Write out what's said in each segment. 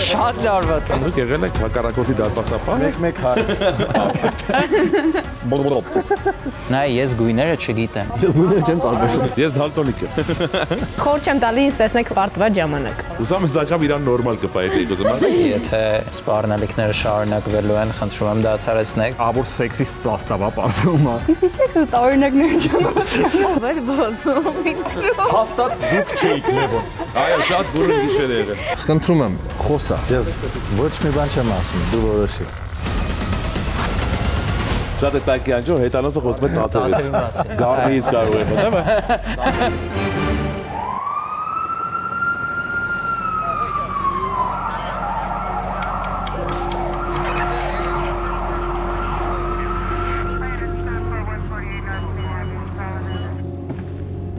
Շատ լարված է։ Դուք եղել եք հակառակորդի դարպասապահ։ Մեկ հայ։ Նայ, ես գույները չգիտեմ։ Ես գույներ չեմ տարբերում։ Ես դալտոնիկ եմ։ Խոր չեմ տալի ինձ տեսնեք պարտված ժամանակ։ Ուզում ես անգամ իրան նորմալ կպայեք ուզում։ Եթե սպառնալիքները շարունակվելու են, խնդրում եմ դադարեցնեք։ Աբոր սեքսիստ սաստավա պարզում է։ Իսկ չէ՞ դա տարօրինակներ չեմ։ Ո՞ր բոսում ինքնու։ Հաստատ դուք չէիք Լևոն։ Այո, շատ բուրըն գիշեր է եղել։ Խնդրում եմ, խոսա։ Ես ոչ մի բան չեմ ասում, դու որոշի։ Շատ է տակյանջո, հետանոսը խոսում է տաթևից։ Գարնից կարող է խոսում։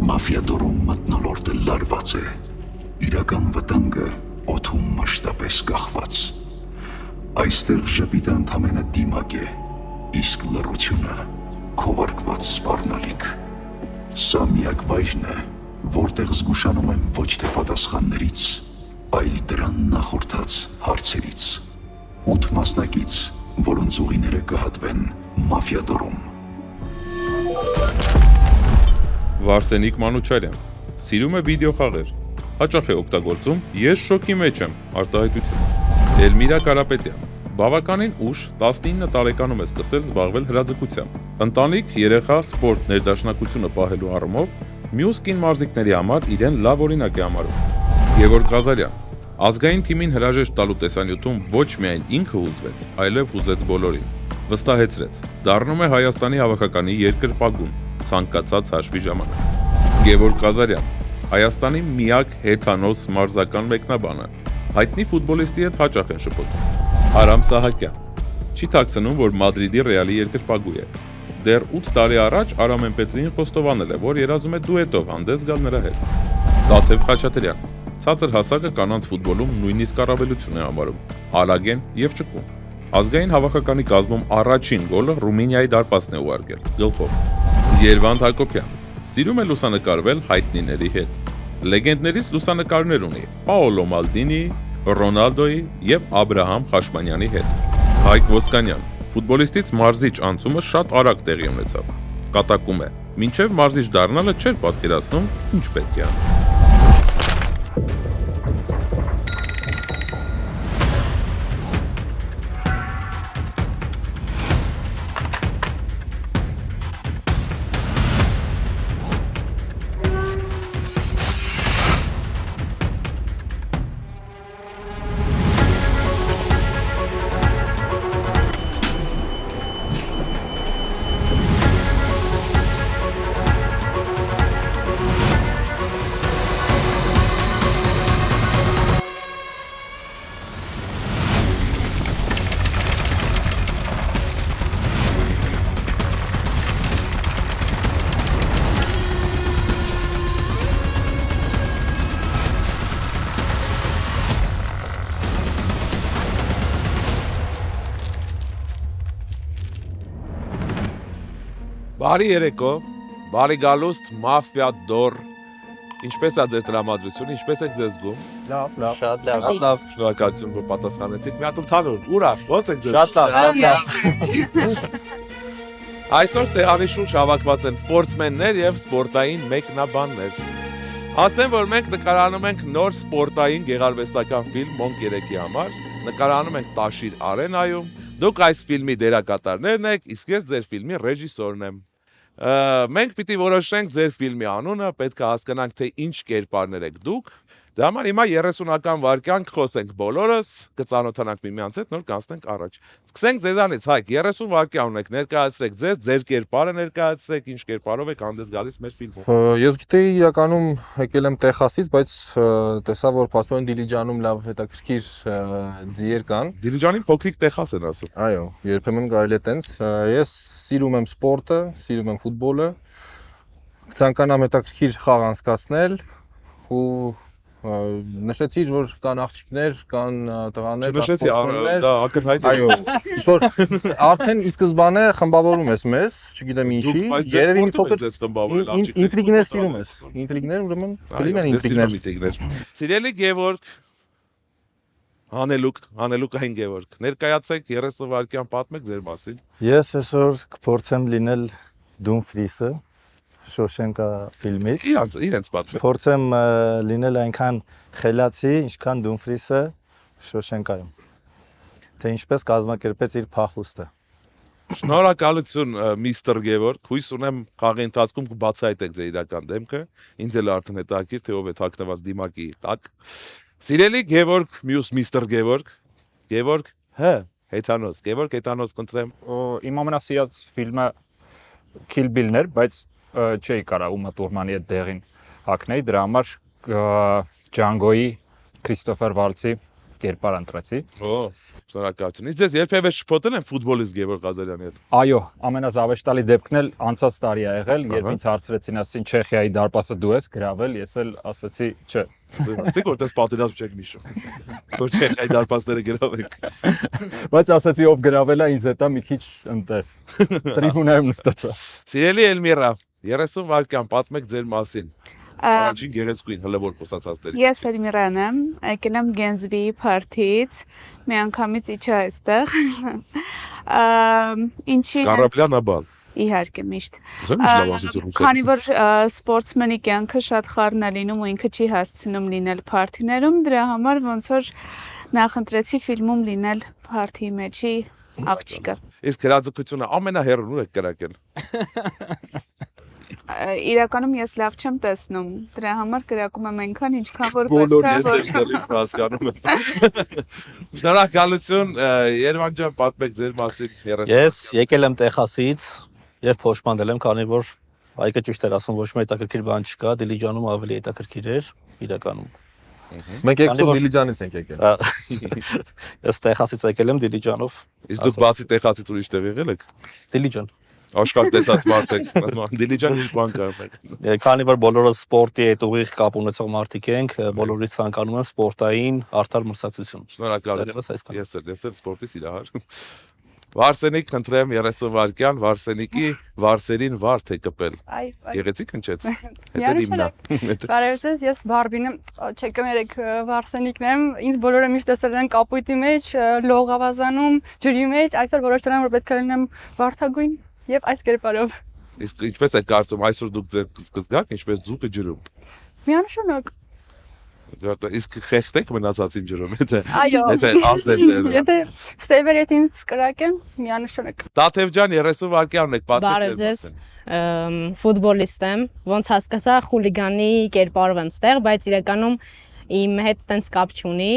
Մաֆիադորում մթնոլորտը լարված է, իրական վտանգը օդում մշտապես կախված։ Այստեղ ժպիտը ընդամենը դիմակ է, իսկ լռությունը քովարկված սպառնալիք։ Սա միակ վայրն է, որտեղ զգուշանում եմ ոչ թե պատասխաններից, այլ դրան նախորդած հարցերից։ 8 մասնակից, որոնց ուղիները կհատվեն Մաֆիադորում։ Վարսենիկ Մանուչարյան սիրում է վիդեոխաղեր, հաճախ է օգտագործում «Ես շոկի մեջ եմ» արտահայտություն։ Էլմիրա Կարապետյան բավականին ուշ 19 տարեկանում է սկսել զբաղվել հրաձգությամբ։ Ընտանիք, երեխա, սպորտ ներդաշնակությունը պահելու առումով մյուս կին մարզիկների համար իրեն լավ օրինակ է համարում։ Գևորգ Ղազարյան ազգային թիմին հրաժեշտ տալու տեսանյութում ոչ միայն ինքը հուզվեց, այլև հուզեց բոլորին։ Վստահեցրեց, դառնում է Հայաստանի հավաքականի երկրպագուն ցանկացած հաշվի ժամանակ։ Գևորգ Ղազարյան Հայաստանի միակ հեթանոս մարզական մեկնաբանը, հայտնի ֆուտբոլիստի հետ հաճախ են շփոթում։ Արամ Սահակյան չի թաքցնում, որ Մադրիդի Ռեալի երկրպագու է։ Դեռ 8 տարի առաջ Արամեն Պետրին խոստովանել է, որ երազում է դուետով հանդես գալ նրա հետ։ Տաթև Խաչատրյան ցածր հասակը կանանց ֆուտբոլում նույնիսկ առավելություն է համարում, արագ են եւ ճկուն։ Ազգային հավաքականի կազմում առաջին գոլը Ռումինիայի դարպասն է ուղարկել գլխով։ Երվանդ Հակոբյան սիրում է լուսանկարվել հայտնիների հետ։ Լեգենդներից լուսանկարներ ունի Պաոլո Մալդինի, Ռոնալդոյի եւ Աբրահամ Խաշմանյանի հետ։ Հայկ Ոսկանյան ֆուտբոլիստից մարզիչ անցումը շատ արագ տեղի ունեցավ։ Կատակում է. մինչև մարզիչ դառնալը չէր պատկերացնում ինչ պետք է անի։ Բարի երեկո, բարի գալուստ, Մաֆիադոր։ Ինչպես է ձեր տրամադրությունը, ինչպես եք ձեզ զգում։ Լավ։ Շատ լավ։ Լավ, շնորհակալություն, որ պատասխանեցիք։ Մի հատ ընդհանուր, ուրախ, ո՞նց եք ձեզ։ Շատ լավ, շատ լավ։ Այսօր սեղանի շուրջ հավաքված են սպորտսմեններ եւ սպորտային մեկնաբաններ։ Ասեմ, որ մենք նկարահանում ենք նոր սպորտային գեղարվեստական ֆիլմ Մոնկ 3-ի համար։ Նկարահանում ենք Տաշիր արենայում։ Դուք այս ֆիլմի դերակատարներն եք, իսկ ես ձեր ֆիլմի ռեժիսորն եմ։ Մենք պիտի որոշենք ձեր ֆիլմի անունը, պետք է հասկանանք, թե ինչ կերպարներ եք դուք։ Դրա համար հիմա 30-ական վայրկյան կխոսենք բոլորս, կծանոթանանք միմյանց հետ, նոր կանցնենք առաջ։ Սկսենք ձեզանից, Հայկ, 30 վայրկյան ունեք, ներկայացրեք ձեր կերպարը ներկայացրեք, ինչ կերպարով եք հանդես գալիս մեր ֆիլմում։ Ես գիտեի իրականում եկել եմ Տեխասից, բայց տեսա, որ Փաստորեն Դիլիջանում լավ հետաքրքիր ձիեր կան։ Դիլիջանին փոքրիկ Տեխաս են ասում։ Այո, երբեմն կարելի է տենց։ Ես սիրում եմ սպորտը, սիրում եմ ֆուտբոլը։ Ցանկանամ հետաքրքիր խաղ անցկացնել ու նշեցիր, որ կան աղջիկներ, կան տղաներ, Նշեցի, դա ակնհայտ է։ Այո, ինչ-որ արդեն ի սկզբանե խմբավորում ես մեզ, չգիտեմ ինչի, երևի մի փոքր ինտրիգներ սիրում ես։ Ինտրիգներ, ուրեմն, կլինեն ինտրիգներ։ Սիրելի Գևորգ, Հանելուկային Գևորգ։ Ներկայացեք 30 վայրկյան պատմեք ձեր մասին։ Ես այսօր կփորձեմ լինել Դումֆրիսը Շոշենկա ֆիլմից։ Իրենց պատմեք։ Փորձեմ լինել այնքան խելացի, ինչքան Դումֆրիսը Շոշենկայում։ Թե ինչպես կազմակերպեց իր փախուստը։ Շնորհակալություն միստր Գևորգ։ Հույս ունեմ խաղի ընթացքում կբացահայտեք ձեր իրական դեմքը։ Ինձ էլ արդեն հետաքրքիր թե ով է թաքնված դիմակի տակ։ Սիրելի Գևորգ, մյուս միստր Գևորգ։ Գևորգ, Հեթանոս։ Գևորգ Հեթանոս կընտրեմ։ Իմ ամենասիրած ֆիլմը Kill Bill-ն էր, բայց չէի կարա Uma Thurman-ի այդ դեղին հագնեի, դրա համար Django-ի Քրիստոֆեր Վալցի կերպար ընտրեցի։ Շնորհակալություն։ Իսկ ձեզ երբևէ շփոթել են ֆուտբոլիստ Գևորգ Ղազարյանի հետ։ Այո, ամենազավեշտալի դեպքն էլ անցած տարի ա եղել, երբ ինձ հարցրեցին, ասեցին Չեխիայի դարպասը դու ես գրավել, ես էլ ասացի, չէ։ Ասեք որտես պատերազմ չեք նշում։ Որ Չեխիայի դարպասները գրավենք։ Բայց ասացի ով գրավել է, ինձ հետա մի քիչ ընտեղ։ Տրիբունայում նստացա։ Սիրելի Էլմիրա, 30 վայրկյան պատմեք ձեր մասին։ Առաջին գեղեցկուին հլավոր խոսացածների։ Ես Էլմիրան եմ, եկել եմ Գենզբիի փարթից, մի անգամից իջա այստեղ։ Ինչի Կարապլյանաբան։ Իհարկե միշտ։ Զորություն Քանի որ սպորտսմենի կյանքը շատ խառն է լինում ու ինքը չի հասցնում լինել փարթիներում, դրա համար ոնց որ նախընտրեցի ֆիլմում լինել փարթիի մեջի աղջիկը։ Իսկ հրաձգությունը ամենահեռուն ուր եք կրակել։ Իրականում ես լավ չեմ տեսնում, դրա համար կրակում եմ այնքան, ինչքան որ Բոլոր ես դեռ հասկանում եմ։ Շնորհակալություն, Երևան ջան, պատմեք ձեր մասին 30։ Ես եկել եմ Տեխասից եւ փոշմանել եմ, քանի որ Հայկը ճիշտ էր ասում, ոչ մի հետաքրքիր բան չկա, Դիլիջանում ավելի հետաքրքիր էր իրականում։ Մենք եկել Դիլիջանից ենք եկել։ Ես Տեխասից եկել եմ Դիլիջանով։ Իսկ դուք բացի Տեխասից ուրիշ տեղ եղել եք։ Դիլիջան։ Աշխարհ տեսած մարդ եք։ Դիլիջան ինչ բան կա մեկ։ Քանի որ բոլորս սպորտի հետ ուղիղ կապ ունեցող մարդիկ ենք, բոլորից ցանկանում եմ սպորտային արդար մրցակցություն։ Շնորհակալություն։ Ես էլ սպորտի սիրահար։ Վարսենիկ, խնդրեմ 30 վայրկյան, Վարսենիկի Վարսերին վարդ է կպել։ Գեղեցիկ հնչեց։ Հետո իմնա։ Բարև ձեզ, ես Բարբին եմ, չեկեմ երեք Վարսենիկն եմ, ինձ բոլորը միշտ տեսել են կապույտի մեջ, լող ավազանում, ջրի մեջ, այսօր որոշել եմ, որ պետք է լինեմ վարդագույն եւ այս կերպարով։ Իսկ ինչպես է կարծում այսօր դուք ձեր կզգաք, ինչպես ձուկը ջրում։ Միանշանակ։ Իսկ խեղդեք մնացածին ջրում, Այո։ Եթե ազդել ձեր։ Եթե սեվեր հետ ինձ կրակեմ, միանշանակ։ Տաթև ջան 30 վայրկյանն եք պատմել։ Բարև ձեզ, ֆուտբոլիստ եմ, ոնց հասկացա խուլիգանի կերպարով եմ ստեղ, բայց իրականում իմ հետ տենց կապ չունի,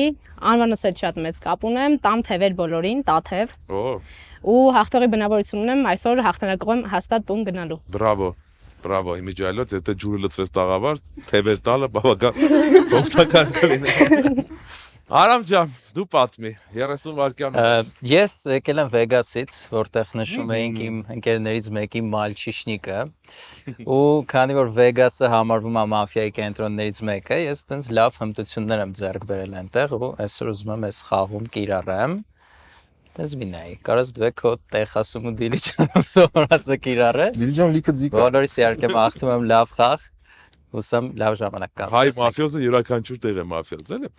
անվանս հետ շատ մեծ կապ ունեմ, տամ թևեր բոլորին, Տաթև։ Ու հաղթողի բնավորություն ունեմ, այսօր հաղթանակող եմ հաստատ տուն գնալու։ Բրավո, իմիջիայլոց, եթե ջուրը լցվեց տաղավար, թևեր տալը բավական օգտակար կլինի։ Արամ ջան, դու պատմի 30 վայրկյան։ Ես եկել եմ Վեգասից, որտեղ նշում էինք իմ ընկերներից մեկի մալչիշնիկը, ու քանի որ Վեգասը համարվում է մաֆիայի կենտրոններից մեկը, ես տենց լավ հմտություններ եմ ձեռք բերել այնտեղ ու այսօր ուզում եմ այս խաղում կիրառեմ։ Դες մինայի, կարաս դու քո Տեխասում ու Դիլիջանում սովորածը կիրառես։ Դիլիջան լիքը ձիկա։ Բոլորիս իհարկե մաղթում եմ լավ խաղ, հուսամ լավ ժամանակ Հայ մաֆիոզը յուրաքանչյուր տեղ է մաֆիոզ, էլի։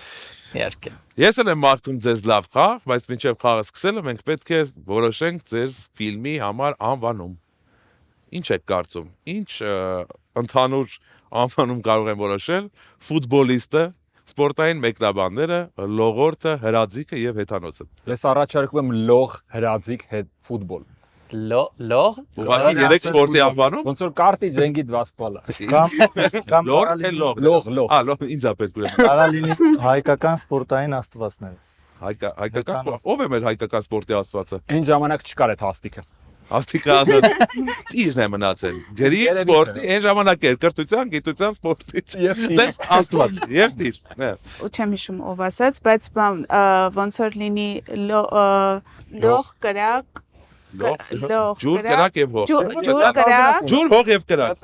Իհարկե։ Ես էլ եմ մաղթում ձեզ լավ խաղ, բայց մինչև խաղը սկսելը մենք պետք է որոշենք ձեր ֆիլմի համար անվանում։ Ինչ եք կարծում։ Ինչ ընդհանուր անվանում կարող են որոշել ֆուտբոլիստը, սպորտային մեկնաբանները, լողորդը, հրաձիկը եւ հեթանոսը։ Ես առաջարկում եմ լող, հրաձիկ, ֆուտբոլ։ Լող։ Ուղղակի 3 սպորտի անվանում։ Ոնց որ կարտի ձենգիդ վաստվալա։ Կամ լող թե լող։ Լող։ Լող ինձ է պետք ուրեմն։ Կարա լինի հայկական սպորտային աստվածներ։ Հայկական սպորտ։ Ո՞վ է մեր հայկական սպորտի աստվածը։ Այն ժամանակ չկար այդ հաստիկը։ Աստիկը տիրն է մնացել։ Գրի սպորտի, այն ժամանակ էր կրթության, գիտության, սպորտի։ Դες աստված, եւ տիր։ Ու չեմ հիշում ով ասաց, բայց ոնց որ լինի լող կրակ Ջուր կրակ եւ հող։ Ջուր կրակ։ Ջուր հող եւ կրակ։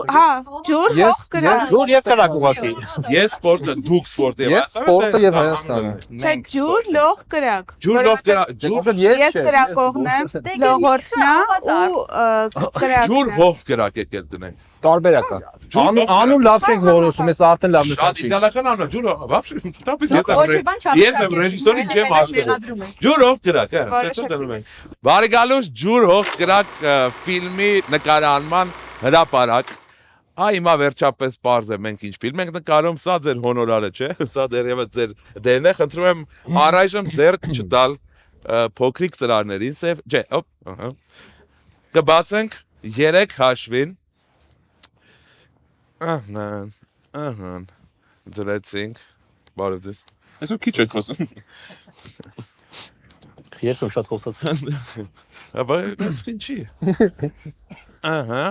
Հա, ջուր հող կրակ։ Ջուր եւ կրակ ուղղակի։ Ես սպորտը, դուք սպորտի։ Ես սպորտը եւ Հայաստանը։ Չէ, ջուր լող կրակ։ Ջուր լող կրակ, ջուր ես կրակողն եմ, լողորցնա ու կրակ։ Ջուր հող կրակ եկել դնենք։ Տարբերակ է։ Անուն լավ չենք որոշում, ես արդեն լավ Շատ նշեցի։ իդեալական անունը, ջուրը, вообще, տապից Ոչ մի բան չափ ես եմ ռեժիսորին չեմ հարցնում։ Ջուրով կրակ, դե դնում ենք։ Բարի գալուս ջուրով կրակ ֆիլմի նկարանման հրապարակ։ Այ հիմա վերջապես པարզ է մենք ինչ ֆիլմ ենք նկարում, սա ձեր հոնորարը չէ, սա դեռևս ձեր դերն է, խնդրում եմ առայժմ ձեռք չտալ փոքրիկ ծրարներին, սև, չէ, ահա։ Կբացենք 3 հաշվին։ Ահա, դրեցինք, բարև ձեզ։ Այսօր քիչ եք խոսում։ Երբ եմ շատ խոսած։ Բայց ինչի։ Ահա։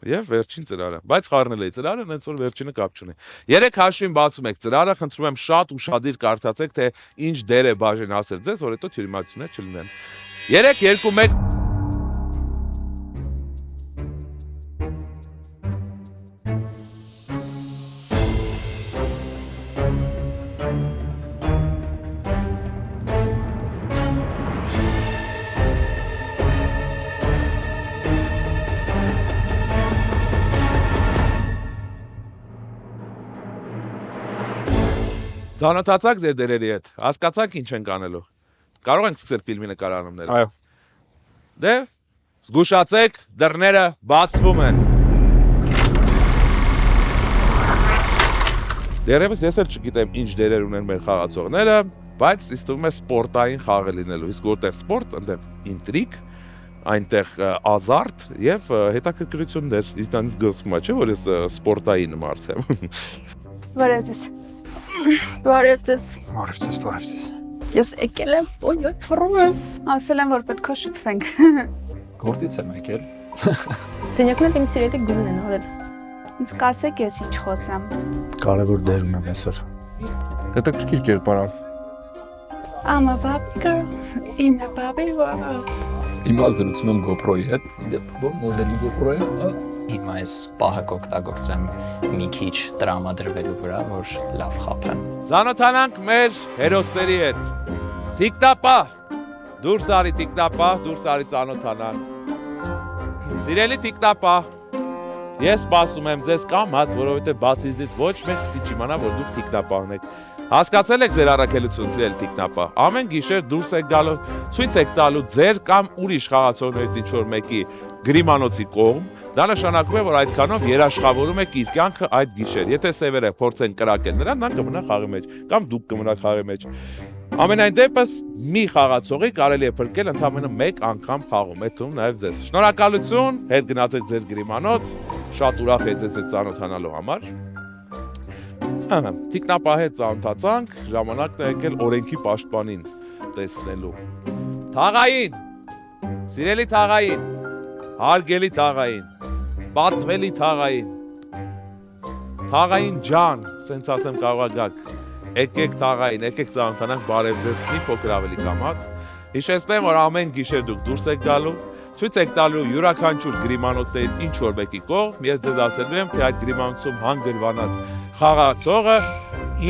Եվ վերջին ծրարը, բայց խառնել էի ծրարը, հենց որ վերջինը կապ չունի։ 3 հաշվին բացում եք ծրարը, խնդրում եմ շատ ուշադիր կարդացեք, թե ինչ դեր է բաժին ասել ձեզ, որ հետո թյուրիմացություններ չլինեն։ 3, 2, 1 Ծանոթացաք ձեր դերերի հետ, հասկացաք ինչ ենք անելու։ Կարող ենք սկսել ֆիլմի նկարանումները։ Այո։ Դե, զգուշացեք, դռները բացվում են։ Դերևս ես էլ չգիտեմ ինչ դերեր ունեն մեր խաղացողները, բայց ինձ թվում է սպորտային խաղ է լինելու։ Իսկ որտեղ սպորտ, այնտեղ ինտրիգ, այնտեղ ազարտ եւ հետաքրքրություններ։ Իսկ դրանից գլխում է, չէ՞ որ ես սպորտային մարդ եմ։ Բարև ձեզ։ Բարև ձեզ։ Բարև ձեզ։ Ես եկել եմ, ոյ, ֆռում եմ։ Ասել եմ, որ պետք է շփվենք։ Գործից եմ եկել։ Սենյակներն իմ սիրելի գույնն են արել։ Ինձ կասեք ես ինչ խոսամ։ Կարևոր դեր ունեմ այսօր։ Հետաքրքիր կերպարանք։ I'm a Barbie girl in a Barbie world։ Հիմա զրուցում եմ GoPro-ի հետ, իդեպ որ մոդելի GoPro-ը Հիմա այս պահը կօգտագործեմ մի քիչ տրամադրվելու վրա, որ լավ խափեմ։ Ծանոթանանք մեր հերոսների հետ։ Տիկտապա, դուրս արի տիկտապա, դուրս արի ծանոթանանք։ Սիրելի տիկտապա, ես սպասում եմ ձեզ կամած, որովհետև բացի իզնից ոչ մեկ պիտի չիմանա, որ դուք տիկտապան եք։ Հասկացել եք ձեր առաքելություն, սիրելի տիկտապա։ Ամեն գիշեր դուրս եք գալու, ցույց եք տալու ձեր կամ ուրիշ խաղացողներից ինչ-որ մեկի գրիմանոցի կողմ։ Դա նշանակում է, որ այդքանով երաշխավորում եք իր կյանքը այդ գիշեր։ Եթե սևերը փորձեն կրակել նրան, նա կմնա խաղի մեջ, կամ դուք կմնաք խաղի մեջ։ Ամենայն դեպս մի խաղացողի կարելի է փրկել ընդամենը 1 անգամ խաղում, այդ թվում նաև ձեզ։ Շնորհակալություն, հետ գնացեք ձեր գրիմանոց, շատ ուրախ եմ ձեզ հետ ծանոթանալու համար։ Ահա, տիկնապա հետ ծանոթացանք, ժամանակն է եկել օրենքի պաշտպանին տեսնելու։ Թաղային, սիրելի թաղային, հարգելի թաղային, պատվելի թաղային, թաղային ջան, սենց ասեմ կարող ագակ, եկեք թաղային, եկեք ծանոթանանք, բարև ձեզ, մի փոքր ավելի կամած, հիշեցնեմ, որ ամեն գիշեր դուք դուրս եք գալու, ցույց եք տալու յուրաքանչյուր գրիմանոցներից ինչ որ մեկի կողմ, ես ձեզ ասելու եմ, թե այդ գրիմանոցում հանգրվանած խաղացողը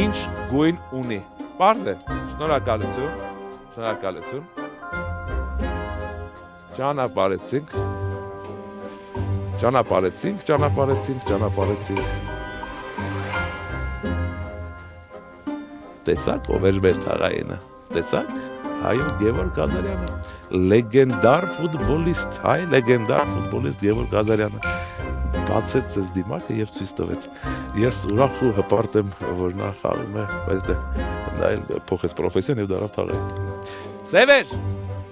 ինչ գույն ունի։ Պարզ է, շնորհակալություն, շնորհակալություն։ Ճանապարհեցինք, ճանապարհեցինք, ճանապարհեցինք, ճանապարհեցինք։ Տեսակ ով էր մեր թաղայինը, տեսակ, հայո Գևորգ Ղազարյանը, լեգենդար ֆուտբոլիստ, հայ լեգենդար ֆուտբոլիստ Գևորգ Ղազարյանը, բացեց ձեզ դիմակը և ցույց տվեց։ Ես ուրախ ու հպարտ եմ, որ նա խաղում է, բայց նա էլ փոխեց պրոֆեսիան և դառավ թաղային։ Սևեր,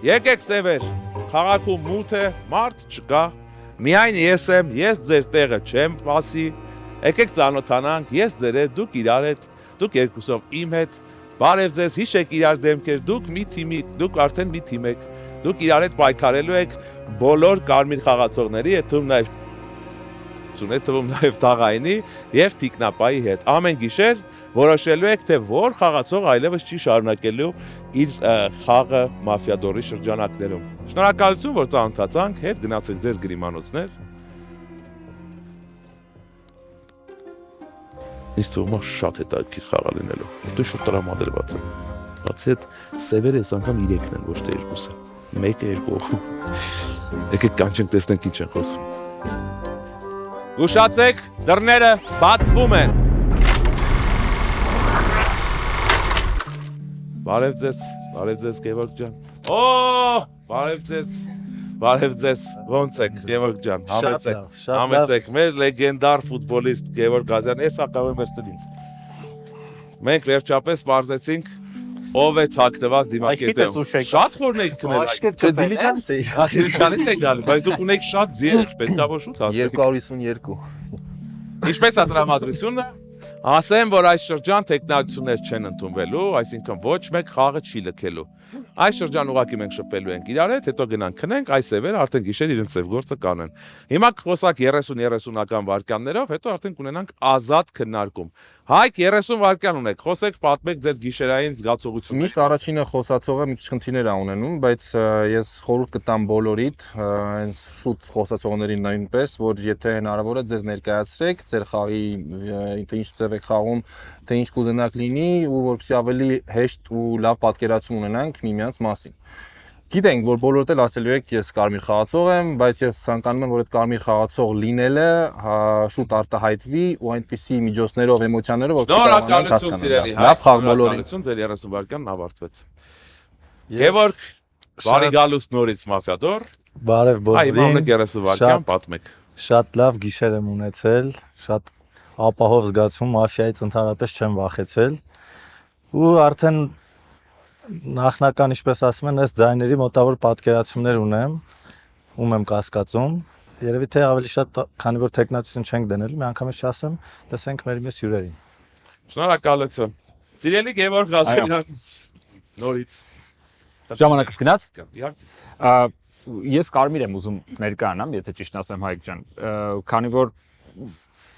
եկեք սևեր, քաղաքում մութ է, մարդ չկա, միայն ես եմ, ես ձեր տեղը չեմ ասի, եկեք ծանոթանանք, ես ձեր հետ, դուք իրար հետ, դուք երկուսով իմ հետ, բարև ձեզ, հիշեք իրար դեմքեր, դուք մի թիմի, դուք արդեն մի թիմ եք, դուք իրար հետ պայքարելու եք բոլոր կարմիր խաղացողների հետ, թվում նաև թաղայինի և տիկնապայի հետ։ Ամեն գիշեր որոշելու եք, թե որ խաղացող այլևս չի շարունակելու իր խաղը մաֆիադորի շրջանակներում։ Շնորհակալություն, որ ծանոթացանք, հետ գնացեք ձեր գրիմանոցներ։ Ինձ թվում է շատ հետաքրքիր խաղ լինելու։ Դու շուտ տրամադրված եմ։ Բացի այդ սևերը այս անգամ 3-ն են, ոչ թե 2-ը։ Մեկը 2։ Եկեք կանչենք տեսնենք ինչ են խոսում։ Ուշացեք, դռները բացվում են։ Բարև ձեզ Գևորգ ջան։ Օ, բարև ձեզ, ոնց եք Գևորգ ջան, համեցեք, մեր լեգենդար ֆուտբոլիստ Գևորգ Գազյան, էս ակավ եմ ստել ինձ։ Մենք վերջապես բարձեցինք ով է ցակտված դիմակետում։ Շատ խորն եք քնել։ Դիլիջանից եք գալի, բայց դուք ունեք շատ ձիեր, պետք է որ շուտ ասեք։ 252։ Ինչպես է տրամադրությունը։ Ասեմ, որ այս շրջան տեխնոլոգիաներ չեն ընդունվելու, այսինքն ոչ մեկ խաղը չի լքելու։ Այս շրջան ուղղակի մենք շփվելու ենք իրար հետ, հետո գնանք քնենք, այս սևերը արդեն գիշեր իրենց սև գործը կանեն։ Հիմա խոսակ 30-30-ական վայրկյաններով, հետո արդեն կունենանք ազատ քննարկում։ Հայք 30 վայրկյան ունեք, խոսեք, պատմեք ձեր գիշերային զգացողությունները։ Միշտ առաջինը խոսացողը մի քիչ խնդիրներ ա ունենում, բայց ես խորհուրդ կտամ բոլորիդ, հենց շուտ խոսացողներին նույնպես, որ եթե հնարավոր է ձեզ ներկայացրեք, ձեր խաղի թե ինչ ձև եք խաղում, թե ինչ կուզենաք լինի, ու որպեսզի ավելի հեշտ ու լավ պատկերացում ունենանք միմյանց մասին։ Գիտենք, որ բոլորդ էլ ասելու եք ես կարմիր խաղացող եմ, բայց ես ցանկանում եմ, որ այդ կարմիր խաղացող լինելը շուտ արտահայտվի ու այնպիսի միջոցներով, էմոցիաներով, որ կարողանանք հասկանալ։ Լավ խաղ բոլորին։ Ձեր 30 վայրկյանն ավարտվեց։ Գևորգ, բարի գալուստ նորից մաֆիադոր։ Բարև բոլորին։ Այ 30 վայրկյան պատմեք։ Շատ լավ գիշեր եմ ունեցել, շատ ապահով զգացում, մաֆիայից ընդհանրապես չեմ վախեցել։ Ու արդեն նախնական, ինչպես ասում են, այս ձայների մոտավոր պատկերացումներ ունեմ, ում եմ կասկածում։ Երևի թե ավելի շատ, քանի որ տեխնատություն չենք դնելու, մի անգամից չասեմ, լսենք մեր մյուս հյուրերին։ Շնորհակալություն։ Սիրելի Գևորգ Ղազարյան, նորից։ Ժամանակս գնաց։ Ես կարմիր եմ ուզում ներկայանամ, եթե ճիշտ ասեմ Հայկ ջան, քանի որ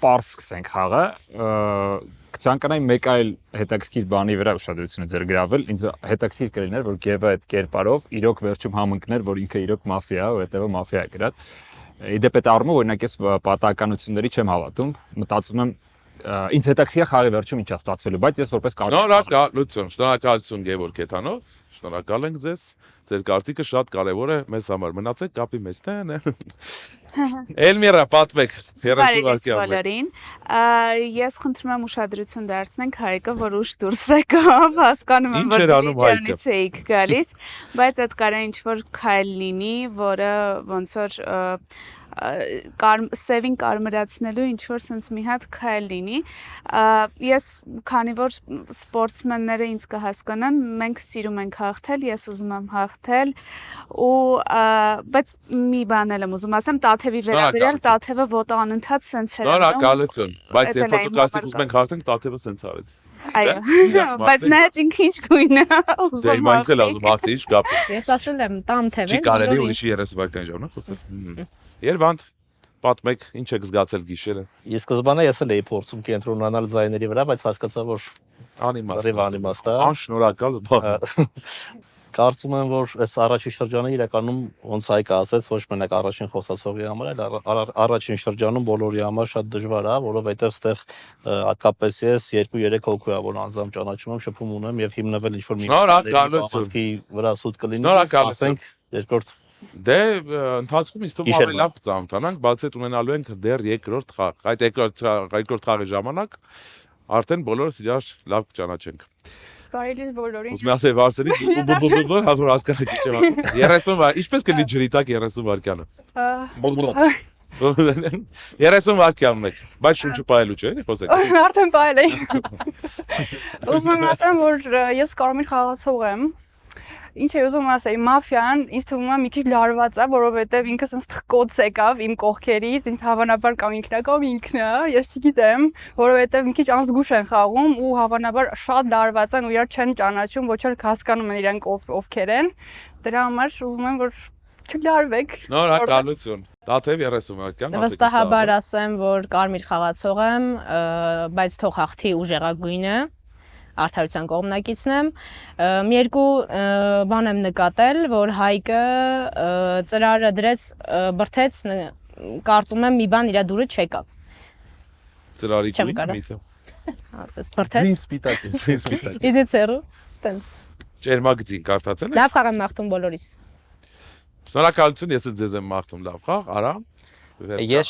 պարզ սկսենք խաղը, կցանկանայի մեկ այլ հետաքրքիր բանի վրա ուշադրությունը ձեր գրավել, ինձ հետաքրքիր կլիներ, որ Գևը այդ կերպարով իրոք վերջում համընկներ, որ ինքը իրոք մաֆիա է, ու հետևը մաֆիա է գրած։ Իդեպ այդ առումով օրինակ ես պատահականությունների չեմ հավատում, մտածում եմ ինձ հետաքրքիր խաղի վերջում ինչ է ստացվելու, բայց ես որպես շնորհակալություն Գևորգ Քեթանոց, շնորհակալ ենք ձեզ։ Ձեր կարծիքը շատ կարևոր է մեզ համար։ Մնացեք կապի մեջ, Էլմիրա, պատմեք 30 վայրկյան։ Ես խնդրում եմ ուշադրություն դարձնենք Հայկը, որ ուշ դուրս եկավ, հասկանում եմ, որ Դիլիջանից էիք գալիս, բայց այդ կարա ինչ-որ քայլ լինի, որը ոնց որ սևին կարմրացնելու ինչ-որ սենց մի հատ քայլ լինի։ Ես, քանի որ սպորտսմենները ինձ կհասկանան, մենք սիրում ենք հաղթել, ես ուզում եմ հաղթել, բայց մի բան էլ եմ ուզում ասեմ, Տաթևի վերաբերյալ, Տաթևը ոտը անընդհատ սենց էր անում։ Շնորհակալություն, բայց երբ որ դուք ասեք ուզում ենք հաղթենք, Տաթևը սենց արեց։ Այո, բայց նայած ինքը ինչ գույն է ուզում հաղթի։ Դե ինքն էլ ուզում հաղթի, ինչ կապ։ Ես ասել եմ տամ թևեն։ Չի կարելի ուրիշի 30 վայրկյան ժամանակ խոսել։ Երվանդ, պատմեք, ինչ եք զգացել գիշերը։ Ես սկզբանե ես էլ էի փորձում կենտրոնանալ ձայների վրա, բայց հասկացա, որ անիմաստ է։ Անշնորհակալ բան։ Կարծում եմ, որ այս առաջին շրջանը իրականում ոնց Հայկը ասեց, ոչ մենակ առաջին խոսացողի համար, այլ առաջին շրջանում բոլորի համար շատ դժվար է, որովհետև այդտեղ հատկապես ես 2-3 հոգու որ անձամբ ճանաչում եմ, շփում ունեմ եւ հիմնվել ինչ-որ մի վրա սուտ կլինի, ասենք երկրորդ Դե ընթացքում ինձ թվում ավելի լավ ծանոթանանք, բացի այդ ունենալու ենք դեռ երկրորդ խաղ։ Այդ երկրորդ խաղի ժամանակ արդեն բոլորս իրար լավ կճանաչենք։ Բարի բոլորին։ Ուզում եմ ասել Վարսենի հազար հասկանալի չեմ ասում։ 30 ինչպես կլինի ջրիտակ 30 վայրկյանը։ 30 վայրկյան ունեք, բայց շունչը պահելու չէ, էլի խոսեք։ Արդեն պահել էի։ Ուզում եմ ասեմ, որ ես կարմիր խաղացող եմ։ Ինչ է ուզում ասել, մաֆիան ինձ թվում է մի քիչ լարված է, որովհետև ինքը sense թխկոց եկավ իմ կողքերից, ինձ հավանաբար կամ ինքնա, ես չգիտեմ, որովհետև մի քիչ անզգուշ են խաղում ու հավանաբար շատ լարված են ու իրար չեն ճանաչում, ոչ էլ հասկանում են իրենք ովքեր են։ Դրա համար ուզում եմ, որ չլարվեք։ Շնորհակալություն։ Տաթև 30 վայրկյան։ Վստահաբար ասեմ, որ կարմիր խաղացող եմ, բայց թող հաղթի ուժեղագույնը։ Արդարության կողմնակիցն եմ։ Մի երկու բան եմ նկատել, որ Հայկը ծրարը դրեց, բրթեց, կարծում եմ մի բան իր դուրը չեկավ։ Ծրարի գույնը միտը։ Ասես բրթեց։ Ձին սպիտակ։ Իզից հեռու։ Տենց։ Ճերմագձին կարդացել եք։ Լավ խաղ եմ մաղթում բոլորիս։ Շնորհակալություն, ես էլ ձեզ եմ մաղթում լավ խաղ, Արամ։ Ես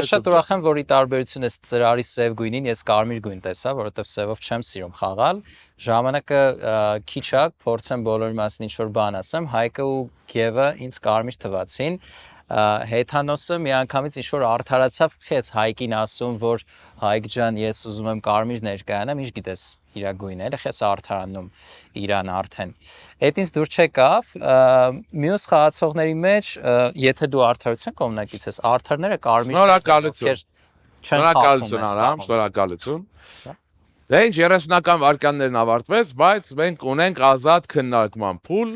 շատ ուրախ եմ, որ ի տարբերություն էս ծրարի սև գույնին ես կարմիր գույն տեսա, որովհետև սևով չեմ սիրում խաղալ։ Ժամանակը քիչ է, փորձեմ բոլորի մասին ինչ-որ բան ասեմ, Հայկը ու Գևը ինձ կարմիր թվացին։ Հեթանոսը միանգամից ինչ-որ արդարացավ, քեզ Հայկին ասում, որ Հայկ ջան, ես ուզում եմ կարմիր ներկայանամ, ինչ գիտես, իրա գույնը, էլ ես արդարանում իրան արդեն։ Այդ ինձ դուր չեկավ, մյուս խաղացողների մեջ, եթե դու արդարության կողմնակից ես, արդարները կարմիր Շնորհակալություն Արամ, շնորհակալություն։ Դե ինչ 30-ական վարկաններն ավարտվեց, բայց մենք ունենք ազատ քննարկման փուլ։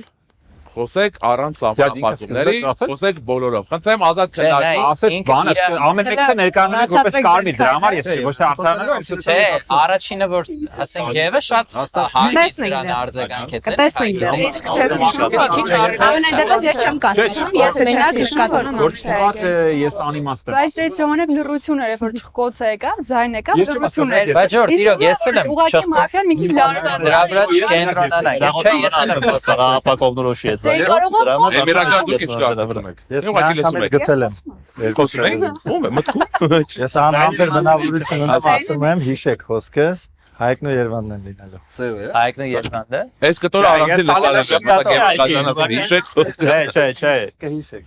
Խոսեք առանց սահմանապատումների, խոսեք բոլորով։ Խնդրեմ ազատ քննարկում։ Ասեց բանը, ամեն մեկը ներկայանում է որպես կարմիր, դրա համար ես ոչ թե արդարանում եմ։ Չէ, առաջինը որ ասենք Գևը շատ հայտնի դրան արձագանքեց։ Տեսնենք դեռ։ Իսկ չես ամենայնպես ես չեմ կասում, ես մենակ կշկատում Որ չթվաց ես անիմաստ եմ։ Բայց այդ ժամանակ լռություն էր, որ չկոց եկա, ձայն եկա, լռություն էր։ Բայց ժորդ, իրոք ես էլ եմ ուղղակի մաֆիան մի քիչ լարված։ դրա վրա չկենտրոնանանք, չէ, ես էլ եմ խոսել։ Ապակողնորոշի հետ։ Էմիրական դուք ինչ կարծում եք։ Ես միանգամից գտել եմ։ Խոսում եք, ո՞ւմ է մտքում։ Ես անհամբեր բնավորություն ունեմ, ասում եմ, հիշեք խոսքես, Հայկն ու Երևանն են լինելու։ Հայկն ու Երևանն է։ Այս կտոր առանցին լճարան հիշեք։ Չէ։ Կհիշեք։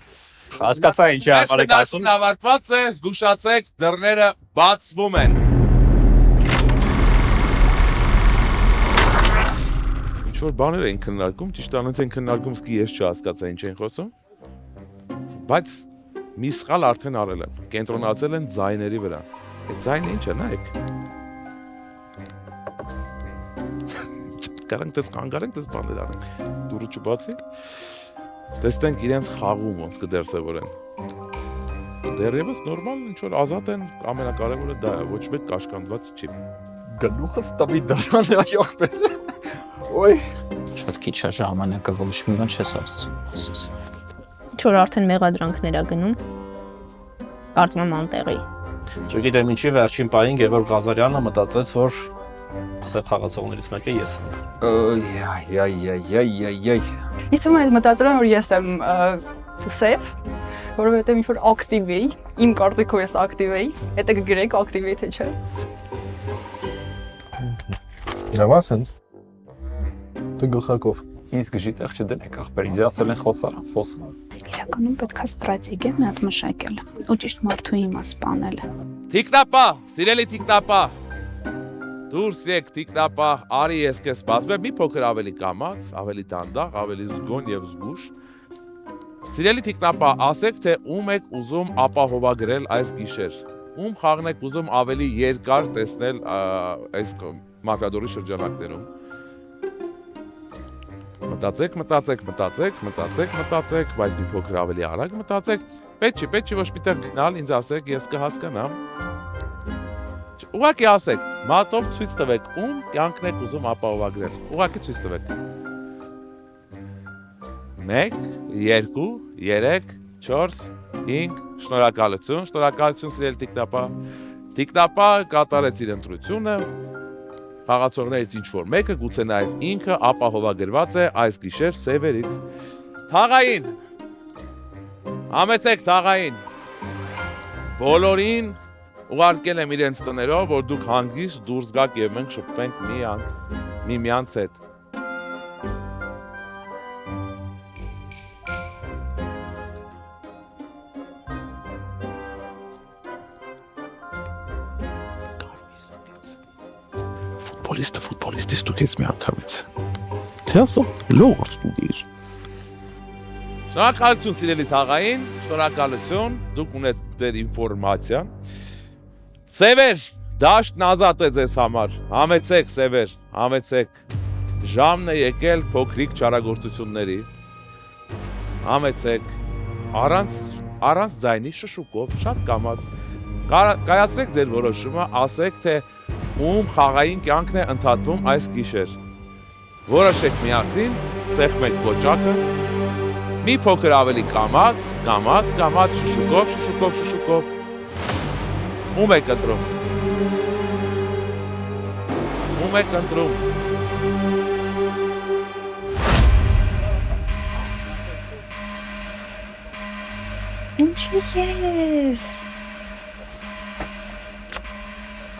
Հասկացա ինչի համար եք ասում։ Ավարտված է, զգուշացեք, դռները բացվում են։ Ինչ-որ բաներ են քննարկում, ճիշտ անց են քննարկում, սկի ես չհասկացա ինչ են խոսում։ Բայց մի սխալ արդեն արել են, կենտրոնացել են ձայների վրա։ Այդ ձայնը ինչ է, նայեք։ Կարանք դες կանգարենք, դες բաներ անենք։ Դուրը չբացի։ Տեսնենք իրենց խաղում ոնց կդերսևորեն։ Դեռևս նորմալ ինչ-որ ազատ են, ամենակարևորը դա է, ոչ մեկ կաշկանդված չի։ Գլուխս տվի դրան այող բեր։ Ոյ, Շատ քիչ է ժամանակը, ոչ մի բան չես ասես։ Չոր արդեն մեղադրանքներ ա գնում։ Կարծում եմ անտեղի։ Չգիտեմ ինչի վերջին պահին Գևորգ Ղազարյանը մտածեց, որ սև խաղացողներից մեկը ես եմ։ Իսկ ես մտածել եմ, որ ես եմ սև, որովհետև ինչ-որ ակտիվ էի, իմ կարծիքով ես ակտիվ էի, հետո կգրեք ակտիվ էի, թե չէ։ Ջավա սենց։ Դու գլխարկով։ ինձ գժի տեղ չդնեք ախպեր, ինձ ասել են խոսարա, խոսում։ Իրականում պետք է ստրատեգիա մի հատ մշակել ու ճիշտ մարդու իմը սպանել։ Թիկտապա, սիրելի թիկտապա։ Դուրս եկ թիկտապա, արի ես քեզ սպասում եմ մի փոքր ավելի կամած, ավելի դանդաղ, ավելի զգոն եւ զգուշ։ Սիրելի թիկտապա, ասեք թե ում եք ուզում ապահովագրել այս գիշեր։ Ում խաղն եք ուզում ավելի երկար տեսնել այս մաֆիադորի շրջանակներում։ Մտածեք, բայց մի փոքր ավելի արագ մտածեք։ Պետք չի ոչ պիտի գնալ, ինձ ասեք, ես կհասկանամ։ Ուղղակի ասեք, մատով ցույց տվեք, ում կյանքն եք ուզում ապահովագրել։ Ուղղակի ցույց տվեք։ 1, 2, 3, 4, 5, շնորհակալություն սիրելի թիկտապա։ Թիկտապա կատարեց իր ընտրությունը։ Խաղացողներից ինչ-որ մեկը, գուցե նաև ինքը ապահովագրված է այս գիշեր սևերից։ Թաղային, համեցեք թաղային, բոլորին ուղարկել եմ իրենց տներով, որ դուք հանգիստ դուրս գաք և մենք շփվենք միմյանց հետ։ Ֆուտբոլիստը ստուգեց մի անգամից։ Թե ասա, լորդ ստուգիր։ Շնորհակալություն սիրելի թաղային, շնորհակալություն, դուք ունեք դեր ինֆորմացիա։ Սևեր, դաշտն ազատ է ձեզ համար, համեցեք սևեր, համեցեք։ Ժամն է եկել փոքրիկ չարագործությունների։ Համեցեք, առանց ձայնի շշուկով, շատ կամաց։ Կայացրեք ձեր որոշումը, ասեք թե ում խաղային կյանքն է ընդհատվում այս գիշեր։ Որոշեք միասին, սեղմեք կոճակը, մի փոքր ավելի կամաց, շշուկով։ Ում եք ընտրում։ Ինչի՞ ես։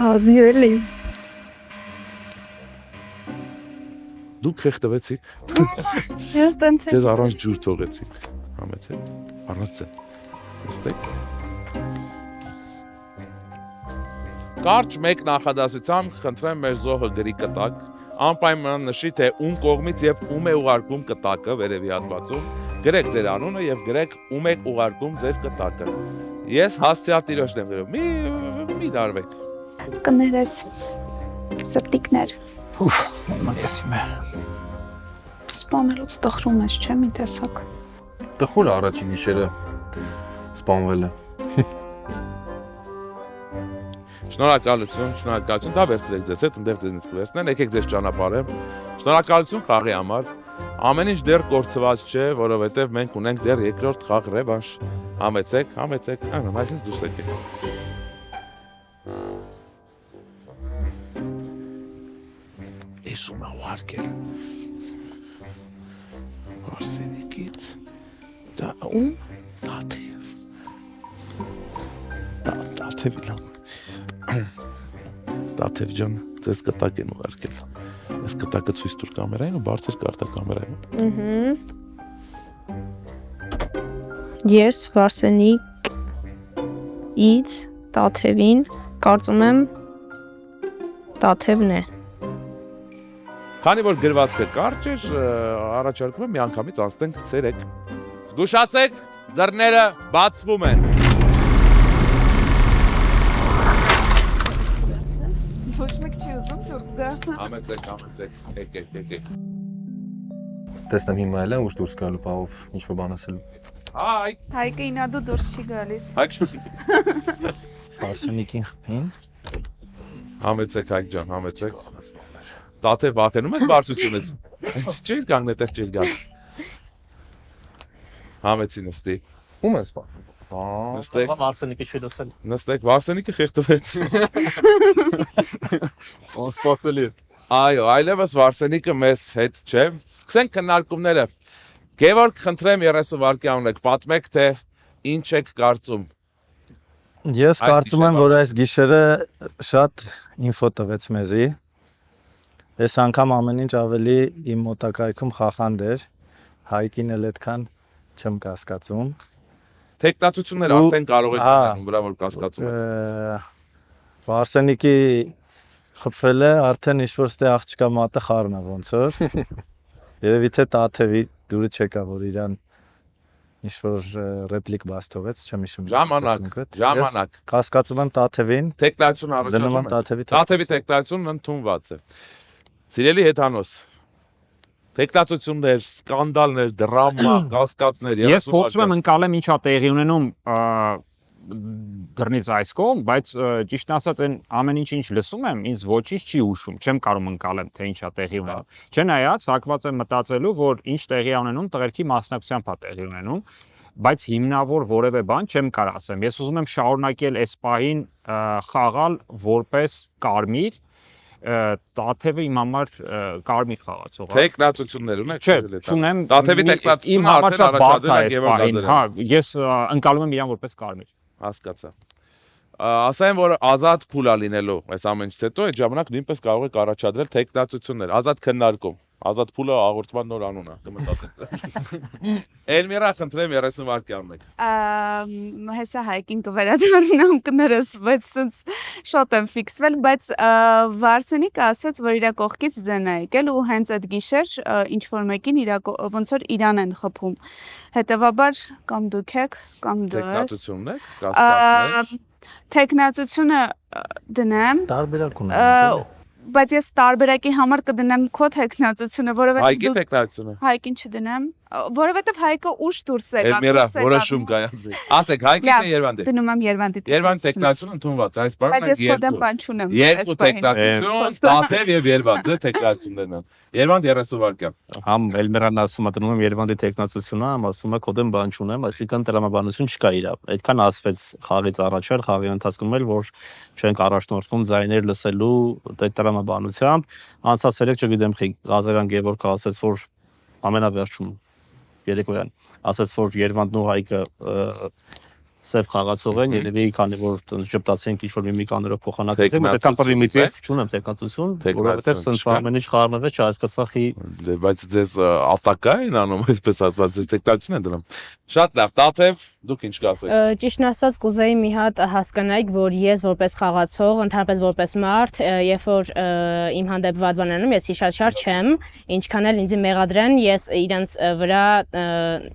Ազիելի։ Դուք խեղդվեցիք։ Ես տենց Ձեզ առանց ջուր թողեցիք։ Համեցեք։ Առանց ձեն։ Նստեք։ Կարճ մեկ նախադասությամբ խնդրեմ մեր զոհը գրի կտակ, անպայման նշի թե ում կողմից եւ ում է ուղարկում կտակը վերևի հատվածում, գրեք ձեր անունը եւ գրեք ում եք ուղարկում ձեր կտակը։ Ես հասցեալ տիրոջն եմ գրում։ Մի դարվեք։ Կներես սպտիկներ Ուֆ, ես իմ է։ սպանելուց տխրում ես, չէ՞ մի տեսակ։ Տխուր առաջին գիշերը սպանվելը։ Շնորհակալություն, դա վերցրեք ձեզ հետ, ընդեղ ձեզնից կվերցնեն, եկեք ձեզ ճանապարհեմ։ Շնորհակալություն խաղի համար։ Ամեն ինչ դեռ կորցված չէ, որովհետև մենք ունենք դեռ երկրորդ խաղ ռևանշ։ Համեցեք, այսինքն դուրս եկեք։ Էսում է ուղարկել։ Արսենիկից։ Դա ում? Տաթև։ Տաթև լավ։ Տաթև ջան, ձեզ կտակ են ուղարկել։ Այս կտակը ցույց տուր կամերային ու բարձր կարտա կամերային։ Ես Վարսենիկ ից Տաթևին կարծում եմ Տաթևն է։ Քանի որ գրվածքը կարճ էր, առաջարկում եմ միանգամից անցնենք ցերեկ։ Զգուշացեք, դռները բացվում են։ Ոչ մեկ չի ուզում դուրս գա։ Համեցեք, եկեք։ Տեսնեմ հիմա էլ է ուշ դուրս գալու բաղով ինչ-որ բան ասելու։ Հայ։ Հայկը ինադու դուրս չի գալիս։ Վարսենիկին խփին։ Համեցեք Հայկ ջան, համեցեք։ Տաթե վախենում ես բարձությունից։ Չէր կանգնել, այդպես չէր գալ։ Համեցի նստի։ Ում ես սպան։ Նստեք։ Վարսենիկի չի լսել։ Նստեք, Վարսենիկը խեղդվեց։ Անսպասելի։ Այո, այլևս Վարսենիկը մեզ հետ չէ։ Սկսենք քննարկումները։ Գևորգ, խնդրեմ 30 վայրկյան ունեք, պատմեք թե ինչ եք կարծում։ Ես կարծում եմ, որ այս գիշերը շատ ինֆո տվեց մեզի։ Այս անգամ ամեն ինչ ավելի իմ մոտակայքում խախանդ էր։ Հայկին էլ այդքան չեմ կասկածում։ Տեխնացություններ արդեն կարող եք անել, վրա որ կասկածում եք։ Վարսենիկի խփվել է, արդեն ինչ-որ ստե աղջկա մատը խառն է ոնց որ։ Երևի թե Տաթևի դուրը չեկա, որ իրան ինչ-որ ռեպլիկ բաց թողեց, չեմ հիշում։ Ժամանակ։ Կասկածում եմ Տաթևին։ Տեխնացություն առաջանում եմ։ Տաթևի տեխնացությունն ընդունված է։ Սիրելի հեթանոս, տեխնացություններ, սկանդալներ, դրամա, կասկածներ։ Ես փորձում եմ ընկալեմ ինչա տեղի ունենում դռնից այս կողմ, բայց ճիշտ ասած այն ամեն ինչ լսում եմ, ինձ ոչինչ չի ուշում, չեմ կարող ընկալեմ թե ինչա տեղի ունենում։ Չնայած հակված եմ մտածելու, որ ինչ տեղի է ունենում, տղերքի մասնակցությամբ է տեղի ունենում, բայց հիմնավոր որևէ բան չեմ կարող ասեմ։ Ես ուզում եմ շարունակել այս պահին խաղալ որպես կարմիր, Տաթևը իմ համար կարմիր խաղացող է։ Տեխնացություններ ունեք։ Չէ, չունեմ։ Տաթևի տեխնացությունը արդեն առաջացել է Գևորգ Ղազարյանը։ հա, ես ընկալում եմ իրան որպես կարմիր։ Հասկացա։ Ասեմ, որ ազատ փուլ է լինելու այս ամենից հետո, այդ ժամանակ նույնպես կարող եք առաջադրել տեխնացություններ, ազատ քննարկում։ Ազատ փուլը հաղորդման նոր անուն է, կմտածեք։ Էլմիրա, խնդրեմ 30 վայրկյան ունեք։ Հեսա Հայկին կվերադառնամ կներես, բայց սենց շատ եմ ֆիքսվել, բայց Վարսենիկը ասաց, որ իր կողքից ձեն է եկել ու հենց այդ գիշեր ինչ որ մեկին ոնց որ իրան են խփում։ Հետևաբար կամ դուք եք, կամ դու ես։ Տեխնացությունն եք, կասկածներ։ Տեխնացությունը դնեմ։ Տարբերակ ունեմ։ Բայց ես տարբերակի համար կդնեմ քո տեխնացությունը, որովհետեւ Հայկի տեխնացությունը։ Հայկին չդնեմ, որովհետեւ Հայկը ուշ դուրս եկավ։ Էլմիրա, որոշում կայացրի։ Ասեք, Հայկին թե Երվանդի։ Դնում եմ Երվանդի։ Երվանդի տեխնացությունը ընդունված, այս բառն է երկու։ Երկու տեխնացություն, Տաթև եւ Երվանդ, ձեր տեխնացություններն են։ Երվանդ 30 վայրկյան։ Համ Էլմերան ասում է դնում եմ Երևանի տեխնացությունը, համ ասում է կոդեմ բան չունեմ, այսինքն տրամաբանություն չկա իրա։ Այդքան ասվեց խաղից առաջ էլ, խաղի ընթացքում էլ, որ չենք առաջնորդվում ձայներ լսելու տրամաբանությամբ։ Անցած երեք չգիտեմ խի Ղազարյան Գևորգը ասաց, որ ամենավերջում երեկոյան ասաց, որ Երվանդն ու Հայկը սև խաղացող են, երևի քանի որ ճպտացենք ինչ-որ միմիկաներով փոխանակեցին, մտական պրիմիտիվ չունեմ տեխնացություն, որովհետև սենց ամեն ինչ խառնվեց, չհասկացա խի բայց ձեզ ատակա են անում, այսպես ասած, ձեզ տեխնացություն են դնում։ Շատ լավ, Տաթև, դուք ինչ կասեք։ Ճիշտն ասած, կուզեի մի հատ հասկանայիք, որ ես որպես խաղացող, ընդհանրապես որպես մարդ, երբ որ իմ հանդեպ վատ բան անում, ես հիշաշար չեմ, ինչքան էլ ինձ մեղադրեն, ես իրենց վրա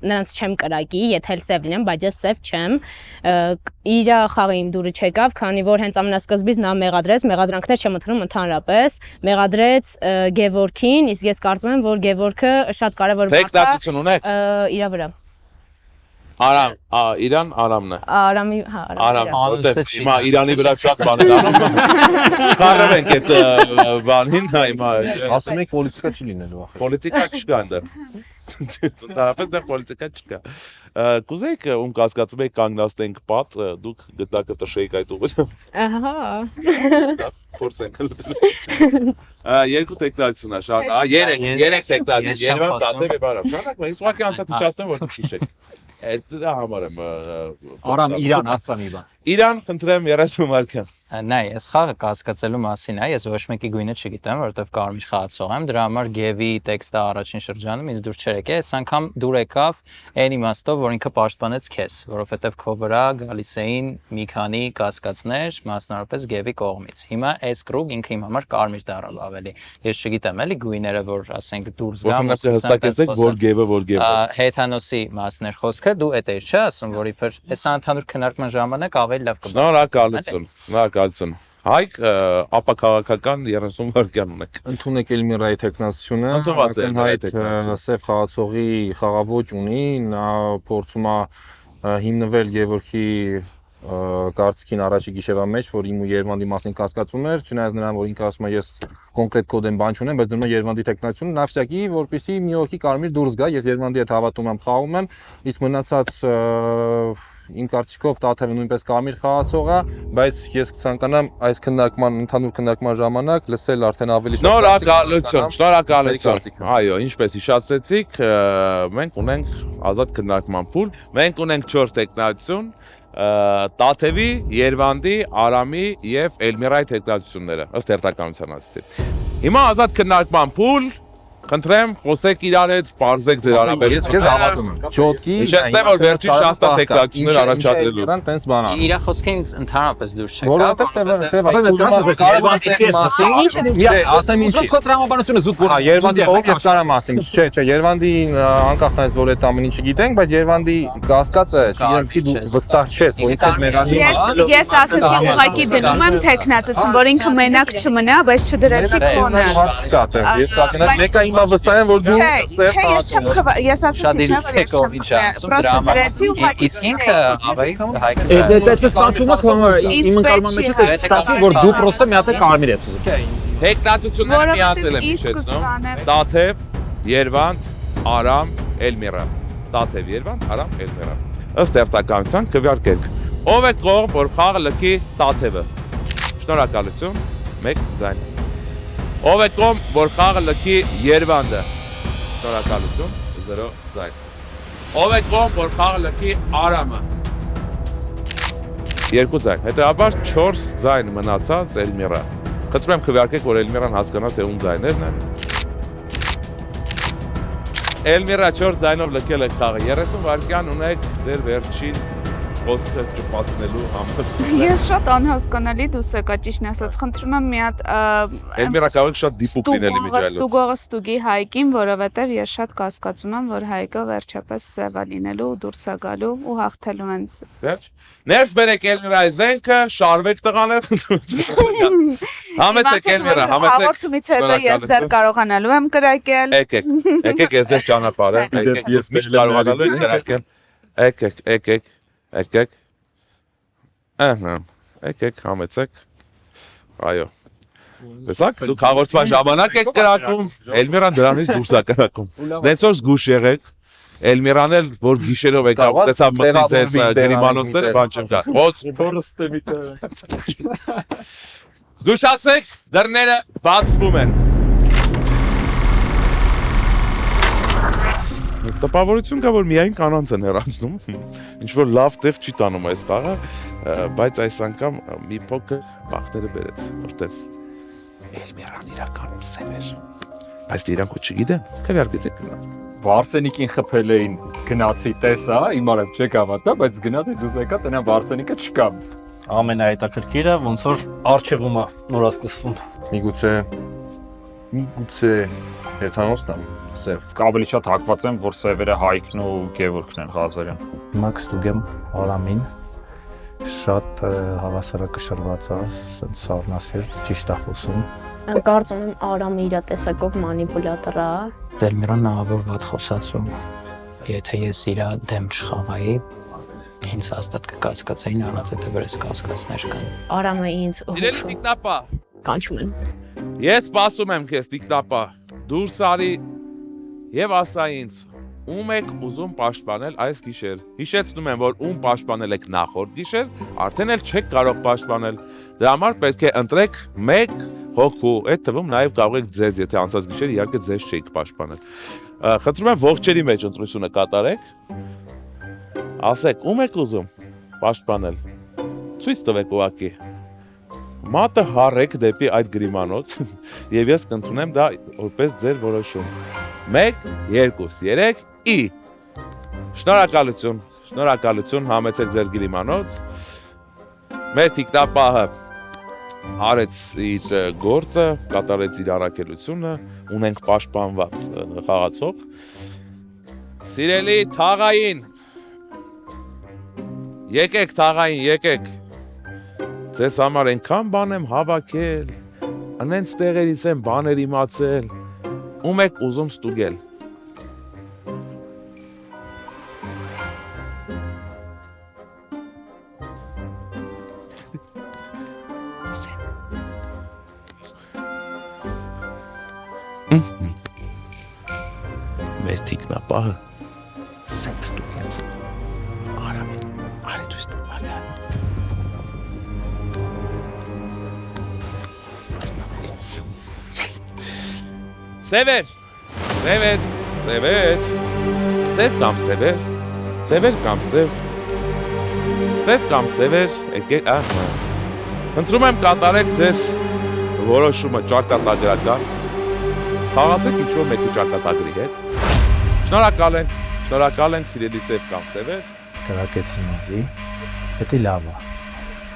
նրանց չեմ կրակի, եթե էլ սև լինեմ, բայց ես սև չեմ։ Իր խաղը իմ դուրը չեկավ, քանի որ հենց ամենասկզբից նա մեղադրեց, մեղադրանքներ չեմ ընդունում ընդհանրապես, մեղադրեց Գևորգին, իսկ ես կարծում եմ, որ Գևորգը շատ կարևոր բան է։ Տեխնացություն ունեք։ Իրա վրա։ Արամ, Իրան Արամն է։ Արամի, հա, Արամ, որտեղ հիմա Իրանի վրա շատ բան են անում։ Չխառնենք այդ բանին, հիմա Ասում եք պոլիտիկա չի լինելու ախր։ Պոլիտիկա չկա այնտեղ։ Ընդհանրապես դեռ պոլիտիկա չկա։ Կուզեիք ում կասկածում եք կանգնացնենք պատ, դուք գտակը տշեիք այդ ուղղությամբ։ Ահա։ Փորձենք լուծել։ Երկու տեխնացիա շատ, երեք տեխնացիա, Երևան Տաթև եւ Արամ։ Շարունակ, մենք ուղղակի անդադ իջացնեմ որ քիշեք։ Դա համար եմ Արամ Իրան ասա մի բան։ Իրան, խնդրեմ 30 վայրկյան։ Նայ, այս խաղը կասկածելու մասին է, ես ոչ մեկի գույնը չգիտեմ, որովհետև կարմիր խաղացող եմ, դրա համար Գևի տեքստը առաջին շրջանում ինձ դուր չեր եկել, այս անգամ դուր եկավ այն իմաստով, որ ինքը պաշտպանեց քեզ, որովհետև քո վրա գալիս էին մի քանի կասկածներ, մասնավորապես Գևի կողմից։ Հիմա այս կրուգ ինքը իմ համար կարմիր դառավ ավելի։ Ես չգիտեմ էլի գույները, որ ասենք դուրս գամ, հստակեցեք, որ Գևը հեթանոսի մասն էր խոսքը, դու էդ էր չէ ասում, որ իբր այս ընդհանուր քննարկման ժամանակ ավելի լավ Շնորհակալություն։ Հայկ, ապա քաղաքական 30 վայրկյան ունեք։ Ընդունեք Էլմիրայի տեխնացությունը, Հայտ սև խաղացողի խաղաոճ ունի, նա փորձում է հիմնվել Գևորգի կարծիքին առաջի գիշերվա մեջ, որ իմ ու Երևանի մասին կասկածում էր, չնայած նրան, որ ինքը ասում է ես կոնկրետ կոդ եմ բան չունեմ, բայց դնում եմ Երևանի տեխնացիոն, նավսյակի, որպեսզի մի հոգի կարմիր դուրս գա, ես Երևանի հետ հավատում եմ, խաղում եմ, իսկ մնացած իմ կարծիքով Տաթևը նույնպես կարմիր խաղացող է, բայց ես կցանկանամ այս ընդհանուր քննարկման ժամանակ լսել արդեն ավելի շատ Շնորհակալություն։ Այո, ինչպես հիշեցիք, մենք ունենք ազատ քննարկման փուլ, մենք ունենք 4 տեխնացիոն, Տաթևի, Երևանի, Արամի եւ Էլմիրայի տեխնացիությունները, ըստ հերթականության ասեցի։ Հիմա ազատ քննարկման փուլ Խնդրեմ, խոսեք իրար հետ, բարձեք ձեր արաբերից։ Ես քեզ հավատում եմ։ Չոտքի։ Իշխեցնեմ, որ վերջին շաստա տեխնացիաներ առաջադրելու։ Դրան տենց բան է։ Իր խոսքը ինձ ընդհանրապես դուր չեկա։ Որովհետև ասեմ ինչի։ Քո տրամաբանությունը զուտ որ Երևանի օքես կարամ ասեմ։ Չէ, Երևանի անկախ նրանից որ այդ ամեն ինչը գիտենք, բայց Երևանի կասկածը չգիտեմ թե դու վստահ չես, որ ինքս մեղադրի։ Ես ասացի ուղղակի դնում եմ տեխնացություն, որ ինքը մենակ չմնա, բայց չդրեցի քոնը։ Ես ասեմ մեկը հիմա վստահ եմ որ դու սև Չէ, ես չեմ ես ասացի չեմ դրեցի ուղղակի իսկ ինքը հավայի հայկը Դա ստացվում է իմ ընկալման մեջ է ստացվում որ դու պրոստը մի հատ կարմիր ես ուզում Տեխնացիությունները միացել եմ իշխեցնում Տաթև, Երևան, Արամ, Էլմիրա Տաթև, Երևան, Արամ, Էլմիրա Ըստ հերթականության քվեարկենք Ով է կողմ որ խաղը լքի Տաթևը Շնորհակալություն 1 ձայն Ով է կողմ, որ խաղը լքի Երևանը Շնորհակալություն 0 ձայն Ով է կողմ, որ խաղը լքի Արամը 2 ձայն Հետևաբար 4 ձայն մնացած Էլմիրա Խնդրում եմ քվեարկեք, որ Էլմիրան հասկանա, թե ում ձայներն են Էլմիրա 4 ձայնով լքել է խաղը 30 վայրկյան ունեք ձեր վերջին խոսքը ճպացնելու համար։ Ես շատ անհասկանալի դուս եկա ճիշտն ասած, խնդրում եմ մի հատ Էլմիրա կարող է շատ դիպուկ լինել իմիջիայլոց։ Ստուգողը ստուգի Հայկին, որովհետև ես շատ կասկածում եմ, որ Հայկը վերջապես սև է լինելու, դուրս է գալու ու հաղթելու հենց։ Վերջ։ Ներս բերեք Էլմիրայի զենքը, շարվեք տղաներ։ Համեցեք Էլմիրա, համեցեք։ Հաղորդումից հետո ես դեռ կարողանալու եմ կրակել։ Եկեք ես ձեզ ճանապարհը, եկեք ես միշտ կարողանալու եմ կրակել։ Եկեք Ահա, եկեք, համեցեք, այո, տեսակ, դուք հաղորդման ժամանակ եք կրակում, Էլմիրան դրանից դուրս է կրակում, նենց որ զգուշ եղեք, Էլմիրան էլ, որ գիշերով եք ապտեցավ մտնի ձեր գրիմանոցները, բան չեմ կա, զգուշացեք, դռները բացվում են, Տպավորություն կա, որ միայն կանանց են հեռացնում, ինչ որ լավ տեղ չի տանում այս խաղը, բայց այս անգամ մի փոքր բախտերը բերեց, որտեվ Էլմիրան իրականում սև էր, բայց իրանք ու չգիտեն, քվեարկեց եք գնաց։ Վարսենիկին խփել էին, գնացի տեսա, իմարև չեք հավատա, բայց գնացի դուս եկա, տնա Վարսենիկը չկա։ Ամենահետաքրքիրը ոնց որ արխիվում է նորացկսվում։ Միգուցե հերթանոցն է, սև։ Ավելի շատ հակված եմ, որ սևերը Հայկն ու Գևորգն են Ղազարյան։ Մաքս դուգեմ Արամին շատ հավասարակշռված է, ասենց սառնասեր, ճիշտ է խոսում։ Կարծում եմ Արամը իր տեսակով մանիպուլյատոր է։ Դելմիրան ահավոր վատ խոսացում։ Եթե ես իր դեմ չխաղայի, ինձ հաստատ կկասկածեին, առանց այդ վրես կասկածներ կան։ Արամը ինձ Սիրելի տիկնապա, կանչում են։ ես սպասում եմ քեզ տիկնապա, դուրս արի եւ ասա ինձ, ում եք ուզում պաշտպանել այս գիշեր։ Հիշեցնում եմ, որ ում պաշտպանել եք նախորդ գիշեր, արդեն էլ չեք կարող պաշտպանել։ Դրա համար պետք է ընտրեք մեկ հոգու, այդ թվում նաև կարող եք ձեզ, եթե անցած գիշեր իհարկե ձեզ չէիք պաշտպանել։ Խնդրում եմ ողջերի մեջ ընտրությունը կատարեք։ Ասեք, ում եք ուզում պաշտպանել։ Ցույց տվեք ուղակի։ Մատը հառեք դեպի այդ գրիմանոց եւ ես կընդունեմ դա որպես ձեր որոշում։ 1, 2, 3, ի։ Շնորհակալություն, համեցեք ձեր գրիմանոց։ Մեր տիկնապահը արեց իր գործը, կատարեց իր առաքելությունը, ունենք պաշտպանված խաղացող։ Սիրելի թաղային, եկեք թաղային, եկեք։ Ձեզ համար այնքան բան եմ հավաքել, անենց տեղերից եմ բաներ իմացել, ում եք ուզում ստուգել։ Մեր տիկնապահը սենց ստուգեց, Արամին, արի դույս տվալյան։ Սևեր, սև կամ սևեր, սևեր կամ սև կամ սևեր, եկեք, ընտրում եմ կատարեք ձեր որոշումը ճարտատագրական, խաղացեք ինչ-որ մեկի ճարտատագրի հետ, շնորհակալ ենք սիրելի սև կամ սևեր։ Կրակեցին ինձի, հետի լավ է,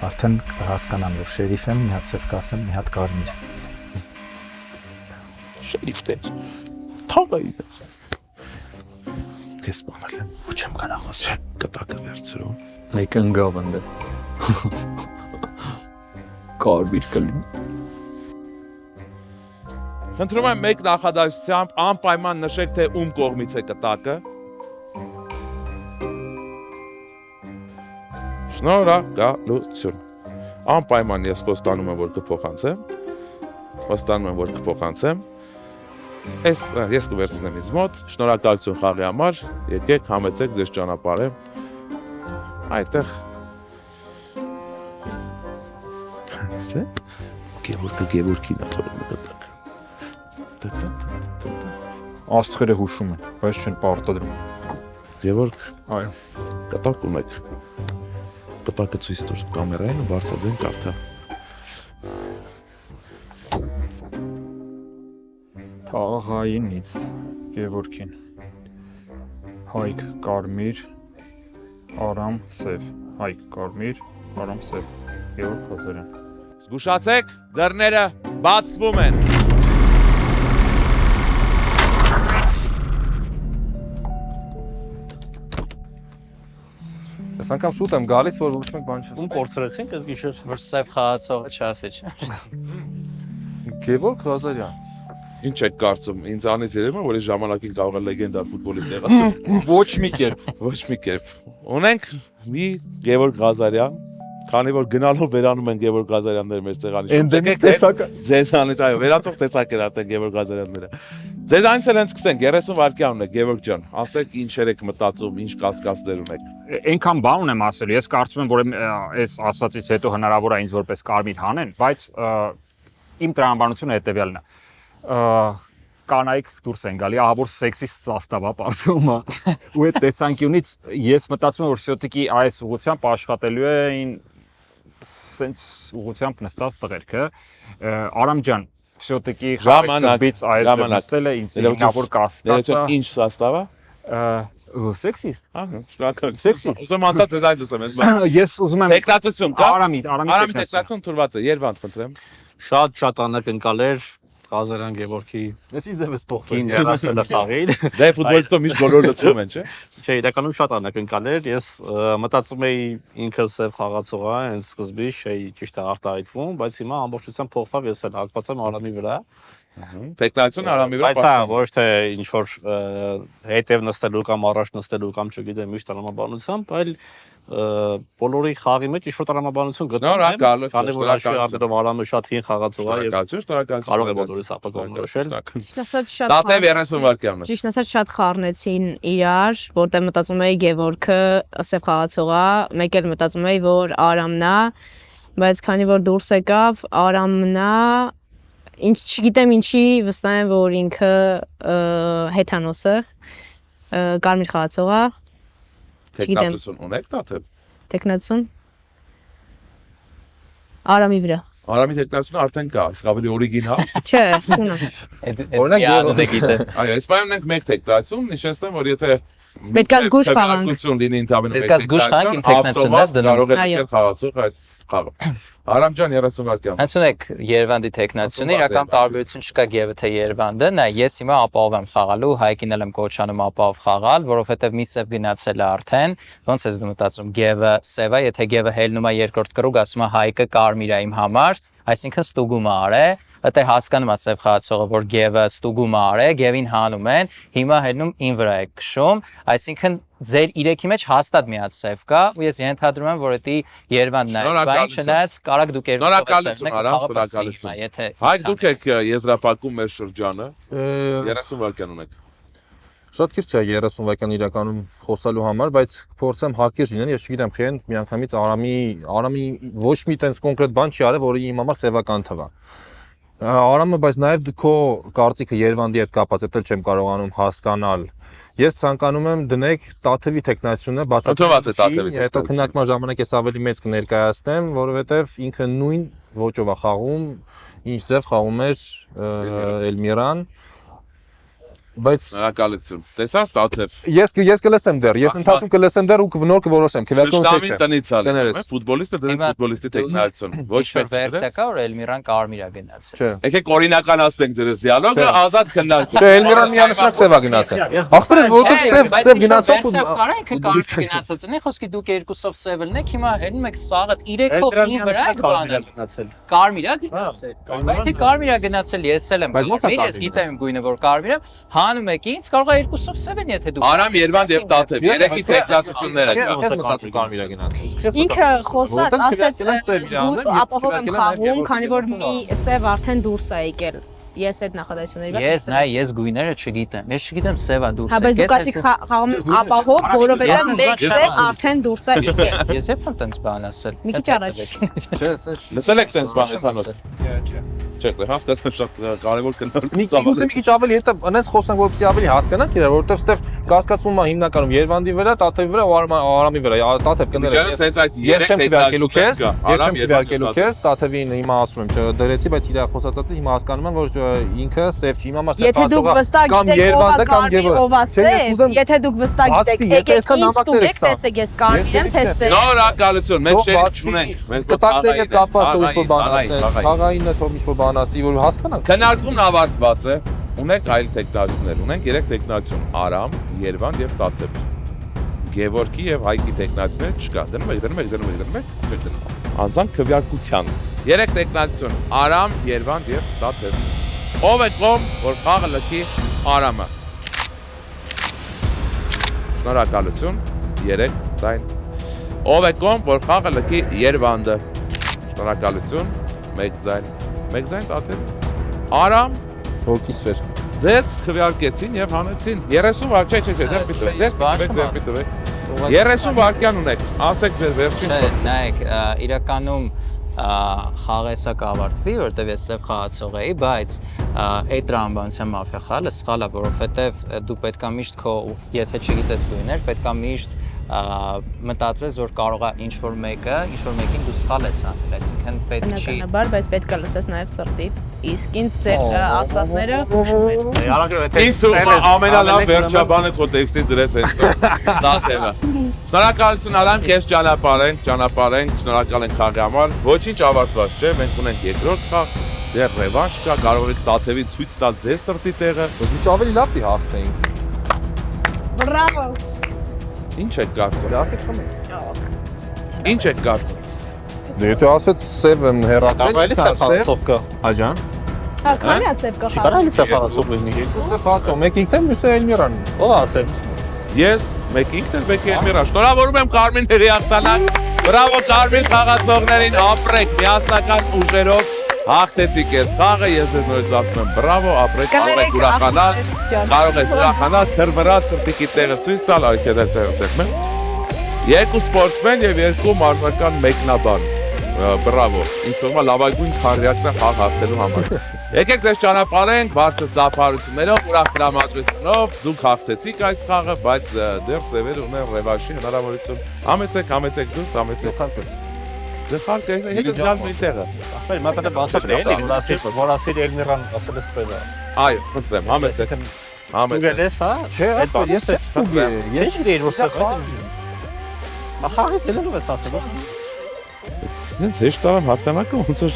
արդեն հասկանան, որ շերիֆ եմ, մի հատ սև կասեմ, մի հատ կարմիր։ Շերիֆ դեր, թաղային դեր։ Կես բանել եմ, ու չեմ կանա խոսել, կտակը վերցրում։ Մեկ ընգավ ընդ է։ Կարմիր կլինի։ Խնդրում եմ մեկ նախադասությամբ անպայման նշեք, թե ում կողմից է կտակը։ Շնորհակալություն։ Անպայման ես խոստանում եմ, որ կփոխանցեմ։ Ես կվերցնեմ ինձ մոտ, շնորհակալություն խաղի համար, եկեք համեցեք ձեզ ճանապարհը։ Այդտեղ Գևորգին է թողնում կտակը։ Աստղերը հուշում են, բայց չեն պարտադրում։ Գևորգ, Այո։ կտակ ունեք։ Կտակը ցույց տուր կամերային ու բարձրացեն կարդա։ Թաղայինից Գևորգին։ Հայկ կարմիր, Արամ սև։ Հայկ կարմիր, Արամ սև։ Գևորգ Ղազարյան։ Զգուշացեք, դռները բացվում են։ Այս անգամ շուտ եմ գալիս, որ ոչ մեկ բան չասեմ։ Ում կորցրեցինք այս գիշեր։ Որ սև խաղացողը չասի չէ։ Գևորգ Ղազարյան։ Ինչ եք կարծում, ինձանից երևում է, որ այս ժամանակին կարող է լեգենդար ֆուտբոլիստ եղած։ Ոչ մի կերպ։ Ոչ մի կերպ։ Ունենք մի Գևորգ Ղազարյան, քանի որ գնալով վերանում են Գևորգ Ղազարյանները մեր ցեղանի շուրջ։ Էնդեմիկ տեսակը։ Ձեզանից, այո, վերացող տեսակ են արդեն Գևորգ Ղազարյանները։ Ձեզանից էլ սկսենք 30 վայրկյան ունեք Գևորգ ջան։ Ասեք ինչեր եք մտածում, ինչ կասկածներ ունեք։ Այնքան բան ունեմ ասելու, ես կարծում եմ, որ այս ասածից հետո հնարավոր է ինձ որպես կարմիր հանեն, բայց իմ տրամաբանությունը հետեւյալն է։ կանայք դուրս են գալի, ահա որ սեքսիստ սաստավ է բարձում է։ Ու այդ տեսանկյունից ես մտածում եմ, որ всё-таки այս ուղղությամբ աշխատելու էին սենց ուղղությամբ նստած տղերքը։ Արամ ջան, всё-таки սկզբից այս նստել է ինձ ինքնավոր կասկածը։ Ինչ սաստավա։ Սեքսիստ։ Ահա, շնորհակալ։ Սեքսիստ։ Ուզում անդած ես այդ լսեմ։ Ես ուզում եմ Տեխնացություն կա։ Արամի տեխնացություն թուրված է, Երևան խնդրեմ։ Շատ անակնկալ էր Ղազարյան Գևորգի Ես ինձ էս փոխվել։ ինձ երաշտել խաղին։ Դե ֆուտբոլիստով միշտ բոլոր լցում են, չէ՞։ Չէ, իրականում շատ անակնկալ էր։ Ես մտածում էի ինքը սև խաղացող է, հենց սկզբից չէի ճիշտ արտահայտվում, բայց հիմա ամբողջությամբ փոխվավ, ես էլ հակված եմ Արամի վրա։ Տեխնացություն Արամի վրա։ Բայց հա, ոչ թե ինչ որ հետև նստելու կամ առաջ նստելու կամ չգիտեմ միշտ տրամաբանությամբ, այլ բոլորի խաղի մեջ ինչ որ տրամաբանություն գտնում եմ, քանի որ աշխարհով Արամը շատ հին խաղացող է եւ կարող է բոլորիս ապակոմ որոշել։ Տաթև 30 վայրկյան է։ Ճիշտ ասած շատ խառնեցին իրար, որտեղ մտածում էի Գևորգը սև խաղացող է, մեկ էլ մտածում էի որ Արամն է, բայց քանի որ դուրս եկավ Արամն է, ինչ չգիտեմ ինչի վստահ եմ որ ինքը հեթանոսը կարմիր խաղացող է։ Տեխնացություն ունեք Տաթև։ Տեխնացություն Արամի վրա։ Արամի տեխնացությունը արդեն կա, ավելի օրիգինալ։ Չէ, ունեմ։ Օրինակ Գևորգը գիտե։ Այո, այս բանը մենք մեկ տեխնացություն, նշեցնեմ որ եթե Պետք է զգուշ խաղանք։ Տեխնացություն լինի ընդհանրապես։ Պետք է զգուշ խաղանք, իմ տեխնացիոնն ես դնում։ Կարող է խաղացող այդ խաղը։ Արամ ջան 30 վայրկյան։ Հենց Երևանի տեխնացիոնը իրական տարբերություն չկա Գևը թե Երևանը, նայ ես հիմա ապահով եմ խաղալու, Հայկին եմ կոչանում ապահով խաղալ, որովհետև մի սև գնացել է արդեն, ոնց ես դու մտածում Գևը սև է, եթե Գևը հելնում է երկրորդ կրուգ, ասում է Հայկը կարմիր է իմ համար, այսինքն ստուգում է Ըտե հասկանում է սև խաղացողը, որ Գևը ստուգում է Գևին հանում են, հիմա հելնում ին վրա է քշում, այսինքն ձեր իրեքի մեջ հաստատ միած սև կա, ու ես ենթադրում եմ, որ դա Երևանն է, բայց չնայած կարակ դուք երկուսով սևն եք խաղապացի, եթե Հայ դուք եք եզրափակում մեր շրջանը 30 վայրկյան ունեք։ Շատ քիչ է 30 վայրկյան իրականում խոսալու համար, բայց փորձեմ հակիրճ լինել, ես չգիտեմ խեն միանգամից Արամի ոչ մի տենց կոնկրետ բան չի արել, որը իմ համար սևական թվա։ Արամը, բայց նաև քո կարծիքը Երևանի հետ կապած է, չեմ կարողանում հասկանալ։ Ես ցանկանում եմ դնեք Տաթևի տեխնացիոնը բացատրել, հետո քննարկման ժամանակ ես ավելի մեծ կներկայացնեմ, որովհետև ինքը նույն ոճով է խաղում, ինչ ձև խաղում էր Էլմիրան, բայց Շնորհակալություն։ Տեսա՞ր Տաթև։ Ես կլսեմ դեռ, ես ընթացքում կլսեմ դեռ ու նոր կորոշեմ, քվեարկում թե չէ։ Տնից ալի։ Ֆուտբոլիստը դրանց ֆուտբոլիստի տեխնացիոն։ Ոչ մեկ վերսիա կա, որ Էլմիրան կարմիր է գնացել։ Չէ։ Եկեք օրինականացնենք ձեր դիալոգը, ազատ քննարկում։ Չէ, Էլմիրան միանշանակ սև է գնացել։ Ախպերս որովհետև սև գնացող կարա ինքը կարմիր գնացած ունի, խոսքի դուք երկուսով սև ելնեք, հիմա հելնում եք սաղը 3-ով ին վրա եք բանել։ Կարմիր է գնացել։ Բայց թե կարմիր է գնացել, ես էլ եմ։ Ես գիտեմ գույնը որ կարմիր է, հանում եք ինձ կարող է երկուսով սև են եթե դուք։ Արամ Երևան եւ Տաթև, երեքի տեխնացությունները կա։ կարմիր է գնացել։ Ինքը խոսած ասաց ապահով եմ խաղում, քանի որ մի սև արդեն դուրս է եկել։ Ես այդ նախադասությունների Ես գույները չգիտեմ։ Ես չգիտեմ սևա դուրս եկել։ Հա, բայց դուք ասիք խաղում եմ ապահով, որովհետև մեկ սև արդեն դուրս է եկել։ Ես եմ տենց բան ասել։ Մի քիչ առաջ։ Չէ, լսել եք տենց բան հեթանոց։ Չէ, հասկացա շատ կարևոր կնորմի ծավալը։ Մի քիչ ավելի հետո այնպես խոսանք, որպեսզի ավելի հասկանանք իրար, որովհետև ստեղ կասկածվում է հիմնականում Երևանի վրա, Տաթևի վրա ու Արամի վրա։ Տաթև կներես։ Ես չեմ քվեարկելու քեզ, ես չեմ քվեարկելու քեզ, Տաթևին հիմա ասում եմ, չդրեցի, բայց իր խոսածածից հիմա հասկանում եմ, որ ինքը սև չի, հիմա սև կամ Երևանը կամ Գևորգը։ Եթե դուք վստահ գիտեք, եկեք ինձ ստուգեք, տեսեք ես կարմիր եմ, թե սև։ Շնորհակալություն, մենք շերիք չունենք, մենք կտակները կապված թող ինչ-որ բան ասեն, խաղայինը թող ինչ-որ բան ասի, որ հասկանանք։ Քննարկումն ավարտված է։ Ունենք այլ տեխնացիաներ, ունենք 3 տեխնացիոն՝ Արամ, Երևան եւ Տաթև։ Գևորգի եւ Հայկի տեխնացիաները չկա։ Դնում եք։ Անձամբ քվեարկության։ 3 տեխնացիոն՝ Արամ, Երևան եւ Տաթև։ Ով է կողմ, որ խաղը լքի Արամը։ Շնորհակալություն 3 ձայն։ Ով է կողմ, որ խաղը լքի Երևանը։ Շնորհակալություն 1 ձայն։ 1 ձայն Տաթև։ Արամ հոգիսվեր։ Ձեզ քվեարկեցին եւ հանեցին 30 վայր, չէ, ձեր պիտի։ 30 վայրկյան ունեք, ասեք ձեր վերջին։ Նայեք, իրականում խաղը հեսա կավարտվի, որովհետև ես սև խաղացող էի, բայց այդ տրամաբանության մաֆիա խաղալը սխալ է, որովհետև դու պետքա միշտ քո, եթե չգիտես գույներ, պետքա միշտ մտածես, որ կարող է ինչ-որ մեկին դու սխալ ես անել, այսինքն պետք չի։ Բնականաբար, բայց պետք է լսես նաև սրտիդ, իսկ ինձ ձեր ասածները հուշում էր։ Ինձ թվում է ամենալավ վերջաբանը քո տեքստի դրեց այս ծաթերը։ Շնորհակալություն Արամ, քեզ ճանապարհենք, շնորհակալ ենք խաղի համար։ Ոչինչ ավարտված չէ, մենք ունենք երկրորդ խաղ, դեռ ռևանշ կա, կարող եք Տաթևին ցույց տալ ձեր սրտի տեղը։ Ոչ ավելի լավ է հաղթեինք։ Բրավո։ Ինչ եք կարծում։ Ասեք խմեք։ Ինչ եք կարծում։ Եթե ասեց սև եմ հեռացել, Կարելի սև խաղացող կա։ Աջան։ Հա, քանի՞ է ծեփ կա։ Կարելի սև խաղացող լինի։ Սև խաղացող, մեկ ինքն եմ, մյուսը Էլմիրան։ Ո՞վ ասել։ Ես մեկ ինքն եմ մեկի Էլմիրա։ Շնորհավորում եմ Կարմին հրիախտանակ։ Բրավո Կարմին խաղացողներին, ապրեք միասնական ուժերով։ Հաղթեցիք այս խաղը, ես ձեզ նորից ասում եմ բրավո, ապրեք, կարող եք ուրախանալ, կարող ես ուրախանալ, թրմրած սրտիկի տեղը ցույց տալ, արքեդացեք։ Երկու սպորտսմեն եւ երկու մարզական մեկնաբան։ Բրավո։ Ինձ թվում է լավագույն քարյակն է խաղ հաղթելու համար։ Եկեք ձեզ ճանապարհենք բարձր ծափարություններով, ուրախ տրամադրությունով, դուք հաղթեցիք այս խաղը, բայց դեռ սևերը ունեն ռևանշի հնարավորություն։ Համեցեք դուրս, համեցեք։ Դխալ կայ, հետո գալ մի տեղը։ Ասել մատը բացել է, որ ասել Էլմիրան ասել է սևը։ Այո, խնդրեմ, համեցեք։ Ստուգել ես, հա։ Չէ, ես չեմ ստուգել։ Ես դեր որ սևը։ Ախարից ելնով ես ասել։ Ինձ հեշտ տարան հաղթանակը ոնց որ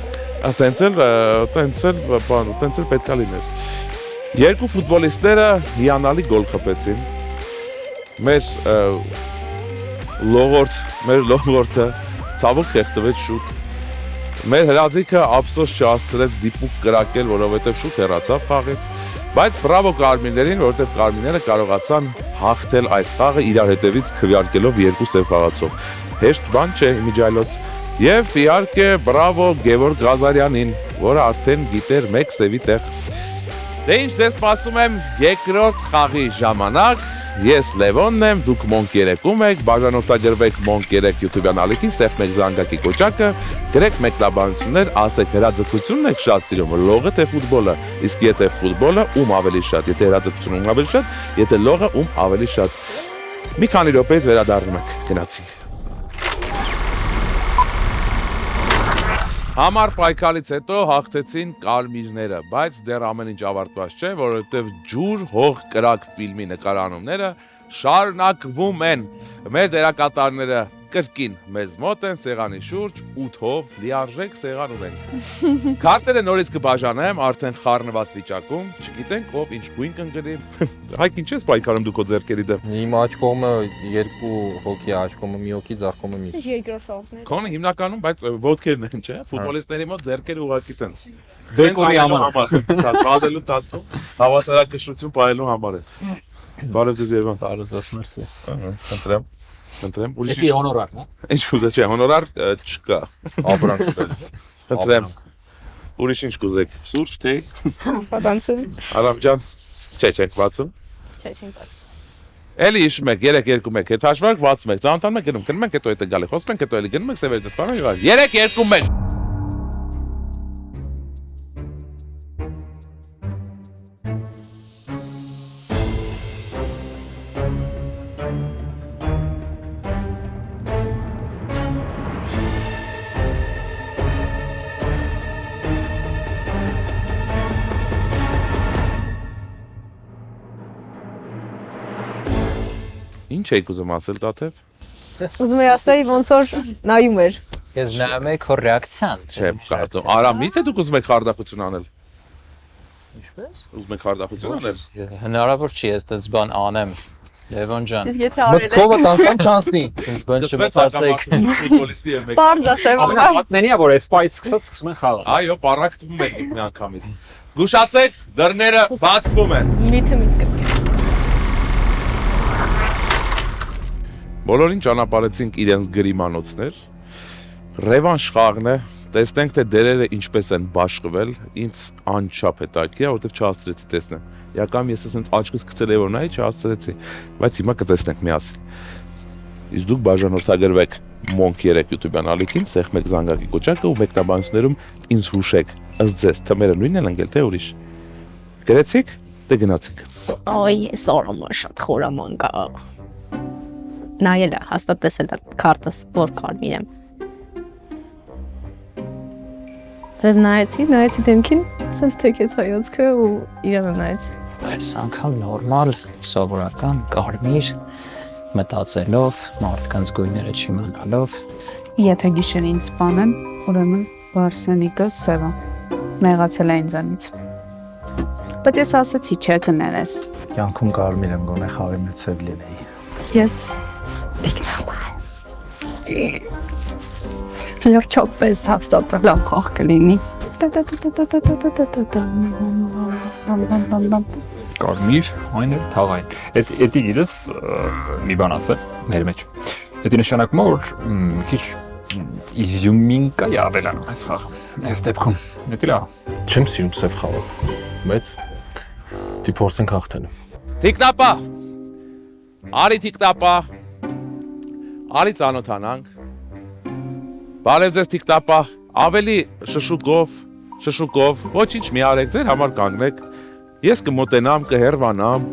տենց էլ պետք է լիներ։ Երկու ֆուտբոլիստները հիանալի գոլ խփեցին։ Մեր լողորդը ցավոք խեղդվեց շուտ։ Մեր հրաձիգը ափսոս չհասցրեց դիպուկ կրակել, որովհետև շուտ հեռացավ խաղից։ Բայց բրավո Կարմիններին, որովհետև Կարմինները կարողացան հաղթել այս խաղը իրար հետևից քվեարկելով երկու սև խաղացող։ Հեշտ բան չէ իմիջայլոց։ Եվ իհարկե բրավո Գևորգ Ղազարյանին, որը արդեն գիտեր մեկ սևի տեղ։ Դե ինչ ձեզ սպասում եմ երկրորդ խաղի ժամանակ։ Ես Լևոնն եմ, դուք Monk 3-ում եք, բաժանորդագրվեք Monk 3 YouTube-յան ալիքին, սեղմեք զանգակի կոճակը, գրեք մեկնաբանություններ, ասեք հրաձգությունն եք շատ սիրում, լողը թե ֆուտբոլը, իսկ եթե ֆուտբոլը ում ավելի շատ, եթե հրաձգությունը ում ավելի շատ, եթե լողը ում ավելի շատ։ Մի քանի րոպեից վերադառնում ենք, գնացինք։ Համար պայքարից հետո հաղթեցին կարմիրները, բայց դեռ ամեն ինչ ավարտված չէ, որովհետև ջուր հող կրակ ֆիլմի նկարանումները շարունակվում են։ Մեր դերակատարները կրկին մեզ մոտ են, սեղանի շուրջ 8-ով լիարժեք սեղան ունենք։ Քարտերը նորից կբաժանեմ, արդեն խառնված վիճակում, չգիտենք ով ինչ գույն կընկնի։ Հայկ ինչ ես պայքարում դու քո ձեռքերի դեմ։ Իմ աջ կողմը երկու հոգի աջ կողմը մի հոգի, ձախ կողմը մի։ Երկրորդ շողն է։ Քոնը հիմնականում, բայց ոտքերն են, չէ՞։ Ֆուտբոլիստների մոտ ձեռքերը ուղղակի տենց։ Դեկորի համար։ Բազելու տածկում հավասարակշռություն պահելու համար է։ Բարև ձեզ Երևան։ Բարև ձեզ, մերսի։ Խնդրեմ։ Խնդրեմ։ Էսի հոնորար, հա։ Ինչ կուզեք, չէ, հոնորար չկա։ Ապրանք կրել։ Խնդրեմ։ Ուրիշ ինչ կուզեք։ Սուրճ, թե։ Պատանցում։ Արամ ջան։ Չէ, չեք բացում։ Չէ, չեմ բացում։ Էլի հիշում եք 3-2-1, հետ հաշվարկ բացում եք, ծանոթանում եք գնում ենք, հետո հետո գալի, խոսում ենք, հետո էլի գնում եք, սևերը դեպանում եւ 3-2-1։ Ինչ եք ուզում ասել Տաթև։ Ուզում եի ասել ոնց որ նայում էր։ Ես նայում եմ քո ռեակցիան։ Չէ, կարծում։ Արա, միթե դուք ուզում եք խարդախություն անել։ Ինչպես։ Ուզում եք խարդախություն անել։ Հնարավոր չի ես դες բան անեմ։ Լևոն ջան։ Իսկ եթե արել եք։ Մտքովդ անգամ չանցնի։ Ինձ բան չմտածեք։ Ֆուտբոլիստի եւ մեկ։ Պարզ ասեմ։ Պատնենիա որ այս պայից սկսում են խաղը։ Այո, պարակտվում եք մի անգամից։ Զգուշացեք, դռները բացվում են։ Միթմից կպի։ Բոլորին ճանապարհեցինք իրենց գրիմանոցներ։ Ռևանշ խաղն է, տեսնենք թե դերերը ինչպես են բաշխվել, ինձ անչափ հետաքրքիր է, որովհետև չհասցրեցի տեսնել։ Իրական ես ասենց աչքս գցել էի որ նայի, չհասցրեցի, բայց հիմա կտեսնենք միասին։ Իսկ դուք բաժանորդագրվեք Monk 3 YouTube-յան ալիքին, սեղմեք զանգակի կոճակը ու մեկնաբանություններում ինձ հուշեք, ըստ ձեզ թմերը նույնն են ընկել թե ուրիշ։ Գրեցիք, դե գնացիք։ Ոյ, սորոմը շատ խորաման կա։ Նայել է, հաստատ տեսել է քարտս, որ կարմիր եմ։ Ձեզ նայեցի դեմքին, sense թեքեց հայացքը ու իրանը նայեցի։ Այս անգամ նորմալ, սովորական, կարմիր, մտածելով, մարդկանց գույները չիմանալով։ Եթե գիշերին սպանեն, ուրեմն Վարսենիկը սև է։ Մեղացել է ինձանից։ Բայց ես ասացի չէ կներես։ Կյանքում կարմիր եմ գոնե խաղի մեջ ցև լինեի։ Ես Վերջապես հաստատ լավ խաղ կլինի։ Կարմիր, այն էր թաղային։ Էդի գիրս մի բան ասը մեր մեջ։ Էդի նշանակում է որ քիչ իզյումինկա է ավելանում այս խաղը։ Այս դեպքում էդի լավ։ Չեմ սիրում սև խաղը, բայց դի փորձենք հաղթել։ Թիկնապա։ Արի թիկնապա։ Արի ծանոթանանք։ Բարև ձեզ թիկնապա, ավելի շշուկով, ոչինչ մի արեք, ձեր համար կանգնեք, ես կմոտենամ, կհեռվանամ,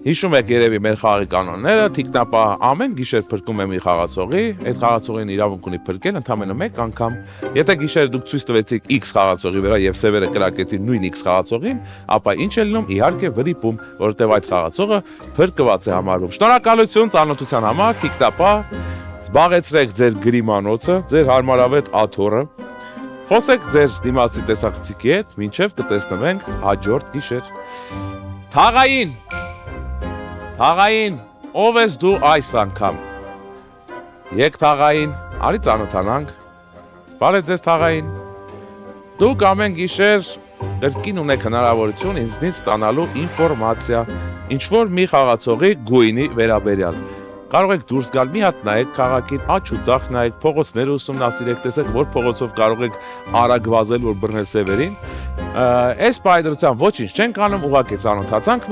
հիշում եք երևի մեր խաղի կանոնները, թիկնապա ամեն գիշեր փրկում է մի խաղացողի, այդ խաղացողին իրավունք ունի փրկել ընդամենը մեկ անգամ, եթե գիշեր դուք ցույց տվեցիք X խաղացողի վրա եւ սևերը կրակեցին նույն X խաղացողին, ապա ինչ է լինում, իհարկե վրիպում, որովհետեւ այդ խաղացողը փրկված է համարվում։ Շնորհակալություն ծանոթության համար, թիկնապա։ Զբաղեցրեք ձեր գրիմանոցը, ձեր հարմարավետ աթոռը, խոսեք ձեր դիմացի տեսախցիկի հետ, մինչև կտեսնվենք հաջորդ գիշեր։ Թաղային, ով ես դու այս անգամ։ Եկ թաղային, արի ծանոթանանք։ Բարև ձեզ թաղային։ Դուք ամեն գիշեր կրկին ունեք հնարավորություն ինձնից ստանալու ինֆորմացիա, ինչ-որ մի խաղացողի գույնի վերաբերյալ։ Կարող եք դուրս գալ, մի հատ նայեք քաղաքին, աջ ու ձախ նայեք, փողոցները ուսումնասիրեք, տեսեք, որ փողոցով կարող եք արագ վազել, որ բռնել սևերին։ Այս պայդրությամբ ոչինչ չենք անում, ուղղակի ծանոթացանք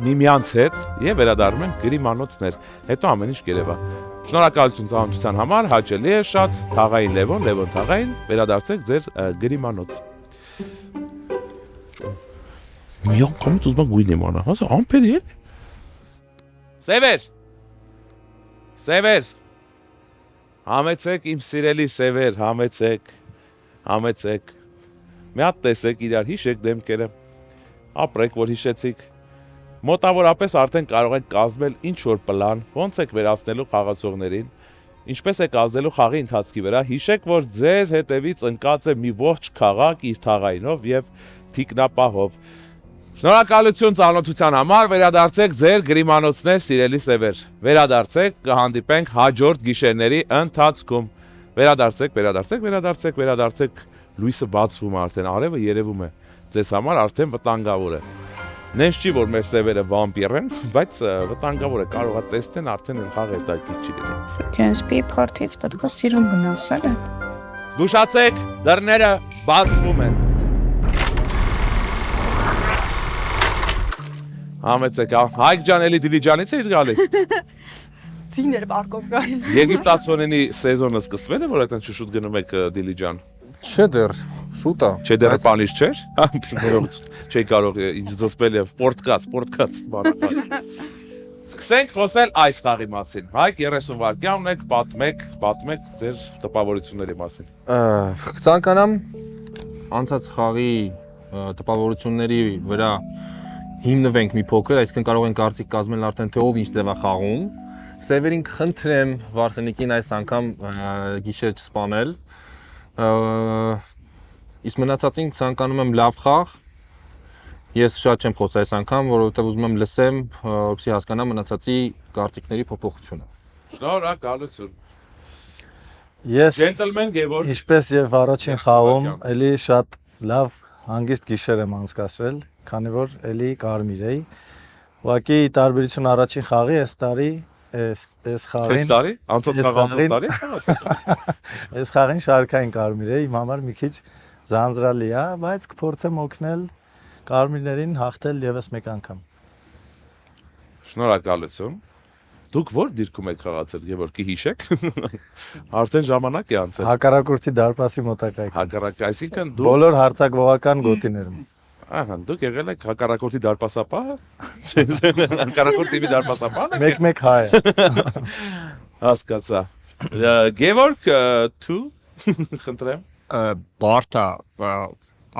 միմյանց հետ եւ վերադառնում ենք գրիմանոցներ։ Հետո ամեն ինչ կերևա։ Շնորհակալություն ծանոթության համար, հաճելի է շատ, թաղային Լևոն թաղային, վերադարձեք ձեր գրիմանոց։ Մի անգամ ուզում եմ գույն իմանալ, հա, ամպերի է։ Սևեր, համեցեք իմ սիրելի սևեր, համեցեք, մի հատ տեսեք իրար, հիշեք դեմքերը, ապրեք, որ հիշեցիք, մոտավորապես արդեն կարող եք կազմել ինչ-որ պլան, ոնց եք վերացնելու խաղացողներին, ինչպես եք ազդելու խաղի ընթացքի վրա, հիշեք, որ ձեզ հետևից ընկած է մի ողջ քաղաք իր թաղայինով և թիկնապահով, Շնորհակալություն ծանոթության համար, վերադարձեք ձեր գրիմանոցներ, սիրելի սևեր, վերադարձեք, կհանդիպենք հաջորդ գիշերների ընթացքում, վերադարձեք, լույսը բացվում է արդեն, արևը երևում է, ձեզ համար արդեն վտանգավոր է, նենց չի, որ մեր սևերը վամպիր են, բայց վտանգավոր է, կարող է տեսնեն արդեն են խաղ հետաքրքիր չի լինի։ Քենսպի փարթից պետք է սիրուն գնացել է։ Զգուշացեք, դռները բացվում են։ Համեցեք, Հայկ ջան, էլի Դիլիջանից էիր գալիս։ Ձիներ պարկով գային։ Եգիպտացոնենի սեզոնը սկսվել է, որ այդտեղ շուտ գնում եք Դիլիջան։ Չէ դեռ, շուտ է։ Չէ դեռ պանիշ չէր։ Չէի կարող ինչ զսպել է պորտկաց բանական։ Սկսենք խոսել այս խաղի մասին։ Հայկ 30 վայրկյան ունեք, պատմեք ձեր տպավորությունների մասին։ Կցանկանամ անցած խաղի տպավորությունների վրա հիմնվենք մի փոքր, այսինքն կարող ենք կարծիք կազմել արդեն թե ով ինչ ձև է խաղում։ Սևերին կխնդրեմ Վարսենիկին այս անգամ գիշեր չսպանել։ Իսկ մնացածին ցանկանում եմ լավ խաղ։ Ես շատ չեմ խոսա այս անգամ, որովհետև ուզում եմ լսեմ, որպեսզի հասկանամ մնացածի կարծիքների փոփոխությունը։ Շնորհակալություն։ Ես Ջենտլմեն Գևորգ, ինչպես եւ առաջին խաղում, էլի շատ լավ հանգիստ գիշեր եմ անցկացրել, քանի որ էլի կարմիր էի։ Ուղղակի տարբերություն առաջին խաղի այս տարի այս խաղին անցած տարի այս խաղին շարքային կարմիր է, իմ համար մի քիչ ձանձրալի է, բայց կփորձեմ օգնել կարմիրներին հաղթել եւս մեկ անգամ։ Շնորհակալություն։ Դուք ո՞ր դիրքում եք խաղացել, Գևորգի հիշեք։ Արդեն ժամանակ է անցել։ Հակառակորդի դարպասի մոտակայք։ Հակառակ, այսինքն դու Բոլոր հարցակողական գոտիներում։ Ահա, դուք եղել եք հակառակորդի դարպասապահը։ Հակառակորդ թիմի դարպասապահը։ Մեկ-մեկ հայ։ Հասկացա։ Գևորգ, դու խնդրեմ։ Բարթա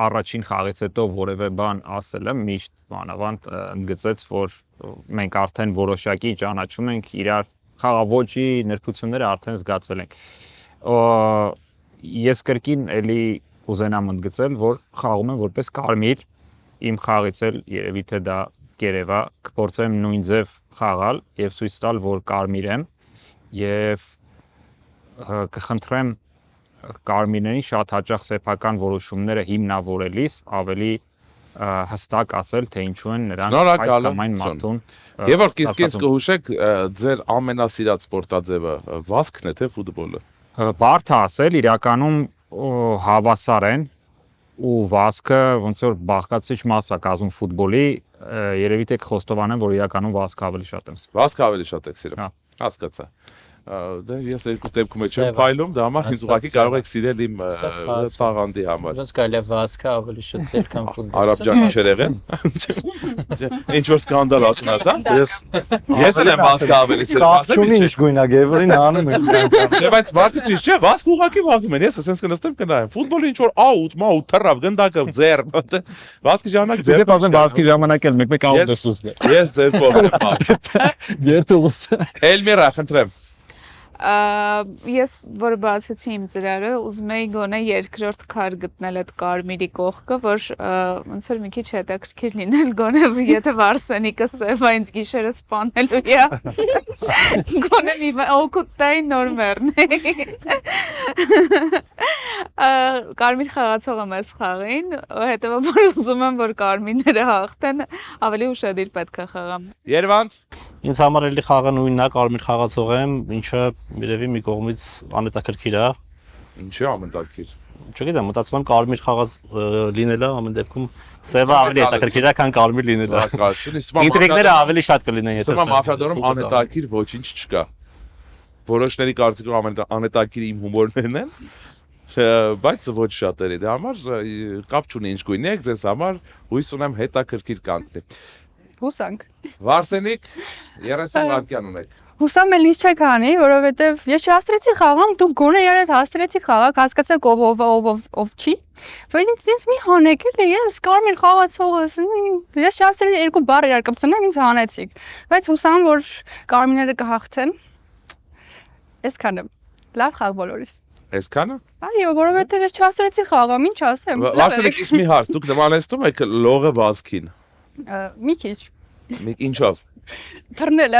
առաջին խաղից հետո որևէ բան ասել եմ, միշտ բանավանդ ընդգծեց, որ մենք արդեն որոշակի ճանաչում ենք իրար խաղաոճի նրբությունները արդեն զգացվել ենք։ Ես կրկին էլի կուզենամ ընդգծել, որ խաղում եմ որպես կարմիր, իմ խաղից էլ երևի թե դա կերևա, կփորձեմ նույն ձև խաղալ եւ ցույց տալ, որ կարմիր եմ եւ կխնդրեմ կարմիրներին շատ հաճախ սեփական որոշումները հիմնավորելիս ավելի հստակ ասել, թե ինչու են նրանք այս կամ այն մարդուն։ Գևորգ, իսկ ինձ կհուշեք ձեր ամենասիրած սպորտաձևը վազքն է թե ֆուտբոլը։ Բարդ է ասել, իրականում հավասար են ու վազքը ոնց որ բաղկացիչ մաս է կազմում ֆուտբոլի, երևի թե կխոստովանեմ, որ իրականում վազքը ավելի շատ եմ սիրում։ Վազքը ավելի շատ եք սիրում։ Հասկացա։ Դե ես երկու դեպքում եմ փայլում, դա համար ինձ ուղղակի կարող եք սիրել իմ տաղանդի համար։ Ոնց կարելի է վազքը ավելի շատ սեր քան ֆուտբոլը։ Արաբ ջան ինչեր եղեն։ Ինչ որ սկանդալ աշնացա։ Ես էլ եմ վազքը ավելի սիրում։ Կապչունի ինչ գույնա Գևորին անում եք։ Դե բայց մարդը ճիշտ չէ, վազքը ուղղակի վազում են։ Ես ասենց կնստեմ կնայեմ։ Ֆուտբոլը ինչ որ աուտ, մաուտ, թռավ, գնդակը, ձեռ։ Վազքի ժամանակ ձեռ։ Դե բազեն վազքի ժամանակ էլ մեկ-մեկ աուտ ես ուզում։ Ես ձեր կողմը։ Երթուղս։ Էլմիրա, խնդրեմ։ Ես որ բացեցի իմ ծրարը, ուզում էի գոնե երկրորդ քար գտնել այդ կարմիրի կողքը, որ ոնց որ մի քիչ հետաքրքիր լինել, գոնե եթե Վարսենիկը սևա ինձ գիշերը սպանելու է։ Գոնե մի օկուտայի նոր մեռնեի։ Կարմիր խաղացող եմ այս խաղին, հետևաբար ուզում եմ, որ կարմիրները հաղթեն, ավելի ուշադիր պետք է խաղամ։ Երևանդ։ Ինձ համար էլի խաղը նույնն է, կարմիր խաղացող եմ, ինչը երևի մի կողմից անհետաքրքիր է։ Ինչի ամենտակիր։ Չգիտեմ, մտածում եմ կարմիր խաղաց լինելը ամեն դեպքում սևը ավելի հետաքրքիր է, քան կարմիր լինելը։ Ինտրիգները ավելի շատ կլինեն, եթե սա մաֆիադորում անհետաքրիր ոչինչ չկա։ Որոշների կարծիքով անհետաքիր իմ հումորներն են, բայց ոչ շատերի։ Դա համար կապ չունի ինչ գույնի եք, ձեզ համար հույս ունեմ հետաքրքիր կանգնի։ Հուսանք։ Վարսենիկ 30 վայրկյան ունեք։ Հուսամ էլ ինչ չեք անի, որովհետև ես չհաստրեցի խաղամ, դու գոնե երդ հաստրեցի խաղակ, հասկացեք ով չի։ Բայց ինձ մի հանեք էլ ես կարմիր խաղացողս, ես չհաստրեցի երկու բառ իրար կպցնեմ, ինձ հանեցիք։ Բայց հուսամ, որ կարմիրները կհաղթեն։ Այսքան եմ։ Լավ խաղ բոլորիս։ Այսքանը։ Այո, որովհետև ես չհաստրեցի խաղամ, ինչ ասեմ։ Վարսենիկ, իսկ մի հարց, դուք նմանեցնում եք լողը վազքին։ Մի քիչ։ Ինչով։ Թռնելը։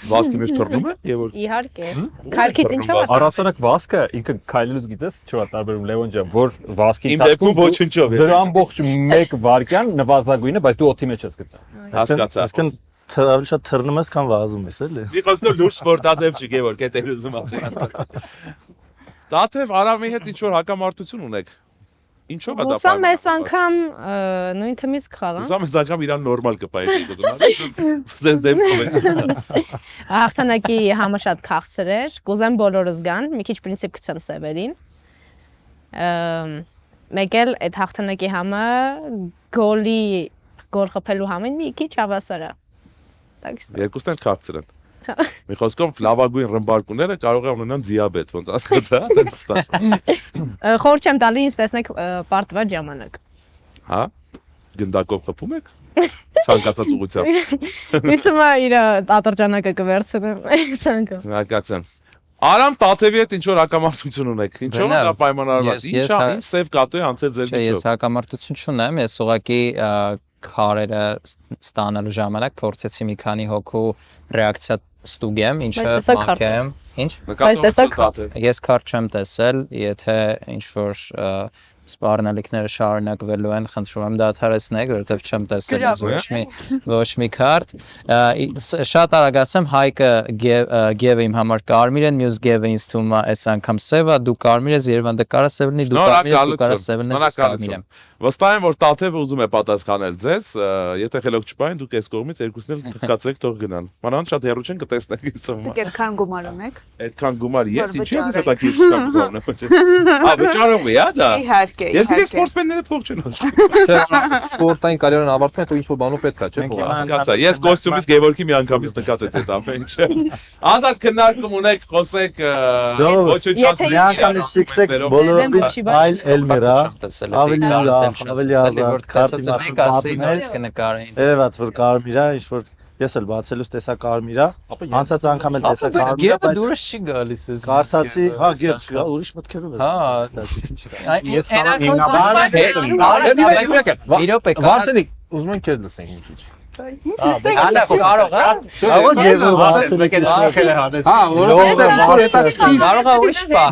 Վազքի մեջ թռնում է եւ որ Իհարկե։ Քայլքից ինչով է։ Առասարակ վազքը ինքը քայլելուց գիտես, չո՞ա տարբերում Լևոն ջան, որ վազքի իմ դեպքում ոչնչով է։ 0.1 վայրկյան նվազագույնը, բայց դու օդի մեջ ես գտնում։ Հասկացա։ Այսինքն ավելի շատ թռնում ես, քան վազում ես, էլի։ Մի խոսքով լուրջ սպորտաձև չի Գևորգ, այդ էլ ուզում ասել, հասկացա։ Տաթև Արամի հետ ինչ որ հակամարտություն ունեք։ Ինչով է դա։ Հուսամ այս անգամ նույն թեմից կխաղամ։ Հուսամ այս անգամ իրան նորմալ կպայեցի գտնում։ Սենց դեպքում է։ Հաղթանակի համը շատ քաղցր էր, կուզեմ բոլորս գան, մի քիչ պրինցիպ գցեմ սևերին։ Մեկ էլ այդ հաղթանակի համը գոլ խփելու համին մի քիչ հավասար է։ Երկուսն էլ քաղցր են։ Մի խոսքով լավագույն ռմբարկուները կարող է ունենան դիաբետ, ոնց ասացա, այդպես ստացվում։ Խոր չեմ տալի ինձ տեսնեք պարտված ժամանակ։ Հա։ Գնդակով խփում եք։ Ցանկացած ուղղությամբ։ Իսկ մա իր ատրճանակը կվերցնեմ այս անգամ։ Հակացան։ Արամ Տաթևի հետ ինչ որ հակամարտություն ունեք։ Ինչո՞վ է դա պայմանավորված։ Ինչ սև կատու է անցել ձեր միջով։ Ես հակամարտություն չունեմ, ես ուղղակի քարերը ստանալու ժամանակ փորձեցի մի քանի հոգու ռեակցիա ստուգեմ, ինչը մաֆիա եմ։ Ինչ։ Ես քար չեմ տեսել, եթե ինչ որ սպառնալիքները շարունակվելու են, խնդրում եմ դադարեցնեք, որովհետև չեմ տեսել ոչ մի քարտ։ Շատ արագ ասեմ, Հայկը Գևը իմ համար կարմիր են, մյուս Գևը ինձ թվում է այս անգամ սև է, դու կարմիր ես, Երևանը կարա սև լինի, դու կարմիր ես, դու կարա սև լինես, ես կարմիր եմ։ Վստահ եմ, որ Տաթևը ուզում է պատասխանել ձեզ, եթե խելոք չպային, դուք այս կողմից երկուսն էլ թքացրեք թող գնան։ Մանավանդ շատ հեռու չեն կտեսնեք ինձ թվում է։ Դուք այդքան գումար ունեք։ Այդքան գումար ես Որ ինչի՞ ես վճարեք։ հետաքրքիր չկա գումարն։ Վճարում է, դա։ Իհարկե, Ես գիտեմ իհարկե։ սպորտսմենները փող չեն ուզում։ Չէ, սպորտային կարիերան ավարտում է, դու ինչ որ բանով պետք է, չէ՞։ Հասկացա, ես կոստյումից Գևորգի մի անգամից նկատեց այդ ամեն ինչը։ Ազատ քննարկում ունեք, խոսեք Միանգամից ֆիքսեք բոլորովին այլ Էլմիրա, ավելի լավ, ավելի ազատ, քարտի մասը պատմես կնկարային։ Երևաց որ կարմիրա, ինչ որ ես էլ բացելուց տեսա կարմիրա, անցած անգամ էլ տեսա կարմիրա, բայց դուրս չի գալիս ես։ կարծացի, հա, գետ չկա, ուրիշ մտքերով ես ստացի, ինչ տա։ Ես Վարսենիկ, ուզում եմ քեզ լսենք մի քիչ։ Անա կարող է։ Ահա գեզը վարսենիկ շախել է հանեց։ Հա, որովհետեւ հետաքրքիր Կարող է ուրիշ պահ։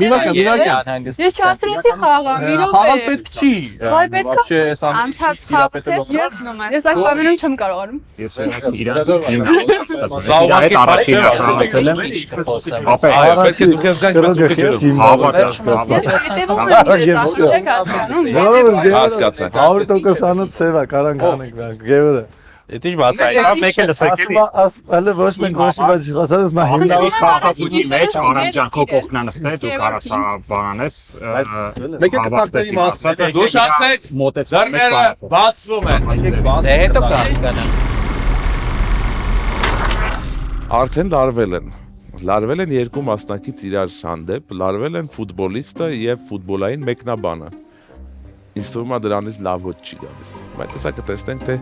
Ես չասրեցի խաղան, իրոք։ խաղալ պետք չի։ Վայ, պետք է։ Вообще, այս Անցած խաղից ոսնում ես։ Ես այս բաներում չեմ կարողանում։ Ես իրան Սա ուղղակի առաջին խաղացել եմ։ Ապա Պետք է դուք ես գանք հասկացա։ 100% անոց սև է, կարանք անենք գևորը։ Դա ինչ բացա, մեկ էլ լսեք։ Ասում ոչ մենք ոչ մի բան չխոսած, ես մա հիմնավոր խաղացուկի մեջ արանջան քո կողքնա նստել, դու կարաս բանանես։ Մեկ է տակտերի մասը։ Դուշացեք, դռները բացվում են։ Դե հետո կհասկանան։ Արդեն լարվել են երկու մասնակից իրար հանդեպ, լարվել են ֆուտբոլիստը եւ ֆուտբոլային մեկնաբանը։ Ինձ թվում է դրանից լավ ոչ չի գալիս։ Բայց հեսա կտեսնենք թե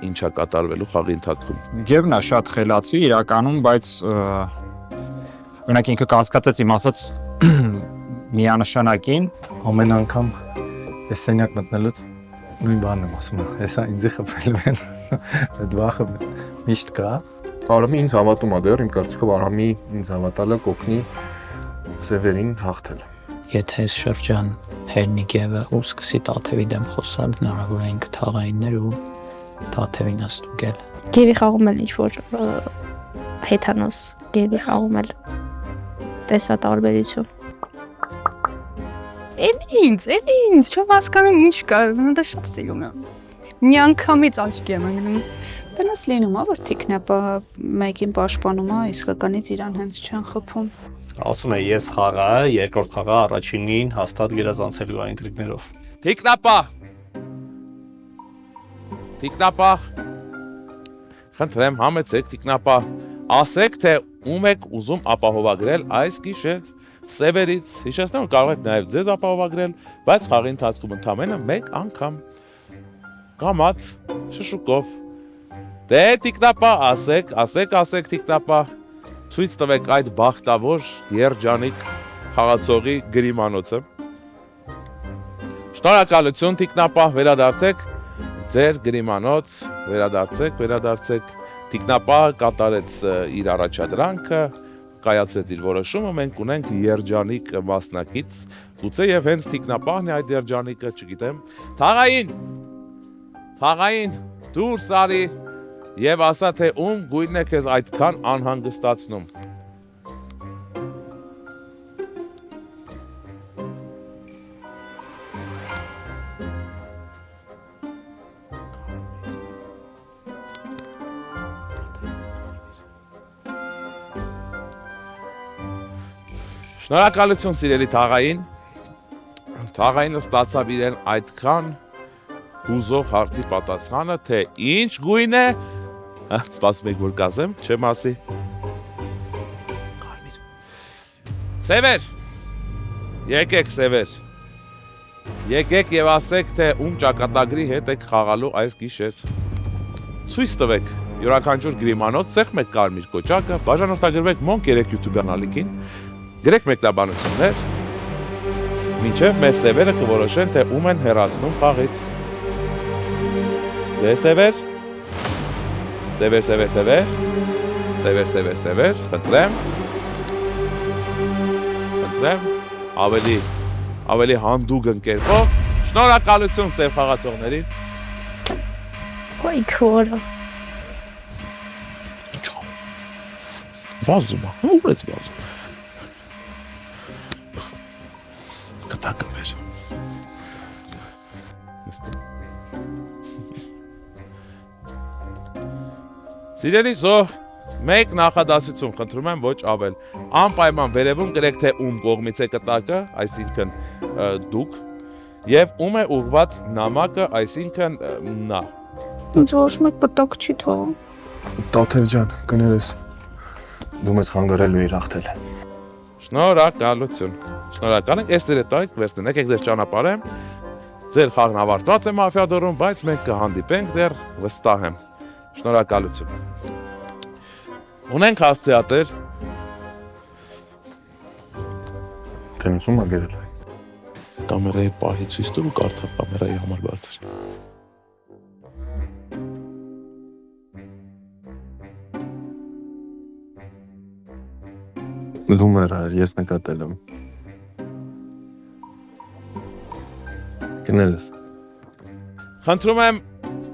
ինչա կատարվելու խաղի ընթացքում։ Գևնա շատ խելացի իրականում, բայց օրինակ ինքը կասկածեց իմ ասած միանշանակին ամեն անգամ ես սենյակ մտնելուց նույն բանն եմ ասում, հեսա ինձ խփելու են։ Այդ վախը միշտ կա։ Արամի ինձ հավատում է դեռ, իմ կարծիքով Արամի ինձ հավատալը կօգնի Սևերին հաղթել։ Եթե այս շրջան Հերնիկևը ու սկսի Տաթևի դեմ խոսալ, հնարավոր է ինքը թաղայիններ ու Տաթևին աստուգել։ Գևի խաղում էլ ինչ որ հեթանոս, գևի խաղում էլ տեսա տարբերություն։ Ինձ չեմ հասկանում ինչ կա, դա շատ սիրում եմ։ Մի անգամից աչքի եմ ընկնում։ Դրանց լինում է, որ թիկնապը մեկին պաշտպանում է, իսկականից իրան հենց չեն խփում։ Ասում է ես խաղա, երկրորդ խաղա առաջինին հաստատ գերազանցելու այն ինտրիգներով։ Տիկնապա։ Խնդրեմ, համեցեք տիկնապա։ Ասեք թե ում եք ուզում ապահովագրել այս գիշեր Սևերից։ Հիշեցնեմ, որ կարող եք նաև ձեզ ապահովագրել, բայց խաղի ընթացքում ընդամենը մեկ անգամ։ Կամաց, շշուկով։ Դե տիկնապա, ասեք տիկնապա։ Ցույց տվեք այդ բախտավոր երջանիկ խաղացողի գրիմանոցը։ Շնորհակալություն տիկնապա, վերադարձեք ձեր գրիմանոց, վերադարձեք։ Տիկնապա կատարեց իր առաջադրանքը, կայացրեց իր որոշումը, մենք ունենք երջանիկ մասնակից, գուցե եւ հենց տիկնապահն է այդ երջանիկը, չգիտեմ։ Թաղային, դուրս արի եւ ասա թե ում գույնն է քեզ այդքան անհանգստացնում։ Շնորհակալություն սիրելի Թաղային։ Թաղայինը ստացավ իրեն այդքան հուզող հարցի պատասխանը, թե ինչ գույն է, սպասում եք որ կասեմ, չեմ ասի։ Կարմիր։ Սևեր, եկեք Սևեր, եկեք և ասեք, թե ում ճակատագրի հետ եք խաղալու այս գիշեր։ Ցույց տվեք յուրաքանչյուր գրիմանոց, սեղմեք կարմիր կոճակը, բաժանորդագրվեք Monk 3 YouTube ալիքին, գրեք մեկնաբանություններ, մինչև մեր Սևերը կորոշեն, թե ում են հեռացնում խաղից։ Դե Սևեր, խնդրեմ, ավելի հանդուգ ընկերպով, շնորհակալություն Սև խաղացողներին։ Ոայ քորա։ Վազում է, ուր ես վազում։ Կտակը մեր։ Սիրելի զոհ, մեկ նախադասություն խնդրում եմ, ոչ ավել։ Անպայման վերևում գրեք թե ում կողմից է կտակը, այսինքն դուք, եւ ում է ուղված նամակը, այսինքն նա։ Ինձ ոչ մեկ կտակ չի թողում։ Տաթև ջան, կներես։ Դու մեզ խանգարելու ես հաղթել։ Շնորհակալություն։ Շնորհակալ ենք, այս դերտայք վերցնենք, եկեք ձեր ճանապարհը։ Ձեր խաղն ավարտված է մաֆիադորում, բայց մենք կհանդիպենք դեռ վստահ եմ։ Շնորհակալություն։ Ունենք հասցեատեր։ Տենիսում ա գերել։ Կամերայի պահի ցույց տուր ու կարդա կամերայի համար բարձր։ Դու մեր ես նկատել եմ։ Կներես։ Խնդրում եմ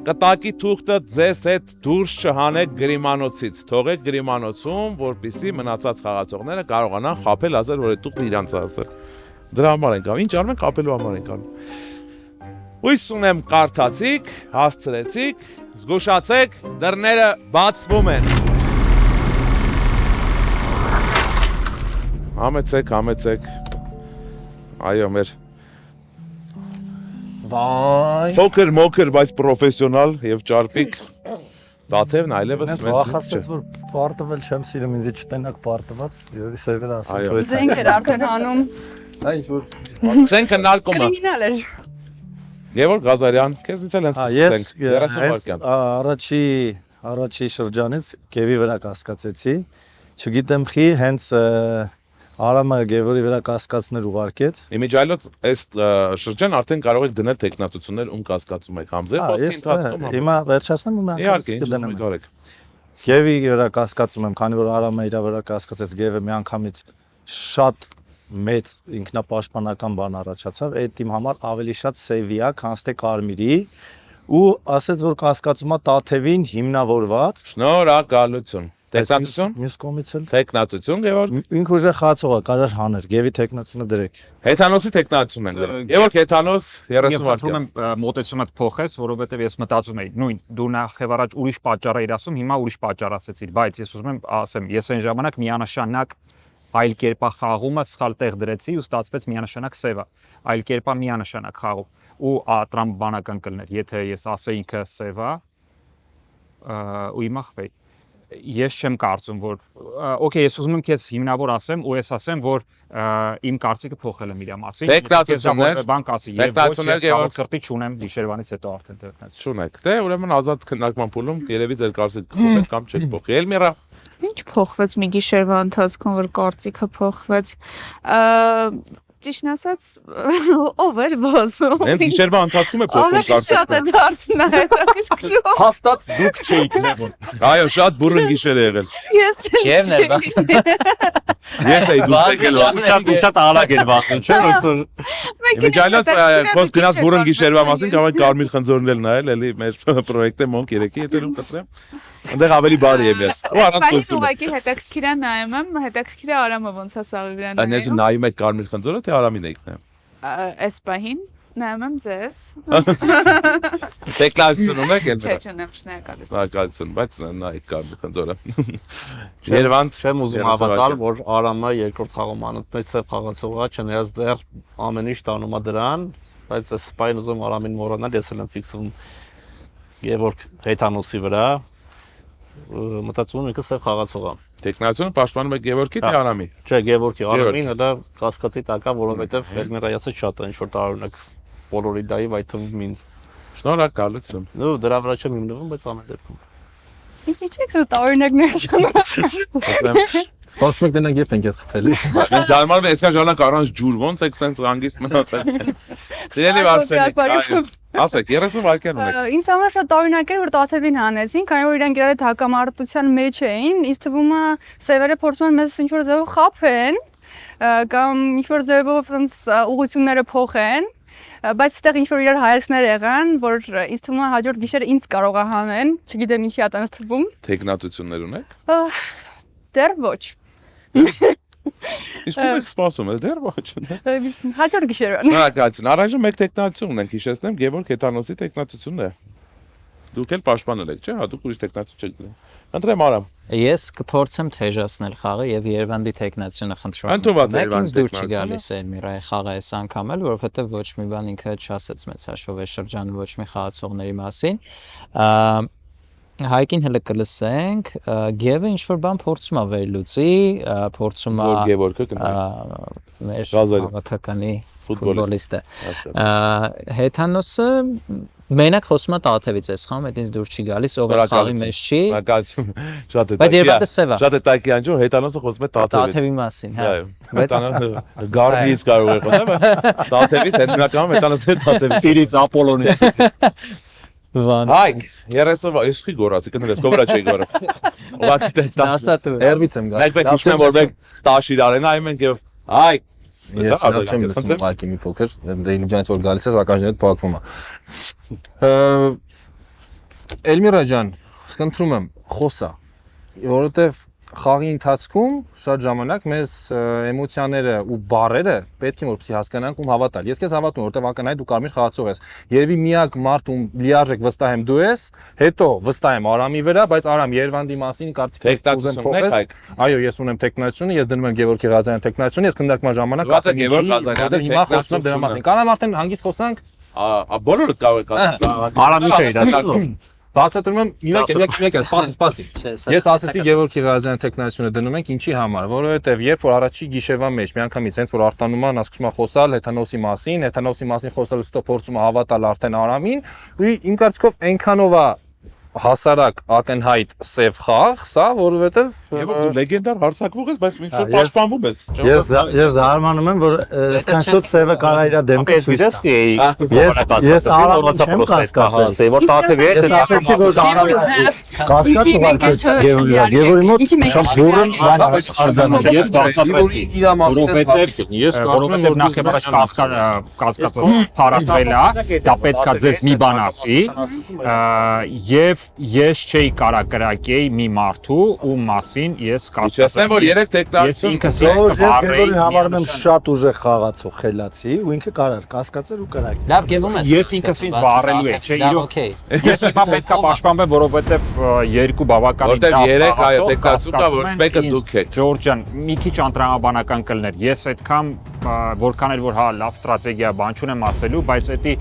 կտակի թուղթը ձեզ հետ դուրս չհանեք գրիմանոցից։ Թողեք գրիմանոցում, որպեսզի մնացած խաղացողները կարողանան խաբել ազեր, որ այդ թուղթը իրանց ասել։ Դրա համար ենք անում։ Ինչ անում ենք, խաբելու համար ենք անում։ Հույս ունեմ կարդացիք, հասցրեցիք, զգուշացեք, դռները բացվում են։ Համեցեք։ Այո, մեր Փոքր մոքր, բայց պրոֆեսիոնալ եւ ճարպիկ Տաթևն այլևս մեզ վախացած որ պարտվել չեմ սիրում ինձ չտնակ պարտված երևի սերվերը ասել Այո։ Զենք էր արդեն հանում։ Դա ինչ որ Զենք քննարկումը։ Կրիմինալ էր։ Գևորգ Ղազարյան, քեզնից էլ Ես հենց առաջի շրջանից Գևի վրա կասկածեցի։ Չգիտեմ խի հենց Արամը Գևորի վրա կասկածներ ուղարկեց։ Իմիջայլոց այս շրջան արդեն կարող եք դնել տեխնատություններ ում կասկածում եք համ ձեր խոսքի ընթացքում։ Հիմա վերջացնեմ ու մենք կդնեմ։ Գևի վրա կասկածում եմ, քանի որ Արամը իր վրա կասկածեց Գևը միանգամից շատ մեծ ինքնապաշտպանական բան առաջացավ, այդ իմ համար ավելի շատ սեվի է, քան թե Կարմիրի ու ասեց որ կասկածում է Տաթևին հիմնավորված։ Շնորհակալություն։ Տեխնատություն։ Մյուս կողմից էլ Տեխնատություն Գևորգ։ ինքը ուժը խացողը կարար հաներ, Գևի տեխնատությունը դրեք։ Հեթանոսի տեխնատություն են դրել։ Գևորգ Հեթանոս 30 վայրկյան։ Մոտեցումդ փոխես, որովհետև ես մտածում էի, նույն դու նախ եւ առաջ ուրիշ պատճառ էիր ասում, հիմա ուրիշ պատճառ ասեցիր, բայց ես ուզում եմ ասեմ, ես այն ժամանակ միանշանակ այլ կերպա խաղումը սխալ տեղ դրեցի ու ստացվեց միանշանակ սևա։ Այլ կերպա միանշանակ խաղում ու տրամբանական կլներ, եթե ես ասեի ինքը սևա ու հիմա խփեի։ Ես չեմ կարծում որ օքեյ ես ուզում եմ քեզ հիմնավոր ասեմ ու ես ասեմ որ իմ կարծիքը փոխել եմ իր մասին բան կասի եւ ոչ ես սրտի չունեմ գիշերվանից հետո արդեն դեռնաց չունեք դե ուրեմն ազատ քննարկման փուլում երևի ձեր կարծիքը փոխել կամ չեք փոխել Էլմիրա Ինչ փոխվեց մի գիշերվա ընթացքում որ կարծիքը փոխվեց Ճիշտն ասած ով էր ոսում Հենց գիշերվա ընթացքում է փոխվում կարծիքը Շատ է դարձն հետաքրքրում Հաստատ դուք չէիք նեվում Այո շատ բուրըն գիշեր է եղել Ես Կևն էր բացում Ես էի դուք եկել Շատ արագ էր վախում, չէ՞ ոնց Իմիջայլոց խոսք գնաց բուրըն գիշերվա մասին կարող Կարմիր խնձորն էլ նայել էլի մեր պրոյեկտը մոնք 3-ի հետերում կտրեմ Այնտեղ ավելի բարի եմ ես ու առանց խոսում ուղղակի հետաքրքիր է նայում եմ հետաքրքիր է Արամը ոնց է սաղի վրա նայում Այնպես նայում եք Կարմիր խնձորը թե Արամին եք նայում Այս պահին նայում եմ ձեզ Տեխնատություն ունեք էլ Չէ չունեմ շնորհակալություն Շնորհակալություն բայց նայեք Կարմիր խնձորը Երևան չեմ ուզում հավատալ որ Արամը երկրորդ խաղում անընդմեջ ծև խաղացող է չնայած դեռ ամեն ինչ տանում է դրան բայց այս սպայն ուզում Արամին մոռանալ ես էլ եմ ֆիքսում Գևորգ Հեթանոսի վրա մտածում եմ ինքը ծև խաղացող է Տեխնատությունը պաշտպանում է Գևորգի թե Արամի Չէ Գևորգի Արամին դա կասկածի տակ է որովհետև Էլմիրայասը շատ է ինչ որ տարօրինակ բոլորի դայով այդ թվում ինձ Շնորհակալություն Նու դրա վրա չեմ հիմնվում բայց ամեն դեպքում Ինչ եք սա տարօրինակներ չունեմ Սպասում եք դենակ երբ ենք ես խփել Մենք զարմանում ենք այսքան ժամանակ առանց ջուր ոնց եք սենց հանգիստ մնացել Սիրելի Վարսենիկ ասեք 30 վայրկյան ունեք Ինձ համար շատ տարօրինակ էր որ Տաթևին հանեցին քանի որ իրենք իրար հետ հակամարտության մեջ էին ինձ թվում է սևերը փորձում են մեզ ինչ որ ձևով խափեն կամ ինչ որ ձևով սենց ուղղությունները փոխեն բայց այդտեղ ինչ որ իրար հայացքներ եղան որ ինձ թվում է հաջորդ գիշերը ինձ կարող է հանեն չգիտեմ ինչի ատանց թվում Տեխնատություններ ունեք դեռ ոչ Իսկ ո՞ւմ եք սպասում դեռ ոչ հաջորդ գիշերվան Շնորհակալություն առայժմ մեկ տեխնատություն ունենք հիշեցնեմ Գևորգ Հեթանոսի տեխնատությունն է Դուք էլ պաշտպանել եք, չէ՞, հատուկ ուրիշ տեխնացու չեք դրել։ Ընտրեմ Արամ։ Ես կփորձեմ թեժացնել խաղը եւ Երևանի տեխնացիոնը խնդրում եմ։ Ընդունված է Ինձ Երևանի դուր չի տեխնացիոնը։ գալիս Էլմիրայի խաղը այս անգամ էլ, որովհետեւ ոչ մի բան ինքը չասեց մեծ հաշվով է շրջանը ոչ մի խաղացողների մասին։ Հայկին հələ կլսենք, Գևը ինչ որ բան փորձում է վերլուծի, փորձում է Գևորգը մեր Ղազարյան։ հավաքականի ֆուտբոլիստը։ Հեթանոսը մենակ խոսում է Տաթևից էս խաղում, այդ ինձ դուր չի գալիս, ով է խաղի մեջ չի։ Շատ է։ Բայց Երևանը սև է։ Շատ է տակի անջում, Հեթանոսը խոսում է Տաթևից։ Տաթևի մասին, հա։ Հեթանոսը Գարբից կարող է խոսել, Տաթևից հետնակամ Հեթանոսը Տաթևից։ Իրից Ապոլոնի։ Վան։ Հայք, 30 իսկի գորացի, կներես, կովրա չի գորա։ Ուղղակի տես տաս։ Երվից եմ գալիս։ Մենք հիշում եմ, որ մենք տաշիր արենայում ենք եւ հայք։ Ես չեմ լսում ուղղակի մի փոքր, դե ինջանից որ գալիս ես ականջներդ փակվում է։ Էլմիրա ջան, խնդրում եմ, խոսա, որովհետեւ խաղի ընթացքում շատ ժամանակ մեզ էմոցիաները ու բառերը պետք է որպեսզի հասկանանք ում հավատալ։ Ես քեզ հավատում եմ, որովհետև ակնհայտ դու կարմիր խաղացող ես։ Երևի միակ մարդ ում լիարժեք վստահ եմ դու ես, հետո վստահ եմ Արամի վրա, բայց Արամ Երևանի մասին կարծիք ուզեմ փոխես։ Այո, ես ունեմ տեխնացիությունը, ես դնում եմ Գևորգ Ղազարյան տեխնացիությունը, ես քննարկման ժամանակ ասեմ Գևորգ Ղազարյանը հիմա խոսում եմ դրա մասին։ Կարամ արդեն հանգիստ խոսանք։ Բոլորը կարող եք Արամի չէ դա։ Բացատրում եմ, մեկ սպասի։ Ես ասացի Գևորգ Ղազարյան տեխնացիությունը դնում ենք ինչի համար, որովհետև երբ որ առաջի գիշերվա մեջ միանգամից հենց որ արտանում են, ասում է խոսալ Հեթանոսի մասին խոսալուց հետո փորձում է հավատալ արդեն Արամին, ու իմ կարծիքով այնքանով է հասարակ ակնհայտ սև խաղ, սա, որովհետև դու լեգենդար հարցակվող ես, բայց ինչ որ պաշտպանվում ես։ Ես զարմանում եմ, որ այսքան շուտ սևը կարա իր դեմքը ցույց տա։ Ես Արամին չեմ կասկածել, որ Տաթևի ես ասացի, որ կասկած ուղարկեց Գևորգի մոտ շատ բուրըն բան արձանագրել։ Ես բացատրեցի, որովհետև ես կարծում եմ, որ նախ եւ առաջ կասկածը փարատվել է, դա պետքա ձեզ մի բան ասի, եւ ես չէի կարա կրակեի մի մարդու ում մասին ես կասկածեմ, որ երեք տեխնացիոն ինքս Գևորգին համարում եմ շատ ուժեղ խաղացող խելացի ու ինքը կարար կասկածել ու կրակել։ Լավ գևում ես։ Ես ինքս ինձ վառելու եմ, չէ՞ իրոք։ Ես հիմա պետքա պաշտպանվեմ, որովհետև երկու բավականին որտեղ երեք այո տեխնացու կա, որ մեկը դուք եք։ Ջորջ ջան, մի քիչ անտրամաբանական կլներ։ Ես այդքան որքան էլ որ հա լավ ստրատեգիա բան չունեմ ասելու, բայց էդի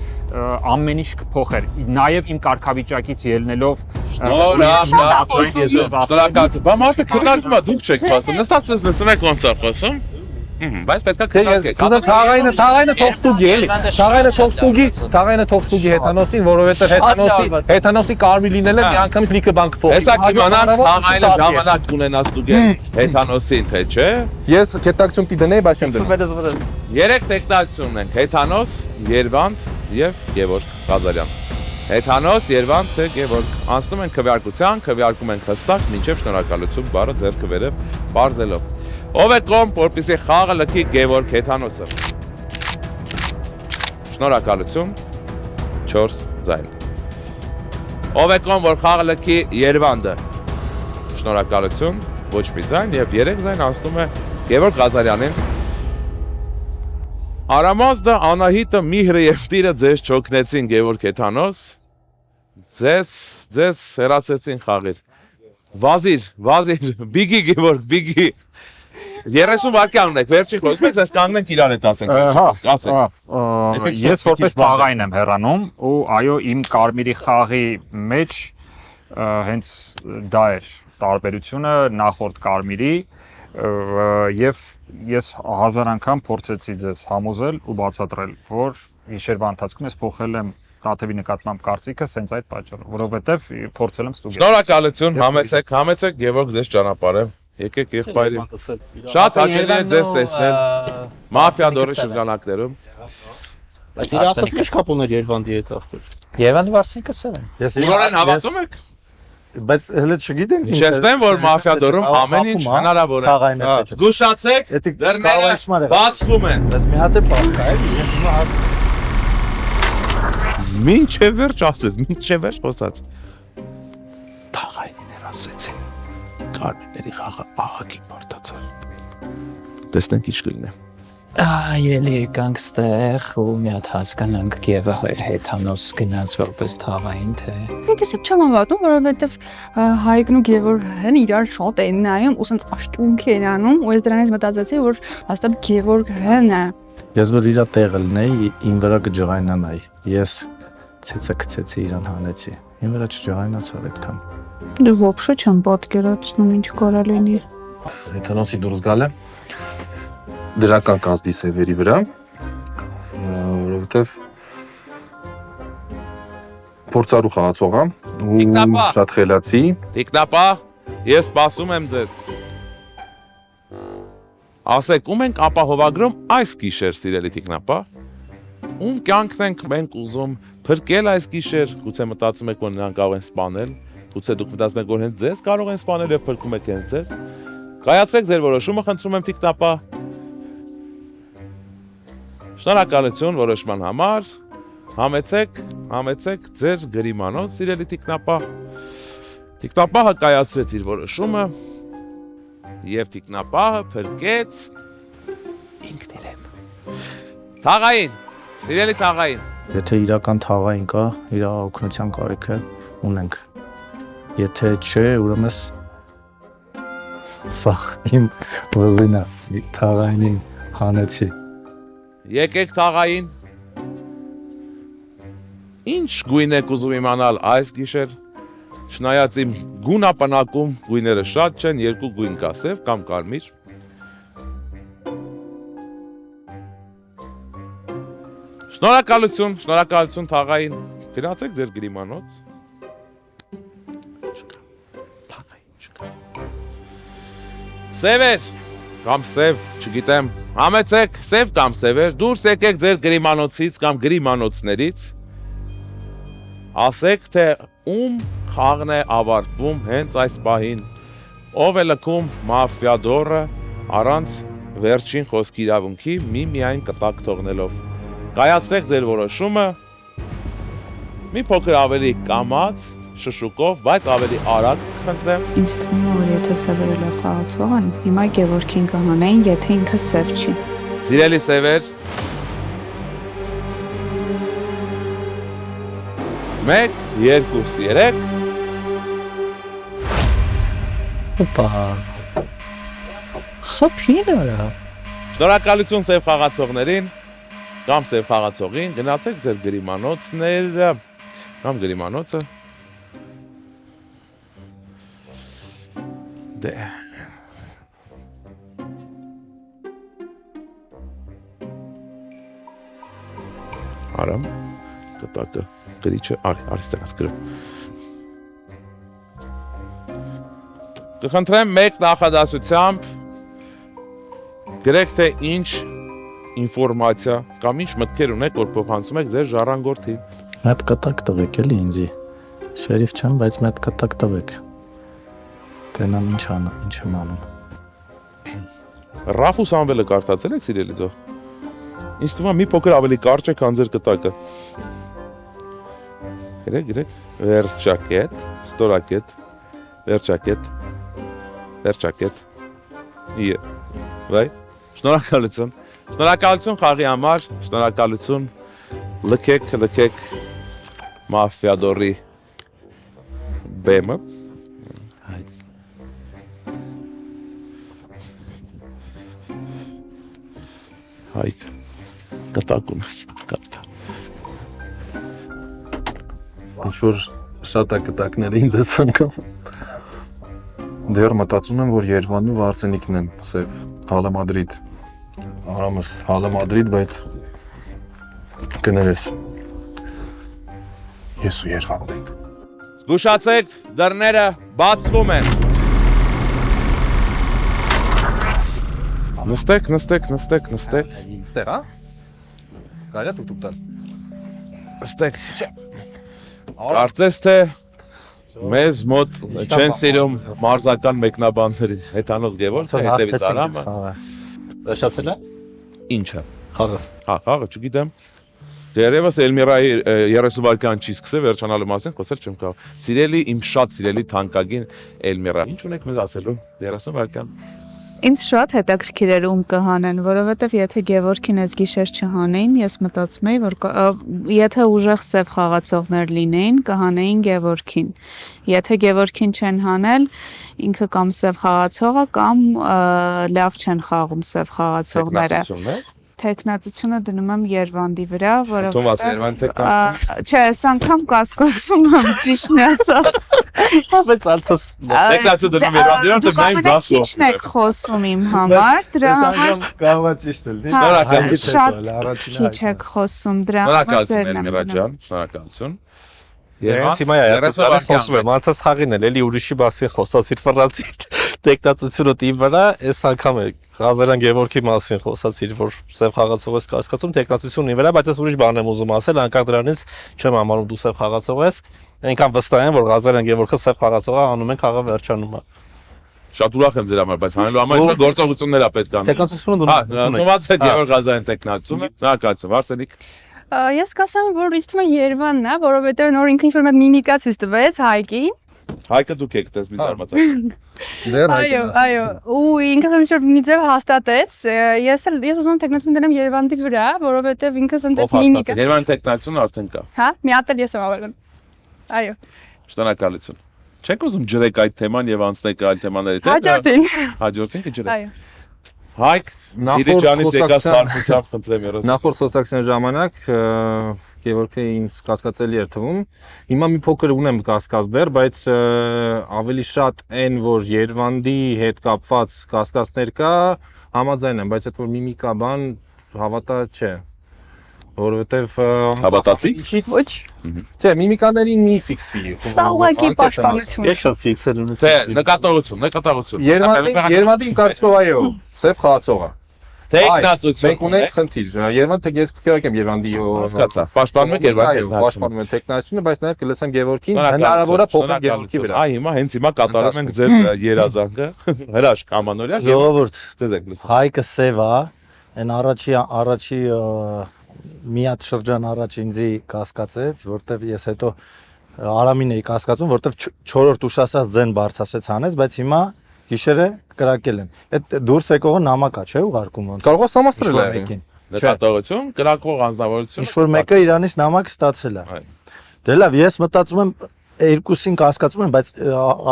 ամեն ինչ կփոխեր։ Նաև իմ կարգավիճակից ելնելով Բա մարդը քննարկում է, դուք չեք ասում։ Նստած ես լսում եք ոնց է խոսում։ Բայց պետքա քննարկեք։ Թաղայինը թող ստուգի էլի։ Թաղայինը թող ստուգի Հեթանոսին, որովհետև Հեթանոսի կարմիր լինելը միանգամից լիքը բան կփոխի։ Հեսա կիմանան Թաղայինը ժամանակ կունենա ստուգել Հեթանոսին, թե չէ։ Ես կետակցում պիտի դնեի, բայց չեմ դնում։ Երեք տեխնացիոն ենք՝ Հեթանոս, Երվանդ եւ Գևորգ Ղազարյան։ Հեթանոս, Երվանդ, թե Գևորգ։ Անցնում են քվեարկում ենք հստակ, մինչև շնորհակալություն բառը ձեռքը վերև բարձելով։ Ով է կողմ, որպեսզի խաղը լքի Գևորգ Հեթանոսը։ Շնորհակալություն 4 ձայն։ Ով է կողմ, որ խաղը լքի Երվանդը։ Շնորհակալություն ոչ մի ձայն եւ 3 ձայն անցնում է Գևորգ Ղազարյանին։ Արամազդը, Անահիտը, Միհրը եւ Տիրը ձեզ չօգնեցին Գևորգ Հեթանոս։ Ձեզ հեռացեցին խաղիր։ Վազիր, Բիգի Գևորգ, Բիգի։ 30 վայրկյան ունեք, վերջին խոսում եք, ես կանգնենք իրար հետ ասենք։ Ես որպես Թաղային եմ հեռանում ու այո, իմ կարմիրի խաղի մեջ հենց դա էր տարբերությունը նախորդ կարմիրի եւ ես 1000 անգամ փորձեցի ձեզ համոզել ու բացատրել, որ գիշերվա ընթացքում ես փոխել եմ Տաթևի նկատմամբ կարծիքս հենց այդ պատճառով, որովհետեւ փորձել եմ ստուգել։ Շնորհակալություն, համեցեք, Գևորգ ձեզ ճանապարհ։ Եկեք եղբայրի։ Շատ հաճելի է ձեզ տեսնել մաֆիադորի շրջանակներում։ Բայց իր ասած քիչ կապ ուներ Երևանի հետ ախպեր։ Երևանի վարսին կսել են։ Ուրեն հավատում եք։ Բայց հələ չգիտենք ինչ։ Հիշեցնեմ, որ մաֆիադորում ամեն ինչ հնարավոր է։ Զգուշացեք, դռները բացվում են։ Բայց մի հատ է բախկա էլի, ես հիմա Մինչև վերջ ասեց, մինչև վերջ խոսած։ Թաղայինին էր ասեցին։ Կարմիրների խաղը ահագին բարդացավ։ Տեսնենք ինչ կլինի։ Ելի եկանք ստեղ ու մի հատ հասկանանք Գևը հեթանոս գնաց որպես թաղային թե։ Ինքս չեմ հավատում, որովհետև Հայկն ու Գևորգն իրար շատ են նայում ու սենց աշկունք են անում, ու ես դրանից մտածեցի, որ հաստատ Գևորգն է։ Ես որ իր տեղը լինեի, ին վրա կջղայնանայի։ Ես ցեցը գցեցի իրան հանեցի։ Ին վրա չջղայնացավ այդքան։ Դե ոբշե չեմ պատկերացնում ինչ կարա լինի։ Հեթանոսի դուրս գալը դրական կազդի սևերի վրա, որովհետև փորձառու խաղացող է ու Տիկնապա։ շատ խելացի։ Տիկնապա, ես սպասում եմ ձեզ։ Ասեք, ում ենք ապահովագրում այս գիշեր, սիրելի տիկնապա։ Ում կյանքն ենք մենք ուզում փրկել այս գիշեր, գուցե մտածում եք, որ նրանք կարող են սպանել, գուցե դուք մտածում եք, որ հենց ձեզ կարող են սպանել եւ փրկում եք հենց ձեզ։ Կայացրեք ձեր որոշումը, խնդրում եմ տիկնապա։ Շնորհակալություն որոշման համար։ Համեցեք ձեր գրիմանոց, սիրելի տիկնապա։ Տիկնապահը կայացրեց իր որոշումը եւ տիկնապահը փրկեց ինքն իրեն։ Թաղային, սիրելի թաղային։ Եթե իրական թաղային կա, իր օգնության կարիքը ունենք։ Եթե չէ, ուրեմն սա իմ վզինա թաղայինին հանեցի։ Եկեք թաղային։ Ինչ գույն եք ուզում իմանալ այս գիշեր։ Չնայած իմ գունապնակում գույները շատ չեն, երկու գույն կա, սև կամ կարմիր։ Շնորհակալություն թաղային։ Գնացեք ձեր գրիմանոց։ Սևեր կամ սև, չգիտեմ, համեցեք, սև կամ սևեր, դուրս եկեք ձեր գրիմանոցից կամ գրիմանոցներից։ Ասեք, թե ում խաղն է ավարտվում հենց այս պահին, ով է լքում մաֆիադորը առանց վերջին խոսքի իրավունքի միայն կտակ թողնելով։ Կայացրեք ձեր որոշումը, մի փոքր ավելի կամաց, շշուկով, բայց ավելի արագ խնդրեմ։ Ինձ թվում է, որ եթե սևերը լավ խաղացող են, հիմա Գևորգին կհանեին, եթե ինքը սև չի։ Սիրելի սևեր, 1, 2, 3 Հոպա։ Խփինը։ Շնորհակալություն սև խաղացողներին կամ սև խաղացողին, գնացեք ձեր գրիմանոցները կամ գրիմանոցը։ Դե Արամ, կտակը գրիչը, արի ստեղած գրում։ Կխնդրեմ մեկ նախադասությամբ գրեք թե ինչ ինֆորմացիա կամ ինչ մտքեր ունեք, որ փոխանցում եք ձեր ժառանգորդին։ Մեծ կտակ տվեք էլի ինձի։ Շերիֆ չեմ, բայց մեծ կտակ տվեք։ Տենամ ինչ եմ անում։ Ռաֆու Սամվելը կարդացել եք, սիրելի ձո։ Ինձ թվում է մի փոքր ավելի կարճ է, քան ձեր կտակը։ Գրեք, վերջակետ, ստորակետ, վերջակետ, վայ, շնորհակալություն խաղի համար, շնորհակալություն, լքեք մաֆիադորի բեմը, Հայկ, կտակում ես, կտա։ Ինչ-որ շատ է կտակները ինձ ես անգամ։ Դեռ մտածում եմ, որ Երևանն ու Արսենիկն են սև Հալը Մադրիդ։ Արամս Հալը Մադրիդ, բայց կներես։ Ես ու Երևանն ենք։ Զգուշացեք, դռները բացվում են։ Նստեք։ Ստեղ, հա։ Կարելի է տուկ տալ։ Նստեք։ Կարծես թե մեզ մոտ չեն սիրում մարզական մեկնաբանների Հեթանոս Գևորգը, հետևից Արամը։ Վերջացել է։ Ինչը։ Խաղը։ Խաղը, չգիտեմ։ Դերևս Էլմիրայի 30 վայրկյան չի սկսել վերջանալու մասին, խոսել չեմ կարող։ Սիրելի իմ շատ սիրելի թանկագին Էլմիրա։ Ինչ ունեք մեզ ասելու 30 վայրկյան։ Ինձ շատ հետաքրքիր էր ում կհանեն, որովհետև եթե Գևորգին այս գիշեր չհանեին, ես մտածում էի, որ եթե ուժեղ սև խաղացողներ լինեին, կհանեին Գևորգին։ Եթե Գևորգին չեն հանել, ինքը կամ սև խաղացողը կամ լավ չեն խաղում սև խաղացողները։ Տեխնացությունը դնում եմ Երվանդի վրա, որովհետև չէ, այս անգամ կասկածում եմ ճիշտն ասած։ Բայց արծս Տեխնացիա դնում Երվանդի վրա, դեռ նայում ձախ Քիչն եք խոսում իմ համար, դրա համար Կարող է ճիշտ լինի։ շատ քիչ եք խոսում, դրա համար ձերն եմ Միրաջան, շնորհակալություն։ Ես հիմա ես խոսում եմ, անցած խաղին էլ էլի ուրիշի մասին խոսացիր ֆրանսիա տեխնացիությունը իմ վրա, այս անգամ է Ղազարյան Գևորգի մասին խոսացիր, որ սև խաղացող ես կասկածում, տեխնացիությունն իմ վրա, բայց ես ուրիշ բան եմ ուզում ասել, անկախ դրանից չեմ համարում դու սև խաղացող ես, այնքան վստահ եմ, որ Ղազարյան Գևորգը սև խաղացող է, անում են խաղը վերջանում է։ Շատ ուրախ եմ ձեր համար, բայց հանելու համար շատ գործողություններ է պետք անում։ Տեխնացիությունը դու Թոմաս է Գևորգ Ղազարյան տեխնացիությունը, շնորհակալություն, Արսենիկ։ Ես կասեմ, որ ինձ թվում է Երևանն է, որովհետև նոր ինքը ինչ-որ մի միմիկա ցույց տվեց Հայկի։ Հայկը դուք եք տես մի զարմացած։ Այո, ու ինքս ինչ-որ մի ձև հաստատեց։ Ես ուզում եմ տեխնացիություն դնեմ Երևանի վրա, որովհետև ինքս ընդ միմիկա։ Երևանի տեխնացիությունը արդեն կա։ Հա, մի հատ էլ ես եմ ավելում։ Այո։ Շնորհակալություն։ Չեք ուզում ջրեք այդ թեման եւ անցնեք այլ թեմաների հետ։ Հաջորդին։ Հաջորդին կջրեք։ Այո։ Հայկ, Դիջանից եկած հարցությամբ խնդրեմ երոս։ Նախորդ խոսակցության ժամանակ Գևորգը ինձ կասկածելի էր թվում։ Հիմա մի փոքր ունեմ կասկած դեռ, բայց ավելի շատ այն, որ Երևանի հետ կապված կասկածներ կա, համաձայն եմ, բայց այդ որ միմիկա բան հավատա չէ։ Որովհետև հավատացի։ Ոչ։ Չէ, միմիկաներին մի ֆիքսվի։ Սա ուղղակի պաշտպանություն։ Ես շատ ֆիքսել ունեմ։ Թե նկատողություն։ Երևանի կարծիքով այո, սև խաղացողը։ Տեխնացիություն։ Մենք ունենք խնդիր։ Երևան թե ես կերակեմ Երևանի հասկացա։ Պաշտպանում եք Երևանի պաշտպանում եմ տեխնացիությունը, բայց նաև կլսեմ Գևորգին, հնարավոր է փոխել Գևորգի վրա։ Այ հիմա հենց հիմա կատարում ենք ձեր երազանքը։ Հրաշք ամանորյա։ Ժողովուրդ, ձեզ եք լսում։ Հայկը սև է, այն առաջի մի հատ շրջան առաջ ինձի կասկածեց, որտեվ ես հետո Արամին էի կասկածում, որտեվ 4-րդ ուշասած ձեն բարձրացեց հանեց, բայց հիմա գիշերը կրակել եմ։ Այդ դուրս եկողը նամակա չէ ուղարկում ոնց։ Կարող է սամաստրել է։ Նկատողություն, կրակող անձնավորություն։ Ինչ որ մեկը իրանից նամակ ստացել է։ Դե լավ, ես մտածում եմ երկուսին կասկածում եմ, բայց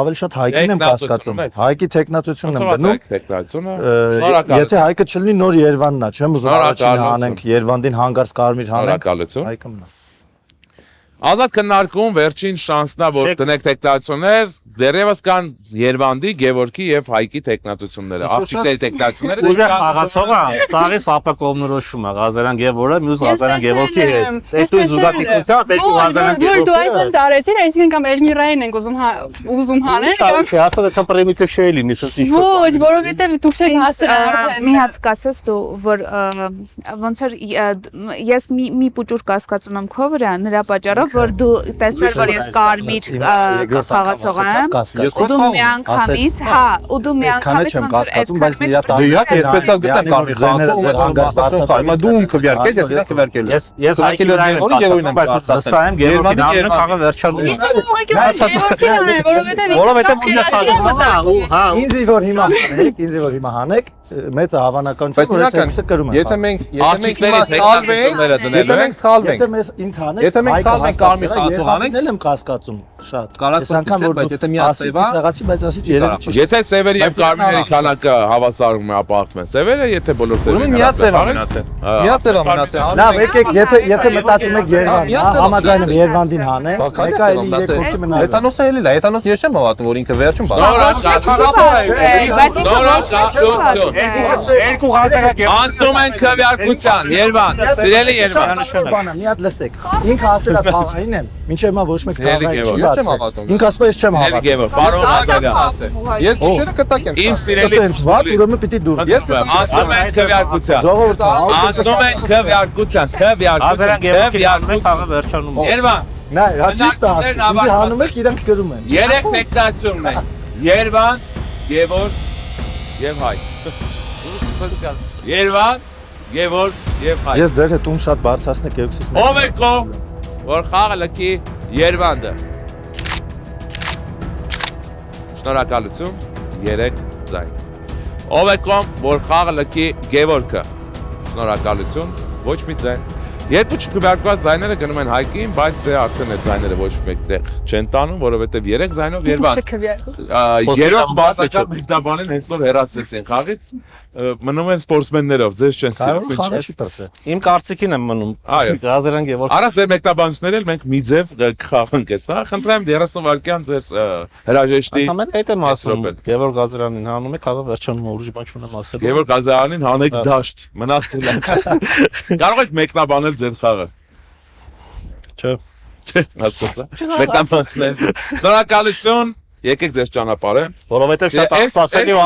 ավելի շատ Հայկին եմ կասկածում։ Հայկի տեխնացիությունն եմ դնում։ Եթե Հայկը չլինի նոր Երևանն է, չեմ ուզում առաջինը հանենք Երևանին հանգարց կարմիր հանենք։ Հայկը մնա։ Ազատ քննարկում վերջին շանսն է, որ տնեք տեխնացիաներ, դեռևս կան Երևանի, Գևորգի եւ Հայկի տեխնացիաները, աղջիկների տեխնացիաները։ Ուժեղ խաղացողը, սաղի սապա կողմնորոշում է Ղազարյան Գևորգը, մյուս Ղազարյան Գևորգի հետ։ Դու զուգատիպությամբ պետք է Ղազարյան Գևորգը։ Դու այսօր տարեցին, այսինքն կամ Էլմիրային ենք ուզում հանել կամ Չէ, ասա դա պրեմիտիվ չի լինի, սա ինչ։ Ոչ, որովհետև դուք չեք հասցրել արդեն։ Մի հատ կասես դու, որ ոնց որ ես մի պուճուր կասկածում եմ քո վրա, նրա պատճառով որ դու տեսար որ ես կարմիր խաղացող եմ, ու դու միանգամից, հա, ու դու միանգամից ոնց որ այդ բայց իրա Դու յակ ես պետք է գտնեմ կարմիր խաղացող, հանգարցացող, հիմա դու ում քվյարկես, ես ինքս քվյարկել։ Ես Հայկի վրայում եմ կասկածում, բայց վստահ եմ Գևորգին անունը խաղը վերջանում է։ որովհետև հա ինձի որ հիմա հանեք, մեծ հավանականություն որ ես այսը կրում եմ։ Եթե մենք հիմա սխալվենք, եթե մենք սխալվենք, եթե մեզ ինձ հանեք, եթե մենք սխալվենք կարմիր խաղացող անենք, էլ եմ կասկածում շատ։ Կարակ անգամ որ բայց եթե մի հատ սև է, ծաղացի, բայց ասի երևի չի։ Եթե սևերի եւ կարմիրների քանակը հավասարում է ապահովում են սևերը, եթե բոլոր սևերը։ Ուրեմն միած սև է մնացել։ Միած սև է մնացել։ Լավ, եկեք, եթե մտածում եք Երևան, համաձայն եմ Երևանին հանեք, մեկը էլի 3 հոգի մնալ։ Հեթանոսը էլի է, հեթանոս ես չեմ հավատում, որ ինքը վերջում բան։ Երկու Ղազարյան Գևորգ Անցնում են քվեարկության, Երևան, սիրելի Երևան։ Բանը մի հատ լսեք։ Ինքը ասել է թաղային եմ, մինչև հիմա ոչ մեկ թաղային չի Ես չեմ բացել։ հավատում։ Ինքը ասում է ես չեմ Սիրելի հավատում։ Գևորգ, պարոն Ղազարյան։ Ես գիշերը կտակեմ։ Իմ սիրելի Դե վատ ուրեմն պիտի դուրս։ Ես անցնում են քվեարկության։ Ժողովուրդ Անցնում են քվեարկության, Ղազարյան Գևորգի անունը խաղը վերջանում է։ Երևան, Նա հաճիշտ է ասում։ Ինձ հանում եք իրանք գրում են։ երեք տեխնացիոնն են։ Երևան, Գևորգ եւ Հայ։ Երևան, Գևորգ եւ Հայ։ Ես ձեր հետ ում շատ բարձրացնեք երկուսից մեկը։ Ով է կողմ, որ խաղը լքի Երևանը։ Շնորհակալություն 3 ձայն։ Ով է կողմ, որ խաղը լքի Գևորգը։ Շնորհակալություն, ոչ մի ձայն։ Երկու չքվարկված ձայները գնում են Հայկին, բայց դե արդեն այդ ձայները ոչ մեկտեղ չեն տանում, որովհետև 3 ձայնով երբան։ Երրորդ բարձրական մեկտաբանին հենց նոր հեռացրեցին խաղից, մնում են սպորտսմեններով, ձեզ չեն սիրում։ Իմ կարծիքին եմ մնում։ Գազերան Գևորգ։ Արա ձեր մեկտաբանությունները էլ մենք մի ձև կխաղանք էս, հա։ Խնդրեմ 30 վայրկյան ձեր հրաժեշտի։ Անդամեն այդ եմ ասում, Գևորգ Գազերանին հանում եք, հավը վերջանում ուրիշ բան չունեմ ասել։ Գևորգ Գազերանին հանեք դաշտ, մնացել եք։ Կարող եք մեկնաբանել ձեր խաղը։ Չէ։ Չէ, հասկացա։ Մեկնաբանություններ։ Շնորհակալություն։ Եկեք ձեզ ճանապարհը, որովհետև շատ սպասելի ու